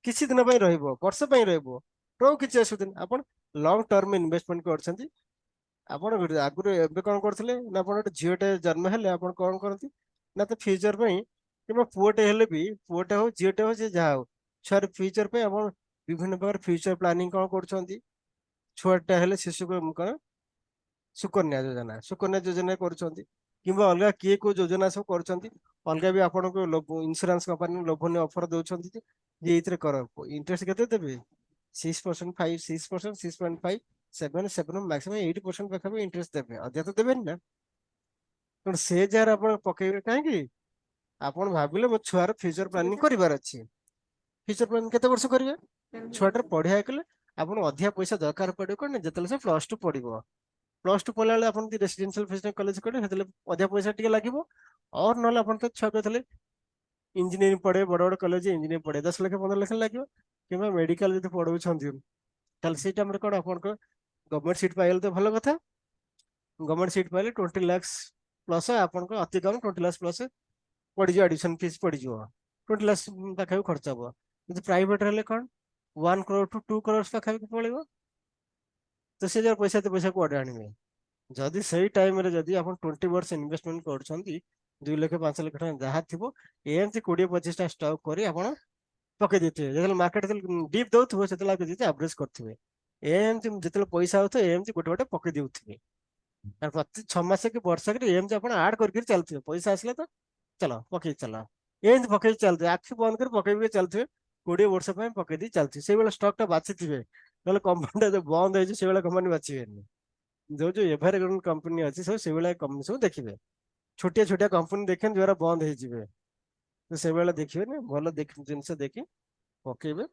କିଛି ଦିନ ପାଇଁ ରହିବ, ବର୍ଷ ପାଇଁ ରହିବ, କିଛି ଅସୁବିଧା ନାହିଁ। ଆପଣ ଲଙ୍ଗ ଟର୍ମ ଇନଭେଷ୍ଟମେଣ୍ଟ କରିଛନ୍ତି, ଆପଣ ଆଗରୁ ଏବେ କଣ କରୁଥିଲେ ନା, ଆପଣ ଗୋଟେ ଝିଅଟେ ଜନ୍ମ ହେଲେ ଆପଣ କଣ କରନ୍ତି ନା, ତ ଫ୍ୟୁଚର ପାଇଁ, କିମ୍ବା ପୁଅଟେ ହେଲେ ବି, ପୁଅଟେ ହଉ ଝିଅଟେ ହଉ, ସେ ଯାହା ହଉ, ଛୁଆର ଫ୍ୟୁଚର ପାଇଁ ଆପଣ ବିଭିନ୍ନ ପ୍ରକାର ଫ୍ୟୁଚର ପ୍ଲାନିଂ କଣ କରୁଛନ୍ତି? ଛୁଆଟା ହେଲେ ଶିଶୁ କଣ ସୁକନ୍ୟା ଯୋଜନା କରୁଛନ୍ତି, କିମ୍ବା ଅଲଗା କିଏ କୋଉ ଯୋଜନା ସବୁ କରୁଛନ୍ତି। ଅଲଗା ବି ଆପଣଙ୍କୁ ଇନ୍ସୁରାନ୍ସ କମ୍ପାନୀ ଲୋଭନୀୟ ଅଫର ଦଉଛନ୍ତି ଯେ ଏଇଥିରେ କର, ଇଣ୍ଟରେଷ୍ଟ କେତେ ଦେବେ? 6%, 6%, 6.5, 7 ମାକ୍ସିମମ୍ 8% ପାଖାପାଖି ଇଣ୍ଟରେଷ୍ଟ ଦେବେ, ଅଧିକା ତ ଦେବେନି ନା। ତେଣୁ ସେ ଜାଗାରେ ଆପଣ ପକେଇବେ କାହିଁକି? ଆପଣ ଭାବିଲେ ମୋ ଛୁଆର ଫ୍ୟୁଚର ପ୍ଲାନିଂ କରିବାର ଅଛି, ଫ୍ୟୁଚର ପ୍ଲାନିଂ କେତେ ବର୍ଷ କରିବେ? ଛୁଆଟାର ପଢିଆ କଲେ ଆପଣ ଅଧିକା ପଇସା ଦରକାର ପଡିବ କଣ, ଯେତେବେଳେ ସେ +2 ପଢିବ, +2 ପଢିଲା ବେଳେ ଆପଣ ରେସିଡେନ୍ସିଆଲ କଲେଜ କରିବେ, ସେତେବେଳେ ଅଧିକା ପଇସା ଟିକେ ଲାଗିବ। ଅର୍ ନହେଲେ ଆପଣ ତ ଛୁଆ କହିଥିଲେ ଇଞ୍ଜିନିୟରିଂ ପଢେ, ବଡ ବଡ କଲେଜ ଇଞ୍ଜିନିୟରିଂ ପଢେ, 10 ଲକ୍ଷ 15 ଲକ୍ଷ ଲାଗିବ। କିମ୍ବା ମେଡିକାଲ ଯଦି ପଢଉଛନ୍ତି, ତାହେଲେ ସେଇ ଟାଇମରେ କଣ ଆପଣଙ୍କ ଗଭର୍ଣ୍ଣମେଣ୍ଟ ସିଟ୍ ପାଇଗଲେ ତ ଭଲ କଥା। ଗଭର୍ଣ୍ଣମେଣ୍ଟ ସିଟ୍ ପାଇଲେ 20 ଲାକ୍ସ ପ୍ଲସ୍ ଆପଣଙ୍କ ଅତି କମ୍ 20 ଲାକ୍ସ ପ୍ଲସ୍ ପଡ଼ିଯିବ, ଆଡମିସନ ଫିସ୍ ପଡ଼ିଯିବ, 20 ଲାକ୍ସ ପାଖାପାଖି ଖର୍ଚ୍ଚ ହବ। କିନ୍ତୁ ପ୍ରାଇଭେଟ ହେଲେ କଣ 1 crore to 2 crores ପାଖାପାଖି ପଳିବ। ତ ସେ ଯାକ ପଇସା ଏତେ ପଇସା କୁଆଡେ ଆଣିବେ? ଯଦି ସେଇ ଟାଇମରେ ଯଦି ଆପଣ 20 ବର୍ଷ ଇନଭେଷ୍ଟମେଣ୍ଟ କରୁଛନ୍ତି, 2 ଲକ୍ଷ 5 ଲକ୍ଷ ଟଙ୍କା ଯାହା ଥିବ ଏମିତି 20-25ଟା ଷ୍ଟକ୍ କରି ଆପଣ ପକେଇ ଦେଇଥିବେ। ଯେତେବେଳେ ମାର୍କେଟ ଡିପ୍ ଦଉଥିବ ସେତେବେଳେ ଆଉ କିଛି ଆଭରେଜ କରିଥିବେ। ଏମିତି ଯେତେବେଳେ ପଇସା ହଉଥିବ ଏମିତି ଗୋଟେ ଗୋଟେ ପକେଇ ଦେଉଥିବେ। କାରଣ ପ୍ରତି 6 ମାସ କି ବର୍ଷକରେ ଏମିତି ଆପଣ ଆଡ୍ କରିକି ଚାଲିଥିବେ। ପଇସା ଆସିଲେ ତ ଚାଲ ପକେଇ ଚାଲ, ଏମିତି ପକେଇ ଚାଲିଥିବେ, ଆଖି ବନ୍ଦ କରି ପକେଇ ଚାଲିଥିବେ। 20 ବର୍ଷ ପାଇଁ ପକେଇ ଦେଇ ଚାଲିଥିବେ। ସେଇଭଳିଆ ଷ୍ଟକ୍ ଟା ବାଛିଥିବେ, ନହେଲେ କମ୍ପାନୀଟା ଯୋଉ ବନ୍ଦ ହେଇଛି ସେଇଭଳିଆ କମ୍ପାନୀ ବାଛିବେନି। ଯୋଉ ଏଭରଗ୍ରୀନ କମ୍ପାନୀ ଅଛି ସବୁ ସେଇଭଳିଆ କମ୍ପାନୀ ସବୁ ଦେଖିବେ। ଛୋଟିଆ ଛୋଟିଆ କମ୍ପାନୀ ଦେଖେନି ଯୋଉରା ବନ୍ଦ ହେଇଯିବେ, ତ ସେଇଭଳିଆ ଦେଖିବେନି। ଭଲ ଜିନିଷ ଦେଖି ପକେଇବେ।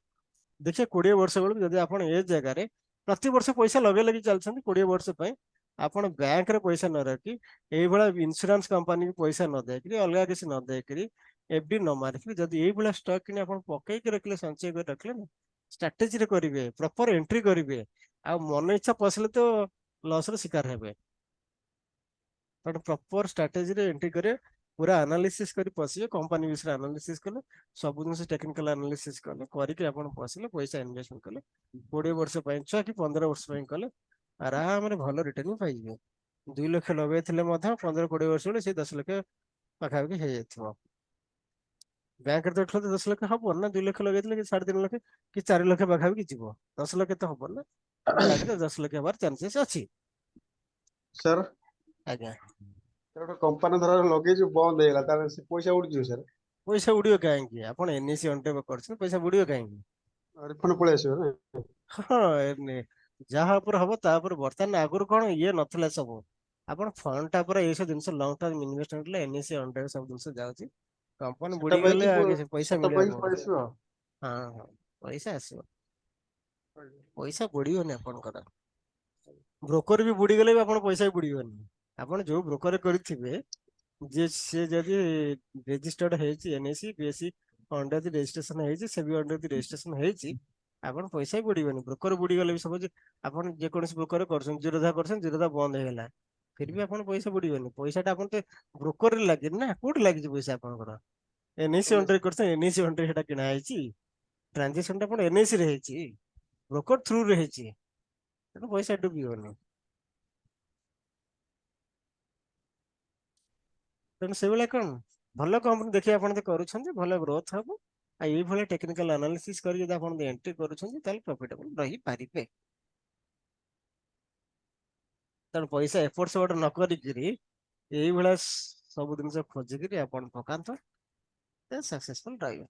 ଦେଖିବେ 20 ବର୍ଷ ବେଳକୁ ଯଦି ଆପଣ ଏ ଜାଗାରେ ପ୍ରତିବର୍ଷ ପଇସା ଲଗେଇ ଲଗେଇ ଚାଲିଛନ୍ତି 20 ବର୍ଷ ପାଇଁ, ଆପଣ ବ୍ୟାଙ୍କରେ ପଇସା ନ ରଖି ଏଇଭଳିଆ ଇନ୍ସୁରାନ୍ସ କମ୍ପାନୀ ପଇସା ନ ଦେଇକରି ଅଲଗା କିଛି ନ ଦେଇକରି ଏଫଡି ନ ମାରିକି ଯଦି ଏଇଭଳିଆ ଷ୍ଟକ୍ କିଣି ଆପଣ ପକେଇକି ରଖିଲେ, ସଞ୍ଚୟ କରି ରଖିଲେ ନା, ଷ୍ଟ୍ରାଟେଜିରେ କରିବେ, ପ୍ରପର ଏଣ୍ଟ୍ରି କରିବେ। ଆଉ ମନ ଇଚ୍ଛା ପଶିଲେ ତ ଲସ୍ର ଶିକାର ହେବେ। ତେଣୁ ପ୍ରପର ଷ୍ଟ୍ରାଟେଜିରେ ଏଣ୍ଟ୍ରି କରିବେ, ପୁରା ଆନାଲିସିସ୍ କରି ପଶିବେ, କମ୍ପାନୀ ବିଷୟରେ ଆନାଲିସିସ୍ କଲେ, ସବୁ ଜିନିଷ ଟେକ୍ନିକାଲ ଆନାଲିସିସ୍ କଲେ, କରିକି ଆପଣ ପଶିଲେ, ପଇସା ଇନଭେଷ୍ଟମେଣ୍ଟ କଲେ, 20 ବର୍ଷ ପାଇଁ ଛୁଆ କି 15 ବର୍ଷ ପାଇଁ କଲେ ଆରାମରେ ଭଲ ରିଟର୍ନ ପାଇଯିବେ। 2 ଲକ୍ଷ ଲଗେଇଥିଲେ ମଧ୍ୟ 15-20 ବର୍ଷ ବେଳେ ସେ 10 ଲକ୍ଷ ପାଖାପାଖି ହେଇଯାଇଥିବ। ବ୍ୟାଙ୍କରେ ତ ଉଠିଲେ 10 ଲକ୍ଷ ହବ ନା, 2 ଲକ୍ଷ ଲଗେଇଥିଲେ କି 3.5 ଲକ୍ଷ କି 4 ଲକ୍ଷ ପାଖାପାଖି ଯିବ। 10 ଲକ୍ଷ ତ ହବ ନା, ବ୍ୟାଙ୍କରେ 10 ଲକ୍ଷ ହବାର ଚାନ୍ସେସ୍ ଅଛି। ସାର୍ ଆଜ୍ଞା, ଗୋଟେ କମ୍ପାନୀ ଧର ଲଗେଇଛୁ ବନ୍ଦ ହେଇଗଲା, ତାହେଲେ ସେ ପଇସା ଉଡିଯିବ ସାର୍? ପଇସା ଉଡିବ କାହିଁକି? ଆପଣ ଏନ୍ଏସି ଅଣ୍ଟେକ୍ କରିଛନ୍ତି, ପଇସା ଉଡିବ କାହିଁକି? ରିଫଣ୍ଡ ପଳେଇ ଆସିବ ନା? ହଁ, ଯାହା ଉପରେ ହବ ତା ଉପରେ। ବର୍ତ୍ତମାନ ଆଗରୁ କଣ ଇଏ ନଥିଲା ସବୁ, ଆପଣ ଫଣ୍ଡ ଟା ପୁରା ଏଇସବୁ ଜିନିଷ ଲଙ୍ଗ ଟର୍ମ ଇନଭେଷ୍ଟମେଣ୍ଟ ହେଲେ ଏନ୍ଏସି ଅଣ୍ଟେକ୍ ସବୁ ଜିନିଷ ଯାଉଛି। କମ୍ପାନୀ ସେଟା ବୁଡିଗଲେ ପାଇକି ଆଉ କିଛି ପଇସା ସେଟା ମିଳିବ ପାଇକି କୋଉଠୁ? ପଳେଇ ଆସିବ। ହଁ ହଁ, ପଇସା ଆସିବ, ପଇସା ବୁଡିବନି ଆପଣଙ୍କର। ବ୍ରୋକର ବି ବୁଡିଗଲେ ବି ଆପଣ ପଇସା ବି ବୁଡିବନି। ଆପଣ ଯୋଉ ବ୍ରୋକର କରିଥିବେ, ଯେ ସେ ଯଦି ରେଜିଷ୍ଟର୍ଡ ହେଇଛି ଏନ୍ଏସି ବିଏସ୍ସି ଅଣ୍ଡର ଦି ରେଜିଷ୍ଟ୍ରେସନ ହେଇଛି, ସେବି ଅଣ୍ଡର ଦି ରେଜିଷ୍ଟ୍ରେସନ ହେଇଛି, ଆପଣ ପଇସା ବି ବୁଡିବନି। ବ୍ରୋକର ବୁଡିଗଲେ ବି ସପୋଜ ଆପଣ ଯେକୌଣସି ବ୍ରୋକର କରୁଛନ୍ତି, ଜିରୋଧା କରୁଛନ୍ତି, ଜିରୋଧା ବନ୍ଦ ହେଇଗଲା, ଫିର ବି ଆପଣ ପଇସା ବୁଡିବନି। ପଇସାଟା ଆପଣ ତ ବ୍ରୋକରରେ ଲାଗିନି ନା, କୋଉଠି ଲାଗିଛି ପଇସା ଆପଣଙ୍କର? ଏନ୍ଏସି ଅଣ୍ଡର କରୁଛନ୍ତି, ଏନ୍ଏସି ଅଣ୍ଡର ସେଟା କିଣା ହେଇଛି, ଟ୍ରାଞ୍ଜାକ୍ସନ ଟା ଆପଣ ଏନ୍ଏସି ରେ ହେଇଛି, ବ୍ରୋକର ଥ୍ରୁ ରେ ହେଇଛି, ତେଣୁ ପଇସା ଡୁବିବନି। ତେଣୁ ସେଇଭଳିଆ କଣ ଭଲ କମ୍ପାନୀ ଦେଖି ଆପଣ ଯଦି କରୁଛନ୍ତି, ଭଲ ଗ୍ରୋଥ ହବ। ଆଉ ଏଇଭଳିଆ ଟେକ୍ନିକାଲ ଆନାଲିସିସ୍ କରି ଯଦି ଆପଣ ଏଣ୍ଟ୍ରି କରୁଛନ୍ତି, ତାହେଲେ ପ୍ରଫିଟେବଲ ରହିପାରିବେ। ତେଣୁ ପଇସା ଏପଟ ସେପଟ ନ କରିକିରି ଏଇଭଳିଆ ସବୁ ଜିନିଷ ଖୋଜିକିରି ଆପଣ ପକାନ୍ତୁ, ସକ୍ସେସଫୁଲ ରହିବେ।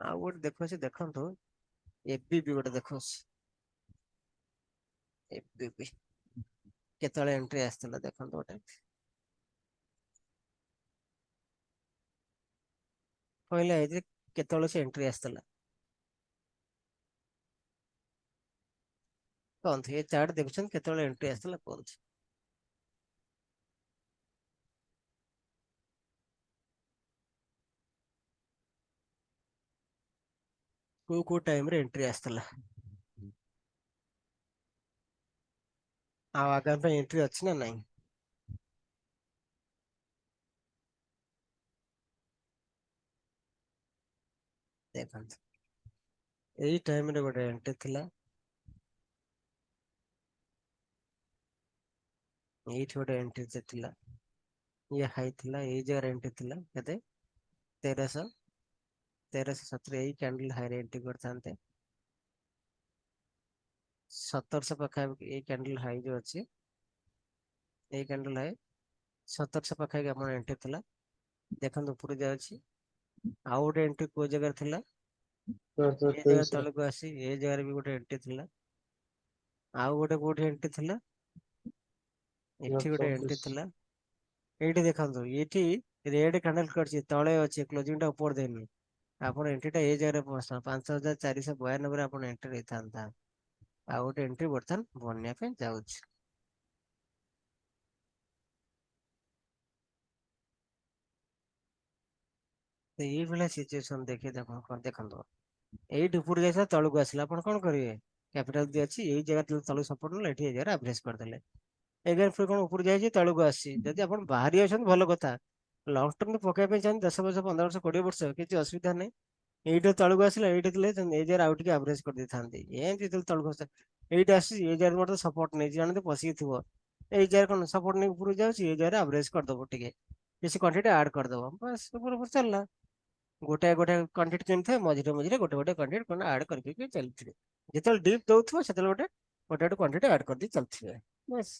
ଆଉ ଗୋଟେ ଦେଖୁଛି, ଦେଖନ୍ତୁ ଏଫବିବି ଗୋଟେ ଦେଖୁଛି, ଏଫବିବି କେତେବେଳେ ଏଣ୍ଟ୍ରି ଆସିଥିଲା ଦେଖନ୍ତୁ ଗୋଟେ। କହିଲା ଏଇଥିରେ କେତେବେଳେ ସେ ଏଣ୍ଟ୍ରି ଆସିଥିଲା କୁହନ୍ତୁ? ଏ ଚାର୍ଟ ଦେଖୁଛନ୍ତି, କେତେବେଳେ ଏଣ୍ଟ୍ରି ଆସିଥିଲା କୁହନ୍ତୁ? କୋଉ ଟାଇମରେ ଏଣ୍ଟ୍ରି ଆସିଥିଲା? ଆଉ ଆଗାମୀ ପାଇଁ ଏଣ୍ଟ୍ରି ଅଛି ନା ନାହିଁ? ଦେଖନ୍ତୁ, ଏଇ ଟାଇମରେ ଗୋଟେ ଏଣ୍ଟ୍ରି ଥିଲା, ଏଇଠି ଗୋଟେ ଏଣ୍ଟ୍ରି ଥିଲା, ଇଏ ହାଇ ଥିଲା, ଏଇ ଜାଗାରେ ଏଣ୍ଟ୍ରି ଥିଲା, କେତେ 1370, ଏଇ କ୍ୟାଣ୍ଡେଲ ହାଇରେ ଏଣ୍ଟ୍ରି କରିଥାନ୍ତେ। 1700 ପାଖାପାଖି ଏଇ କ୍ୟାଣ୍ଡେଲ ହାଇ ଯୋଉ ଅଛି, ଏଇ କ୍ୟାଣ୍ଡେଲ ହାଇ 1700 ପାଖାପାଖି ଆପଣ ଏଣ୍ଟ୍ରି ଥିଲା। ଦେଖନ୍ତୁ ଉପରୁ ଯାଉଛି, ଆଉ ଗୋଟେ ଏଣ୍ଟ୍ରି କୋଉ ଜାଗାରେ ଥିଲା, ଏ ଜାଗା 2300 ତଳକୁ ଆସି ଏ ଜାଗାରେ ବି ଗୋଟେ ଏଣ୍ଟ୍ରି ଥିଲା। ଆଉ ଗୋଟେ କୋଉଠି ଏଣ୍ଟ୍ରି ଥିଲା, ଏଠି ଗୋଟେ ଏଣ୍ଟ୍ରି 2400। ଥିଲା। ଏଇଠି ଦେଖନ୍ତୁ, ଏଇଠି ରେଡ କ୍ୟାଣ୍ଡେଲ କରିଛି, ତଳେ ଅଛି, କ୍ଲୋଜିଂ ଟା ଉପର ଦେଇନି। ଆପଣ ଏଣ୍ଟ୍ରିଟା ଏଇ ଜାଗାରେ 5492 ରେ ଆପଣ ଏଣ୍ଟ୍ରି ହେଇଥାନ୍ତା। ଆଉ ଗୋଟେ ଏଣ୍ଟ୍ରି ବର୍ତ୍ତମାନ ବନ୍ୟା ପାଇଁ ଯାଉଛି। ତ ଏଇଭଳିଆ ସିଚୁଏସନ ଦେଖନ୍ତୁ। ଏଇଠି ଉପରୁ ଯାଇଥିଲା ତଳକୁ ଆସିଲା ଆପଣ କଣ କରିବେ? କ୍ୟାପିଟାଲ ଦି ଅଛି ଏଇ ଜାଗା ତଳକୁ ସପୋର୍ଟ ନେଲେ ଏଠି ଏଇ ଜାଗାରେ ଆଭରେଜ କରିଦେଲେ। ଏଗାର ଫୁଟ କଣ ଉପରୁ ଯାଇଛି ତଳକୁ ଆସିଛି। ଯଦି ଆପଣ ବାହାରି ଅଛନ୍ତି ଭଲ କଥା। ଲଙ୍ଗ ଟର୍ମ ପକେଇବା ପାଇଁ ଚାହୁଁଛନ୍ତି 10 ବର୍ଷ 15 ବର୍ଷ 20 ବର୍ଷ କିଛି ଅସୁବିଧା ନାହିଁ। ଏଇଟା ତଳକୁ ଆସିଲା ଏଇଟା ଥିଲେ ଏଇ ଜାଗାରେ ଆଉ ଟିକେ ଆଭରେଜ କରିଦେଇଥାନ୍ତି। ଏମିତି ଯେତେବେଳେ ତଳକୁ ଆସିଲା ଏଇଟା ଆସୁଛି ଏଇ ଜାଗାରେ ମଧ୍ୟ ସପୋର୍ଟ ନେଇଛି ଜଣେ ତ ପଶିକି ଥିବ। ଏଇ ଜାଗାରେ କଣ ସପୋର୍ଟ ନେଇ ଉପରକୁ ଯାଉଛି ଏଇ ଜାଗାରେ ଆଭରେଜ କରିଦବ ଟିକେ କିଛି କ୍ୱାଣ୍ଟିଟି ଆଡ୍ କରିଦବ ବାସ୍ ଉପର ଚାଲିଲା। ଗୋଟାଏ କ୍ୱାଣ୍ଟିଟି କିଣିଥାଏ ମଝିରେ ମଝିରେ ଗୋଟେ କ୍ୱାଣ୍ଟିଟି କଣ ଆଡ୍ କରିକି ଚାଲିଥିବେ। ଯେତେବେଳେ ଡିପ୍ ଦଉଥିବ ସେତେବେଳେ ଗୋଟେ କ୍ୱାଣ୍ଟିଟି ଆଡ୍ କରିଦେଇ ଚାଲିଥିବେ ବାସ୍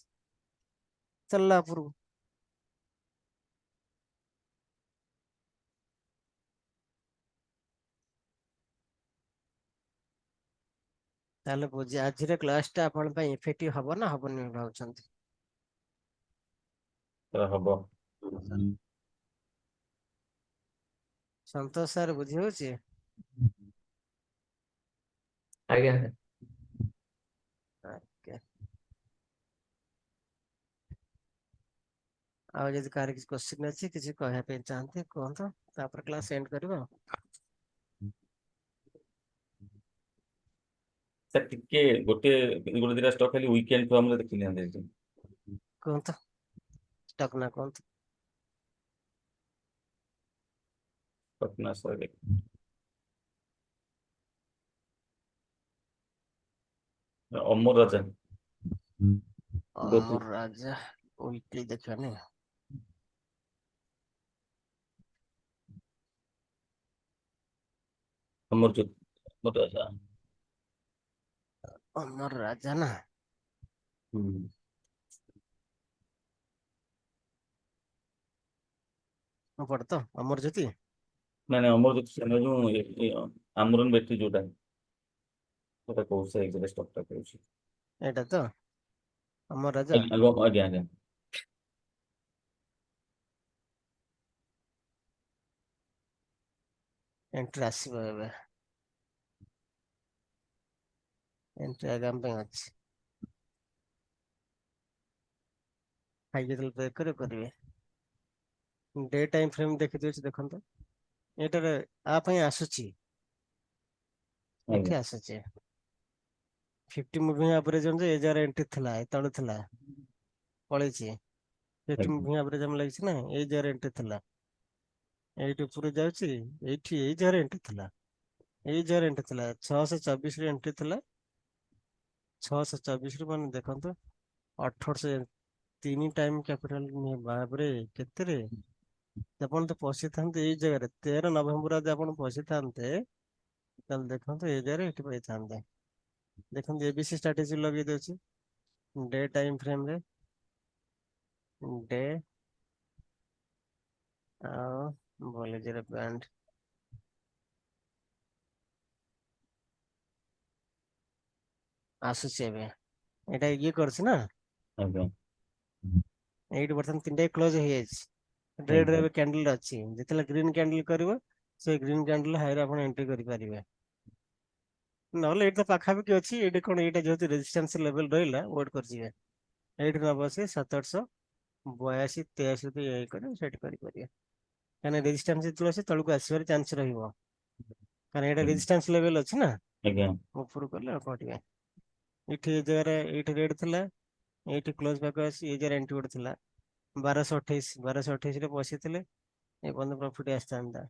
ଚାଲିଲା ଉପରକୁ। ତାହେଲେ ବୁଝି ଆଜିର କ୍ଲାସ ଟା ଆପଣଙ୍କ ପାଇଁ ଇଫେକ୍ଟିଭ ହବ ନା ହବନି ଭାବୁଛନ୍ତି? ହବ। ସନ୍ତୋଷ ସାର୍ ବୁଝି ହଉଛି? ଆଜ୍ଞା sir। Okay. ଆଉ ଯଦି କାହାର କିଛି କ୍ୱେଶ୍ଚିନ୍ ଅଛି କିଛି କହିବା ପାଇଁ ଚାହାନ୍ତି କୁହନ୍ତୁ ତାପରେ କ୍ଲାସ ଏଣ୍ଡ କରିବା। ସାର୍ ଟିକେ ଗୋଟେ ଦିଟା ଷ୍ଟକ୍ ଖାଲି ୱିକେଣ୍ଡ ଫର୍ମରେ ଦେଖିନିଅନ୍ତି। କୁହନ୍ତୁ ଷ୍ଟକ୍ ନା କୁହନ୍ତୁ। ସ୍ୱପ୍ନା ସରି ଅମର ରାଜା। ଅମର ରାଜା ୱିକଲି ଦେଖିବାନି। ଅମର ରାଜା। ଅମର ରାଜା ନା ମୁଁ ପଢେ ତ ଅମର ଜ୍ୟୋତି। ନାଇଁ ଅମର ଜ୍ୟୋତି ଯୋଉ ଆମରନ ବ୍ୟାଟେରୀ ଯୋଉଟା ସେଟା କହୁଛି ଏକ୍ସାକ୍ଟ ଷ୍ଟକଟା କହୁଛି। ଏଇଟା ତ ଅମର ରାଜା। ଆଜ୍ଞା। ଏଣ୍ଟ୍ରି ଆସିବ ଏବେ। ଏଣ୍ଟ୍ରି ଆଗାମ ପାଇଁ ଅଛି। ହାଇ ଯେତେବେଳେ ବ୍ରେକ୍ କରିବେ ଡେ ଟାଇମ ଫ୍ରେମ ଦେଖିଦେଉଛି ଦେଖନ୍ତୁ। ଏଇଟାରେ ଆ ପାଇଁ ଆସୁଛି ଆଜ୍ଞା ଏଠି ଆସୁଛି 50 ମୁଭିଂ ଆଭରେଜ ଅନୁଯାୟୀ ଏ ଜାଗାରେ ଏଣ୍ଟ୍ରି ଥିଲା ଏ ତଳେ ଥିଲା ପଳେଇଛି। 50 ଆଜ୍ଞା ମୁଭିଂ ଆଭରେଜ ଆମ ଲାଗିଛି ନା ଏଇ ଜାଗାରେ ଏଣ୍ଟ୍ରି ଥିଲା। ଏଇଠି ଉପରୁ ଯାଉଛି ଏଇଠି ଏଇ ଜାଗାରେ ଏଣ୍ଟ୍ରି ଥିଲା। ଏଇ ଜାଗାରେ ଏଣ୍ଟ୍ରି ଥିଲା 624 ରେ ଏଣ୍ଟ୍ରି ଥିଲା। 624 ରୁ ମାନେ ଦେଖନ୍ତୁ 1800 3 ଟାଇମ କ୍ୟାପିଟାଲ ଭାବରେ କେତେରେ ଆପଣ ତ ପଶିଥାନ୍ତେ ଏଇ ଜାଗାରେ 13 ନଭେମ୍ବର ଯଦି ଆପଣ ପଶିଥାନ୍ତେ ତାହେଲେ ଦେଖନ୍ତୁ ଏଇ ଜାଗାରେ ଏଠି ପାଇଥାନ୍ତେ। ଦେଖନ୍ତୁ ଏବିସି ଷ୍ଟ୍ରାଟେଜି ଲଗେଇ ଦଉଛି ଡେ ଟାଇମ ଫ୍ରେମରେ ଡେ ଆଉ ଭୋଲେଜର ବ୍ୟାଣ୍ଡ ଆସୁଛି ଏବେ ଏଇଟା ଇଏ କରୁଛି ନା ଆଜ୍ଞା ଏଇଠି ବର୍ତ୍ତମାନ 3ଟା କ୍ଲୋଜ ହେଇଯାଇଛି। ରେଡ ରେ ଆଜ୍ଞା ଏବେ କ୍ୟାଣ୍ଡେଲ ଅଛି ଯେତେବେଳେ ଗ୍ରୀନ କ୍ୟାଣ୍ଡେଲ କରିବ ସେ ଗ୍ରୀନ କ୍ୟାଣ୍ଡେଲ ହାଇରେ ଆପଣ ଏଣ୍ଟ୍ରି କରିପାରିବେ। ନହେଲେ ଏଇଠି ତ ପାଖାପାଖି ଅଛି ଏଇଠି କଣ ଏଇଟା ଯେହେତୁ ରେଜିଷ୍ଟାନ୍ସ ଲେଭେଲ ରହିଲା ୱେଟ୍ କରିଯିବେ। ଏଇଠି ନ ବସି 1782 83 ଇଏ କରି ସେଟ୍ କରିପାରିବେ। କାହିଁକିନା ରେଜିଷ୍ଟାନ୍ସ ଯେତେବେଳେ ଅଛି ତଳକୁ ଆସିବାର ଚାନ୍ସ ରହିବ। କାରଣ ଏଇଟା ରେଜିଷ୍ଟାନ୍ସ ଲେଭେଲ ଅଛି ନା ଆଜ୍ଞା ଉପରୁ କଲେ ଆଉ କଟିବେ। ଏଇଠି ଏ ଜାଗାରେ ଏଇଠି ରେଡ୍ ଥିଲା ଏଇଠି କ୍ଲୋଜ ପାଖ ଆସି ଏଇ ଜାଗାରେ ଏଣ୍ଟ୍ରି ଗୋଟେ ଥିଲା 1228 ରେ ବସିଥିଲେ ଏ ପର୍ଯ୍ୟନ୍ତ ପ୍ରଫିଟ ଆସିଥାନ୍ତା।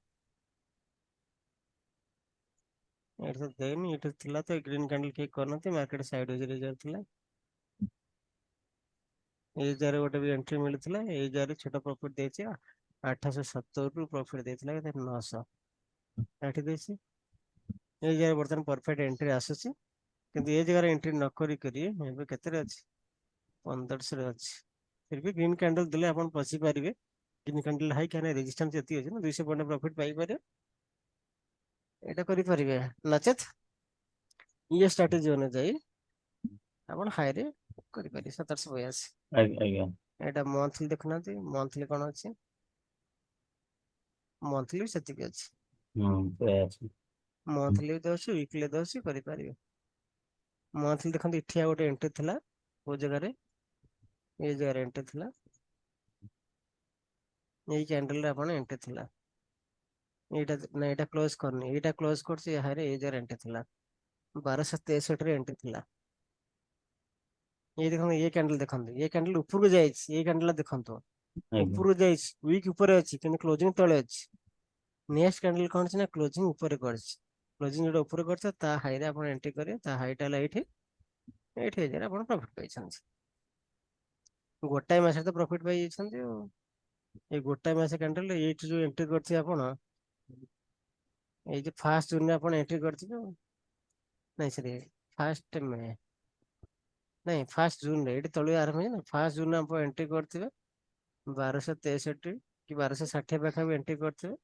ଏଠି ତ ଦେଇନି ଏଠି ଥିଲା ତ ଗ୍ରୀନ କ୍ୟାଣ୍ଡେଲ କେହି କରିନଥିବେ ମାର୍କେଟ ସାଇଡ ଯାଉଥିଲା। ଏଇ ଜାଗାରେ ଗୋଟେ ବି ଏଣ୍ଟ୍ରି ମିଳିଥିଲା ଏଇ ଜାଗାରେ ଛୋଟ ପ୍ରଫିଟ ଦେଇଛି 870 ରୁ ପ୍ରଫିଟ ଦେଇଥିଲା କେତେ 900 ଏଠି ଦେଇଛି। ଏଇ ଜାଗାରେ ବର୍ତ୍ତମାନ ପରଫେକ୍ଟ ଏଣ୍ଟ୍ରି ଆସୁଛି କିନ୍ତୁ ଏ ଜାଗାରେ ଏଣ୍ଟ୍ରି ନ କରି ଏବେ କେତେରେ ଅଛି 1500 ରେ ଅଛି। ଫିର ବି ଗ୍ରୀନ କ୍ୟାଣ୍ଡେଲ ଦେଲେ ଆପଣ ପଶି ପାରିବେ। ଗ୍ରୀନ କ୍ୟାଣ୍ଡେଲ ହାଇ କାହିଁକିନା ରେଜିଷ୍ଟାନ୍ସ ଯେତିକି ଅଛି ନା 200 ପଏଣ୍ଟ ପ୍ରଫିଟ ପାଇପାରିବେ। ଏଇଟା କରିପାରିବେ ନଚେତ ଇଏ ଷ୍ଟ୍ରାଟେଜି ଅନୁଯାୟୀ ଆପଣ ହାଇରେ କରିପାରିବେ 1782। ଆଜ୍ଞା ଏଇଟା ମନ୍ଥଲି ଦେଖୁନାହାନ୍ତି ମନ୍ଥଲି କଣ ଅଛି ମନ୍ଥଲି ବି ସେତିକି ଅଛି। ସେଇଆ ଅଛି। ମନ୍ଥଲି ଦଉଛି ୱିକଲି ଦଉଛି କରିପାରିବେ। ମନ୍ଥଲି ଦେଖନ୍ତୁ ଏଠି ଆଉ ଗୋଟେ ଏଣ୍ଟ୍ରି ଥିଲା କୋଉ ଜାଗାରେ ଏଇ ଜାଗାରେ ଏଣ୍ଟ୍ରି ଥିଲା ଏଇ କ୍ୟାଣ୍ଡେଲ ରେ ଆପଣ ଏଣ୍ଟ୍ରି ଥିଲା ଏଇଟା କ୍ଲୋଜ କରିନି, ଏଇଟା କ୍ଲୋଜ କରୁଛି, ଏହାର ଏଇ ଯାର ଏଣ୍ଟ୍ରି ଥିଲା 1263 ରେ ଏଣ୍ଟ୍ରି ଥିଲା। ये देखो ये कैंडल देखो, ये कैंडल ऊपर को जाइए, ये कैंडल देखो ଆଜ୍ଞା ऊपर को जाइए, वीक ऊपर अच्छी कि क्लोजिंग तले अच्छी। नेक्स्ट कैंडल कौन सी ना क्लोजिंग ऊपर कर, क्लोजिंग जो ऊपर कर ता हाई रे आपण एंट्री करिए, ता हाई टा लाइट 8000 आपण प्रॉफिट पाई छन। गोटाए मास तो प्रॉफिट पाई छन। ये गोटाए मास कैंडल ये जो एंट्री करथि आपण, ये जो फर्स्ट जून आपण एंट्री करथि नहीं सरी फर्स्ट में नहीं फर्स्ट जून रे एटी तळु आरंभ है ना, फर्स्ट जून आप एंट्री करथिबे 1263 कि 1260 पाखा भी एंट्री करथिबे,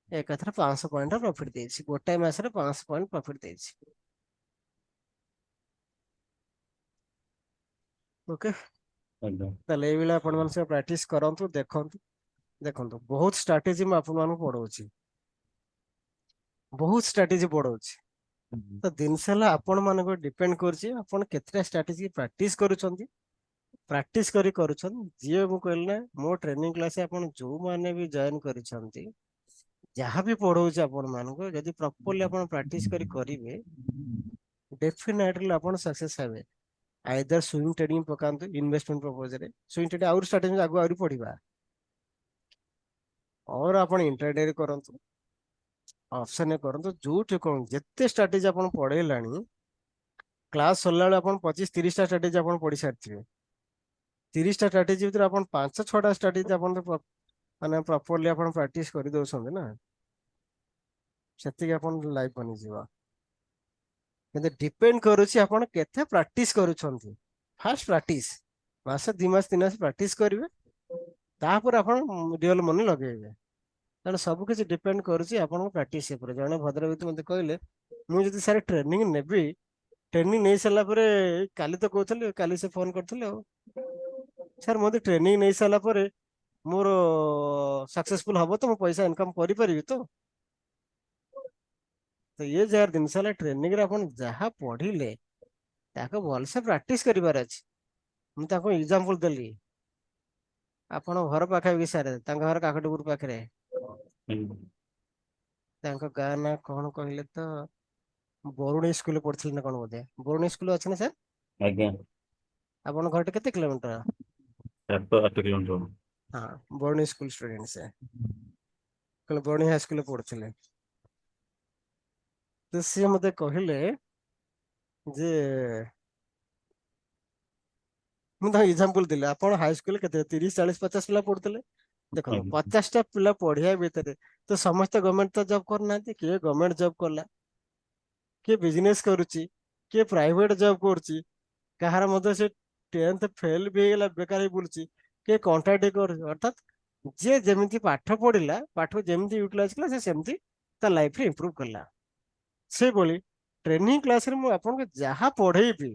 एकाथर 500 पॉइंट प्रॉफिट देछि, गोटाए मास रे 500 पॉइंट प्रॉफिट देछि। ओके ଆଜ୍ଞା ताले ए बेला आपण मन से प्रैक्टिस करंतु, देखंतु देखंतु बहुत स्ट्रेटजी म आपण मन पढौछि, बहुत स्ट्रेटजी पढौछि। तो दिन साला आपण मन को डिपेंड करछि आपण केतरा स्ट्रेटजी प्रैक्टिस करूछंती, प्रैक्टिस करी करूछन। जे मु कहल ना मो ट्रेनिंग क्लास आपण जो माने भी जॉइन करिसंती, जहाँ भी पढ़ौछि आपण मान को यदि प्रॉपर्ली आपण प्रैक्टिस करी करिवे, डेफिनेटली आपण सक्सेस हेबे। आइदर स्विंग ट्रेडिंग पकांतु इन्वेस्टमेंट पर्पस रे, स्विंग ट्रेडिंग आउर स्ट्रेटजी आगु आउर पढ़िबा, और आपण इंट्राडे रे करंतु, ऑप्शन रे करंतु, जोठी कोन जत्ते स्ट्रेटजी आपण पढ़ेलानी क्लास सरला बेले आपण 25-30 टा स्ट्रेटजी आपण पढ़ी सारथिबे। 30 टा स्ट्रेटजी भीतर आपण 5-6 टा स्ट्रेटजी आपण माने प्रॉपर्ली आपण प्रैक्टिस करि दोछन ना, सेति के आपण लाइफ बनि जीवा। किंतु डिपेंड करूछि आपण केते प्रैक्टिस करूछंती। फर्स्ट प्रैक्टिस मास 2 मास 3 मास प्रैक्टिस करिवे, तापर आपण रियल मनी लगेइबे। कारण सब किछ डिपेंड करूछि आपण प्रैक्टिस ऊपर। जने भद्रवित मते कहले मु जदि सारे ट्रेनिंग नेबी, ट्रेनिंग नै सला परे काली तो कहथले, काली से फोन करथले सर मते ट्रेनिंग नै सला परे मोर सक्सेसफुल हबो तो मो पैसा इनकम करि परिबि तो ये जार दिन साला ट्रेनिंग रे अपन जहाँ पढ़िले ताको भल से प्रैक्टिस करिवार अछि। मु ताको एग्जांपल देली, आपण घर पाखा भी सारे तांका घर काकटपुर पाखरे, ଆଜ୍ଞା तांका गाँ ना कौन कहले तो बरुणी स्कूल पढ़थिल ना कौन बोधे, बरुणी स्कूल अछि ना सर? ଆଜ୍ଞା आपण घर केते किलोमीटर? 7-8 किलोमीटर। हाँ बरुणी स्कूल स्टूडेंट से कल बरुणी हाई स्कूल पढ़थिले। तो सी मते कहले जे ମୁଁ ତାଙ୍କୁ ଏକ୍ସାମ୍ପଲ ଦେଲି, ଆପଣ ହାଇ ସ୍କୁଲ କେତେ 30-40-50 ପିଲା ପଢୁଥିଲେ, ଦେଖନ୍ତୁ ଆଜ୍ଞା 50ଟା ପିଲା ପଢିବା ଭିତରେ ତ ସମସ୍ତେ ଗଭର୍ଣ୍ଣମେଣ୍ଟ ତ ଜବ୍ କରୁନାହାନ୍ତି, କିଏ ଗଭର୍ଣ୍ଣମେଣ୍ଟ ଜବ୍ କଲା, କିଏ ବିଜନେସ କରୁଛି, କିଏ ପ୍ରାଇଭେଟ ଜବ୍ କରୁଛି, କାହାର ମଧ୍ୟ ସେ 10th ଫେଲ ବି ହେଇଗଲା ବେକାର ହେଇ ବୁଲୁଛି, କିଏ କଣ୍ଟ୍ରାକ୍ଟ କରୁଛି। ଅର୍ଥାତ୍ ଯିଏ ଯେମିତି ପାଠ ପଢିଲା, ପାଠକୁ ଯେମିତି ୟୁଟିଲାଇଜ କଲା, ସେ ସେମିତି ତା ଲାଇଫରେ ଇମ୍ପ୍ରୁଭ କଲା। ସେଇଭଳି ଟ୍ରେନିଂ କ୍ଲାସରେ ମୁଁ ଆପଣଙ୍କୁ ଯାହା ପଢେଇବି,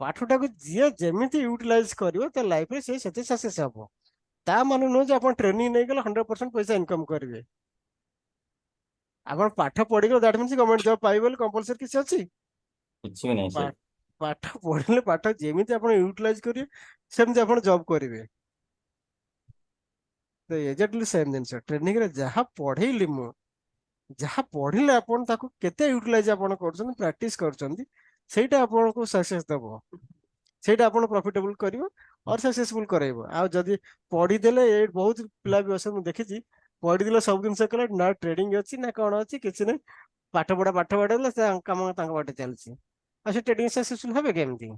ପାଠଟାକୁ ଯିଏ ଯେମିତି ୟୁଟିଲାଇଜ କରିବ ତା ଲାଇଫରେ ସେ ସେତେ ସକ୍ସେସ ହବ। ତା ମାନେ ନୁହେଁ ଯେ ଆପଣ ଟ୍ରେନିଂ ନେଇଗଲେ 100% ପଇସା ଇନକମ କରିବେ। ଆପଣ ପାଠ ପଢିଗଲେ ଦ୍ୟାଟ୍ ମିନ୍ସ ଗଭର୍ଣ୍ଣମେଣ୍ଟ ଜବ୍ ପାଇବେ ବୋଲି କମ୍ପଲସରି କିଛି ଅଛି? କିଛି ବି ନାହିଁ ସାର୍। ପାଠ ପଢିଲେ ପାଠ ଯେମିତି ଆପଣ ୟୁଟିଲାଇଜ କରିବେ ସେମିତି ଆପଣ ଜବ୍ କରିବେ। ତ ଏକ୍ଜାକ୍ଟଲି ସେମ୍ ଜିନିଷ ଟ୍ରେନିଂରେ ଯାହା ପଢେଇଲି ମୁଁ, ଯାହା ପଢିଲେ ଆପଣ ତାକୁ କେତେ ୟୁଟିଲାଇଜ ଆପଣ କରୁଛନ୍ତି, ପ୍ରାକ୍ଟିସ କରୁଛନ୍ତି, ସେଇଟା ଆପଣଙ୍କୁ ସକ୍ସେସ ଦବ, ସେଇଟା ଆପଣ ପ୍ରଫିଟେବୁଲ କରିବ और सक्सेसफुल कराइब। आ जदि पढ़ीदेले बहुत पिला भी अस देखी पढ़ीदेले सब जिन ना ट्रेडिंग अच्छी ना कौन अच्छी किसी ना पाठ पढ़ा कम बाटे चलती आ ट्रेडिंग सक्सेसफुल हे केमती।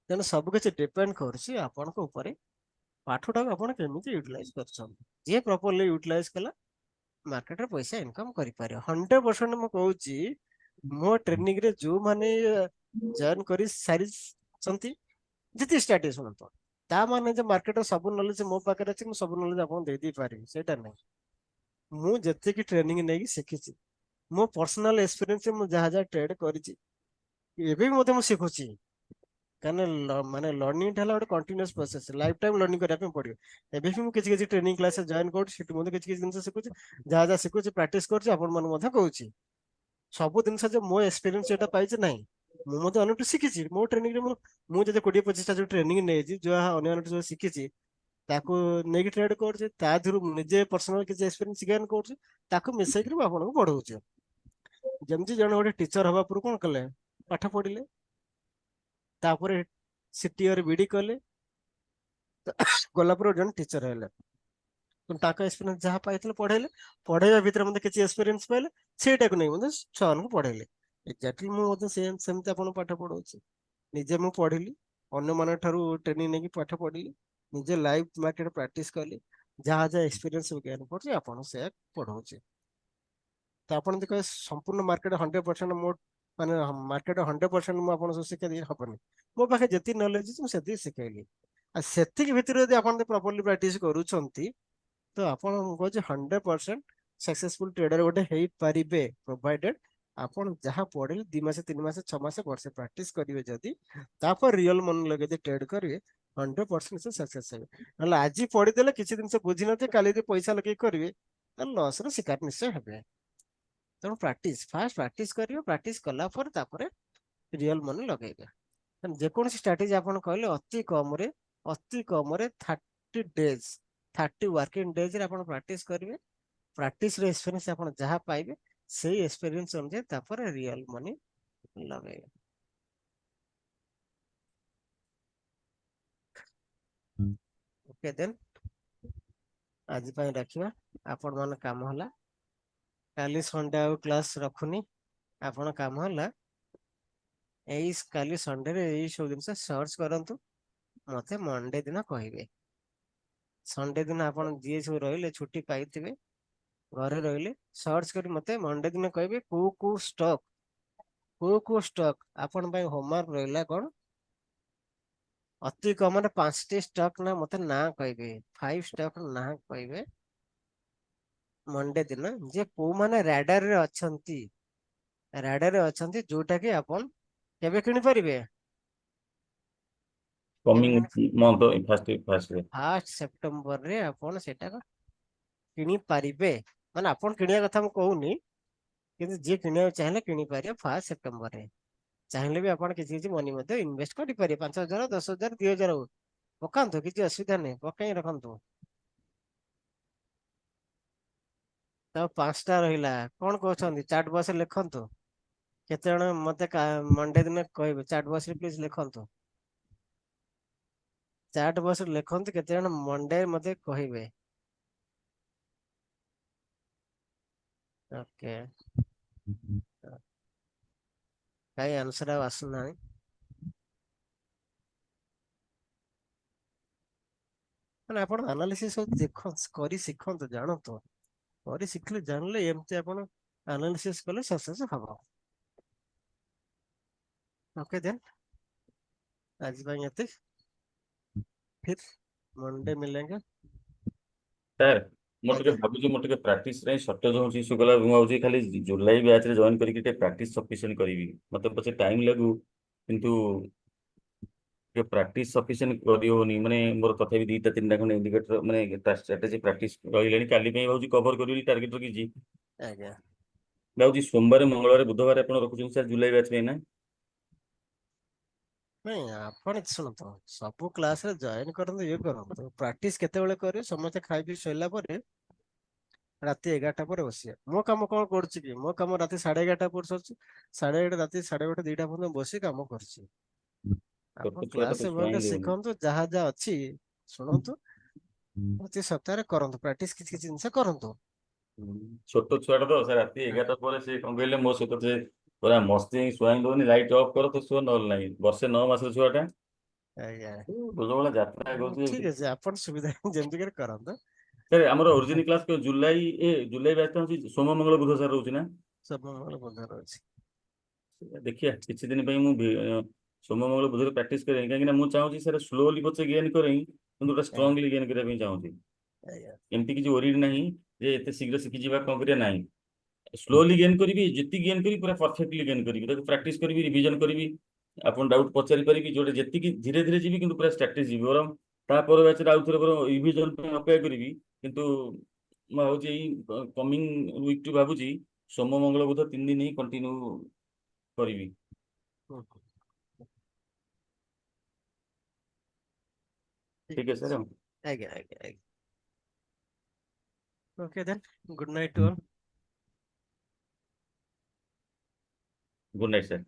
तेणु सब किसी डिपेंड कर पाठटा आप यूटिलाइज कर प्रॉपर्ली यूटिलाइज कला मार्केट रे पैसा इनकम कर 100% मु कहूँ मो ट्रेनिंग रे जो माने जॉइन कर सारी जितनी स्ट्रेटजी शुणु ता माने जो मार्केट सब नॉलेज मो पाखे अच्छे मुझे सब नॉलेज आपको दे दी पारि सेटा नहीं। मु जति की ट्रेनिंग नहीं शिखी मो पर्सनल एक्सपीरियंस मु जहाँ जहाँ ट्रेड करी एबे भी मु शिखुची कहना माने लर्निंग टा गोटे continuous process life time learning करने पड़ो। एबे भी मुझे किसी ट्रेनिंग क्लास जॉइन कर किसी जिन शिखुची जहाँ जहाँ शिखुची प्राक्ट कर सब जिन जो मो एक्सपीरियंस जो पाई ना मुझे अनु शिखी मो ट्रेनिंग रे मुझे 20-25 जो ट्रेनिंग नहीं जो अन्य जो शिखी ତାକୁ ନେଇକି ଟ୍ରେଡ୍ କରୁଛି, ତା ଦେହରୁ ନିଜେ ପର୍ସନାଲ କିଛି ଏକ୍ସପିରିଏନ୍ସ ଗେନ୍ କରୁଛି, ତାକୁ ମିଶେଇକି ମୁଁ ଆପଣଙ୍କୁ ପଢଉଛି। ଯେମିତି ଜଣେ ଗୋଟେ ଟିଚର ହବା ପୂର୍ବରୁ କଣ କଲେ, ପାଠ ପଢିଲେ, ତାପରେ ସିଟିଓରେ ବିଡି କଲେ, ଗଲା ପରେ ଜଣେ ଟିଚର ହେଲେ, ତାଙ୍କ ଏକ୍ସପିରିଏନ୍ସ ଯାହା ପାଇଥିଲେ ପଢେଇଲେ, ପଢେଇବା ଭିତରେ ମଧ୍ୟ କିଛି ଏକ୍ସପିରିଏନ୍ସ ପାଇଲେ, ସେଇଟାକୁ ନେଇ ମଧ୍ୟ ଛୁଆମାନଙ୍କୁ ପଢେଇଲେ। ଏକ୍ଜାକ୍ଟଲି ମୁଁ ମଧ୍ୟ ସେମିତି ଆପଣଙ୍କୁ ପାଠ ପଢଉଛି। ନିଜେ ମୁଁ ପଢିଲି, ଅନ୍ୟମାନଙ୍କ ଠାରୁ ଟ୍ରେନିଂ ନେଇକି ପାଠ ପଢିଲି, ନିଜେ ଲାଇଭ ମାର୍କେଟ ପ୍ରାକ୍ଟିସ କଲି, ଯାହା ଯାହା ଏକ୍ସପିରିଏନ୍ସ ଜ୍ଞାନ କରୁଛି ଆପଣ ସେୟା ପଢଉଛି। ତ ଆପଣ ଯଦି କହିବେ ସମ୍ପୂର୍ଣ୍ଣ ମାର୍କେଟ 100% ମୋ ମାନେ ମାର୍କେଟ 100% ମୁଁ ଆପଣଙ୍କୁ ଶିଖେଇ ଦେଇ ହବନି। ମୋ ପାଖରେ ଯେତିକି ନଲେଜ ଅଛି ମୁଁ ସେତିକି ଶିଖେଇଲି। ଆଉ ସେତିକି ଭିତରେ ଯଦି ଆପଣ ପ୍ରପରଲି ପ୍ରାକ୍ଟିସ କରୁଛନ୍ତି ତ ଆପଣ କହୁଛି 100% ସକ୍ସେସଫୁଲ ଟ୍ରେଡର ଗୋଟେ ହେଇପାରିବେ, ପ୍ରୋଭାଇଡେଡ ଆପଣ ଯାହା ପଢିଲେ 2 ମାସ 3 ମାସ 6 ମାସ ବର୍ଷେ ପ୍ରାକ୍ଟିସ କରିବେ, ଯଦି ତାପରେ ରିଅଲ ମନି ଲଗେଇ ଟ୍ରେଡ କରିବେ 100% ସେ ସକ୍ସେସ ହେବେ। ନହେଲେ ଆଜି ପଢିଦେଲେ କିଛି ଜିନିଷ ବୁଝିନଥିବେ, କାଲି ଯଦି ପଇସା ଲଗେଇ କରିବେ ତାହେଲେ ଲସ୍ ର ଶିକାର ନିଶ୍ଚୟ ହେବେ। ତେଣୁ ଫାଷ୍ଟ ପ୍ରାକ୍ଟିସ କରିବେ, ପ୍ରାକ୍ଟିସ କଲା ପରେ ତାପରେ ରିଅଲ ମନି ଲଗେଇବେ। ଯେକୌଣସି ଷ୍ଟ୍ରାଟେଜି ଆପଣ କହିଲେ ଅତି କମରେ 30 ଡେଜ 30 ୱାର୍କିଂ ଡେଜରେ ଆପଣ ପ୍ରାକ୍ଟିସ କରିବେ। ପ୍ରାକ୍ଟିସର ଏକ୍ସପିରିଏନ୍ସ ଆପଣ ଯାହା ପାଇବେ ସେଇ ଏକ୍ସପିରିଏନ୍ସ ଅନୁଯାୟୀ ତାପରେ ରିଅଲ ମନି ଲଗେଇବେ। ଓକେ ଦେନ୍ ଆଜି ପାଇଁ ରଖିବା। ଆପଣ ମାନ କାମ ହେଲା, କାଲି ସଣ୍ଡେ ଆଉ କ୍ଲାସ ରଖୁନି। ଆପଣ କାମ ହେଲା କାଲି ସଣ୍ଡେରେ ଏଇ ସବୁ ଜିନିଷ ସର୍ଚ୍ଚ କରନ୍ତୁ, ମତେ ମଣ୍ଡେ ଦିନ କହିବେ। ସଣ୍ଡେ ଦିନ ଆପଣ ଯିଏ ସବୁ ରହିଲେ ଛୁଟି ପାଇଥିବେ, ଘରେ ରହିଲେ, ସର୍ଚ୍ଚ କରି ମତେ ମଣ୍ଡେ ଦିନ କହିବେ କୋଉ କୋଉ ଷ୍ଟକ୍ ଆପଣ ପାଇଁ ହୋମୱାର୍କ ରହିଲା କଣ। ଅତି କମରେ 5ଟି ଷ୍ଟକ୍ ନା ମତେ ନାଁ କହିବେ, 5 ଷ୍ଟକ୍ ନାଁ କହିବେ ମଣ୍ଡେ ଦିନ, ଯେ କୋଉମାନେ ରାଡାରରେ ଅଛନ୍ତି, ଯୋଉଟା କି ଆପଣ କେବେ କିଣିପାରିବେ, କମିଂ ମନ୍ଥ ଫାର୍ଷ୍ଟ ରେ 1 ସେପ୍ଟେମ୍ବରରେ ଆପଣ ସେଟା କିଣିପାରିବେ। ମାନେ ଆପଣ କିଣିବା କଥା ମୁଁ କହୁନି, କିନ୍ତୁ ଯିଏ କିଣିବାକୁ ଚାହିଁଲେ କିଣିପାରିବେ 1 ସେପ୍ଟେମ୍ବରରେ। ଚାହିଁଲେ ବି ଆପଣ କିଛି କିଛି ମନି ମଧ୍ୟ ଇନଭେଷ୍ଟ କରିପାରିବେ, 5,000 10,000 2,000 ହଉ, ପକାନ୍ତୁ, କିଛି ଅସୁବିଧା ନାହିଁ, ପକାଇ ରଖନ୍ତୁ। ତ 5ଟା ରହିଲା, କଣ କହୁଛନ୍ତି ଚାଟ ବକ୍ସରେ ଲେଖନ୍ତୁ। କେତେ ଜଣ ମତେ ମଣ୍ଡେ ଦିନ କହିବେ, ଚାଟ ବକ୍ସରେ ପ୍ଲିଜ ଲେଖନ୍ତୁ, ଚାଟ ବକ୍ସରେ ଲେଖନ୍ତୁ କେତେ ଜଣ ମଣ୍ଡେ ମତେ କହିବେ। ଓକେ, କାହିଁ ଆନ୍ସର ଆଉ ଆସୁନାହିଁ। ମାନେ ଆପଣ ଆନାଲିସିସ୍ କରି ଶିଖନ୍ତୁ, ଜାଣନ୍ତୁ, କରି ଶିଖିଲେ ଜାଣିଲେ ଏମିତି ଆପଣ ଆନାଲିସିସ୍ କଲେ ସକ୍ସେସ୍ ହବ। ओके देन आज ପାଇଁ ଏତିକି, फिर मंडे मिलेंगे। ସାର୍ ମୁଁ ଟିକେ ଆଜ୍ଞା ଭାବୁଛି ମୁଁ ଟିକେ ପ୍ରାକ୍ଟିସ ପାଇଁ ସର୍ଟେଜ ହଉଛି ସୁଗଲା, ମୁଁ ଭାବୁଛି ଖାଲି ଜୁଲାଇ ବ୍ୟାଚରେ ଜଏନ୍ କରିକି ଟିକେ ପ୍ରାକ୍ଟିସ ସଫିସିଏଣ୍ଟ କରିବି, ମତେ ପଛେ ଟାଇମ ଲାଗୁ କିନ୍ତୁ ଟିକେ ପ୍ରାକ୍ଟିସ ସଫିସିଏଣ୍ଟ କରିହବନି। ମାନେ ମୋର ତଥାପି 2ଟା 3ଟା ଖଣ୍ଡେ ଇଣ୍ଡିକେଟର ମାନେ ଷ୍ଟ୍ରାଟେଜି ପ୍ରାକ୍ଟିସ ରହିଲାଣି, କାଲି ପାଇଁ ଭାବୁଛି କଭର କରିବି ଟାର୍ଗେଟ ରଖିଛି। ଆଜ୍ଞା ଭାବୁଛି ସୋମବାର ମଙ୍ଗଳବାର ବୁଧବାର ଆପଣ ରଖୁଛନ୍ତି ସାର୍ ଜୁଲାଇ ବ୍ୟାଚ୍ ପାଇଁ ନା? ନାଇଁ ଆପଣ ଶୁଣନ୍ତୁ, ସବୁ କ୍ଲାସରେ ଜଏନ କରନ୍ତୁ, ଇଏ କରନ୍ତୁ, ପ୍ରାକ୍ଟିସ କେତେବେଳେ କରିବେ, ସମସ୍ତେ ଖାଇ ପିଇ ଶୋଇଲା ପରେ ରାତି 11ଟା ପରେ ବସିବେ। ମୋ କାମ କଣ କରୁଛି କି, ମୋ କାମ ରାତି 11:30 ପରେ ସରୁଛି, 11:30 ରାତି 1:30 2ଟା ପର୍ଯ୍ୟନ୍ତ ବସି କାମ କରୁଛି। ଆପଣ ଛୋଟ ଛୁଆଟା ତ କ୍ଲାସରେ ଛୁଆଁ ଭଲରେ ଦେଉନି। ଶିଖନ୍ତୁ, ଯାହା ଯାହା ଅଛି ଶୁଣନ୍ତୁ, ପ୍ରତି ସପ୍ତାହରେ କରନ୍ତୁ, ପ୍ରାକ୍ଟିସ କିଛି କିଛି ଜିନିଷ କରନ୍ତୁ। ଛୋଟ ଛୁଆଟା ତ ସେ ରାତି 11ଟା ପରେ ସେ କଣ କହିଲେ ମୋ ସହିତ ସେ ପୁରା ମସ୍ତି ଶୁଆଇ ଦଉନି, ଲାଇଟ୍ ଅଫ୍ କର ତ ଶୁଅ, ନହେଲେ ନାହିଁ। ବର୍ଷେ 9 ମାସର ଛୁଆଟା ଆଜ୍ଞା ବୁଝଭଳିଆ ଯାତ୍ରା କରୁଛି। ଠିକ ଅଛି, ଆପଣ ସୁବିଧା ଯେମିତି କରି କରନ୍ତୁ। ସାର୍ ଆମର ଅରିଜିନାଲ କ୍ଲାସ ଜୁଲାଇ ବ୍ୟାଚ୍ ହଉଛି ସୋମ ମଙ୍ଗଳ ବୁଧ ସାର୍ ରହୁଛି ନା? ସବୁ ମୋର ବନ୍ଧର ଅଛି। ଦେଖିବା କିଛି ଦିନ ପାଇଁ ମୁଁ ସୋମ ମଙ୍ଗଳ ବୁଧରେ ପ୍ରାକ୍ଟିସ କରେ, କାହିଁକି ନା ମୁଁ ଚାହୁଁଛି ସାର୍ ସ୍ଲୋଲି ପଛେ ଗେନ୍ କରେ କିନ୍ତୁ ଗୋଟେ ଷ୍ଟ୍ରଙ୍ଗଲି ଗେନ୍ କରିବା ପାଇଁ ଚାହୁଁଛି। ଆଜ୍ଞା ଏମିତି କିଛି ଓରିଡ୍ ନାହିଁ ଯେ ଏତେ ଶୀଘ୍ର ଶିଖିଯିବା, କଣ କରିବା ନାହିଁ। ସ୍ଲୋଲି ଗେନ୍ କରିବି, ଯେତିକି ଗେନ୍ କରିବି ପୁରା ପରଫେକ୍ଟଲି ଗେନ୍ କରିବି, ତାକୁ ପ୍ରାକ୍ଟିସ କରିବି, ରିଭିଜନ କରିବି, ଆପଣ ଡାଉଟ୍ ପଚାରି ପାରିବି, ଯୋଉଟା ଯେତିକି ଧୀରେ ଧୀରେ ଯିବି କିନ୍ତୁ ପୁରା ଷ୍ଟ୍ରାଟେଜି ଯିବି। ବରଂ ତାପରେ ବ୍ୟାଚରେ ଆଉ ଥରେ ବରଂ ରିଭିଜନ ପାଇଁ ଅପେକ୍ଷା କରିବି, କିନ୍ତୁ ମୁଁ ଭାବୁଛି ଏଇ କମିଂ ୱିକ୍ ଟୁ ଭାବୁଛି ସୋମ ମଙ୍ଗଳ ବୁଧ 3 ଦିନ ହିଁ କଣ୍ଟିନ୍ୟୁ କରିବି। ହୁଁ, ଠିକ ଅଛି ସାର୍। ଆଜ୍ଞା ଆଜ୍ଞା ଆଜ୍ଞା okay then good night to all good night sir.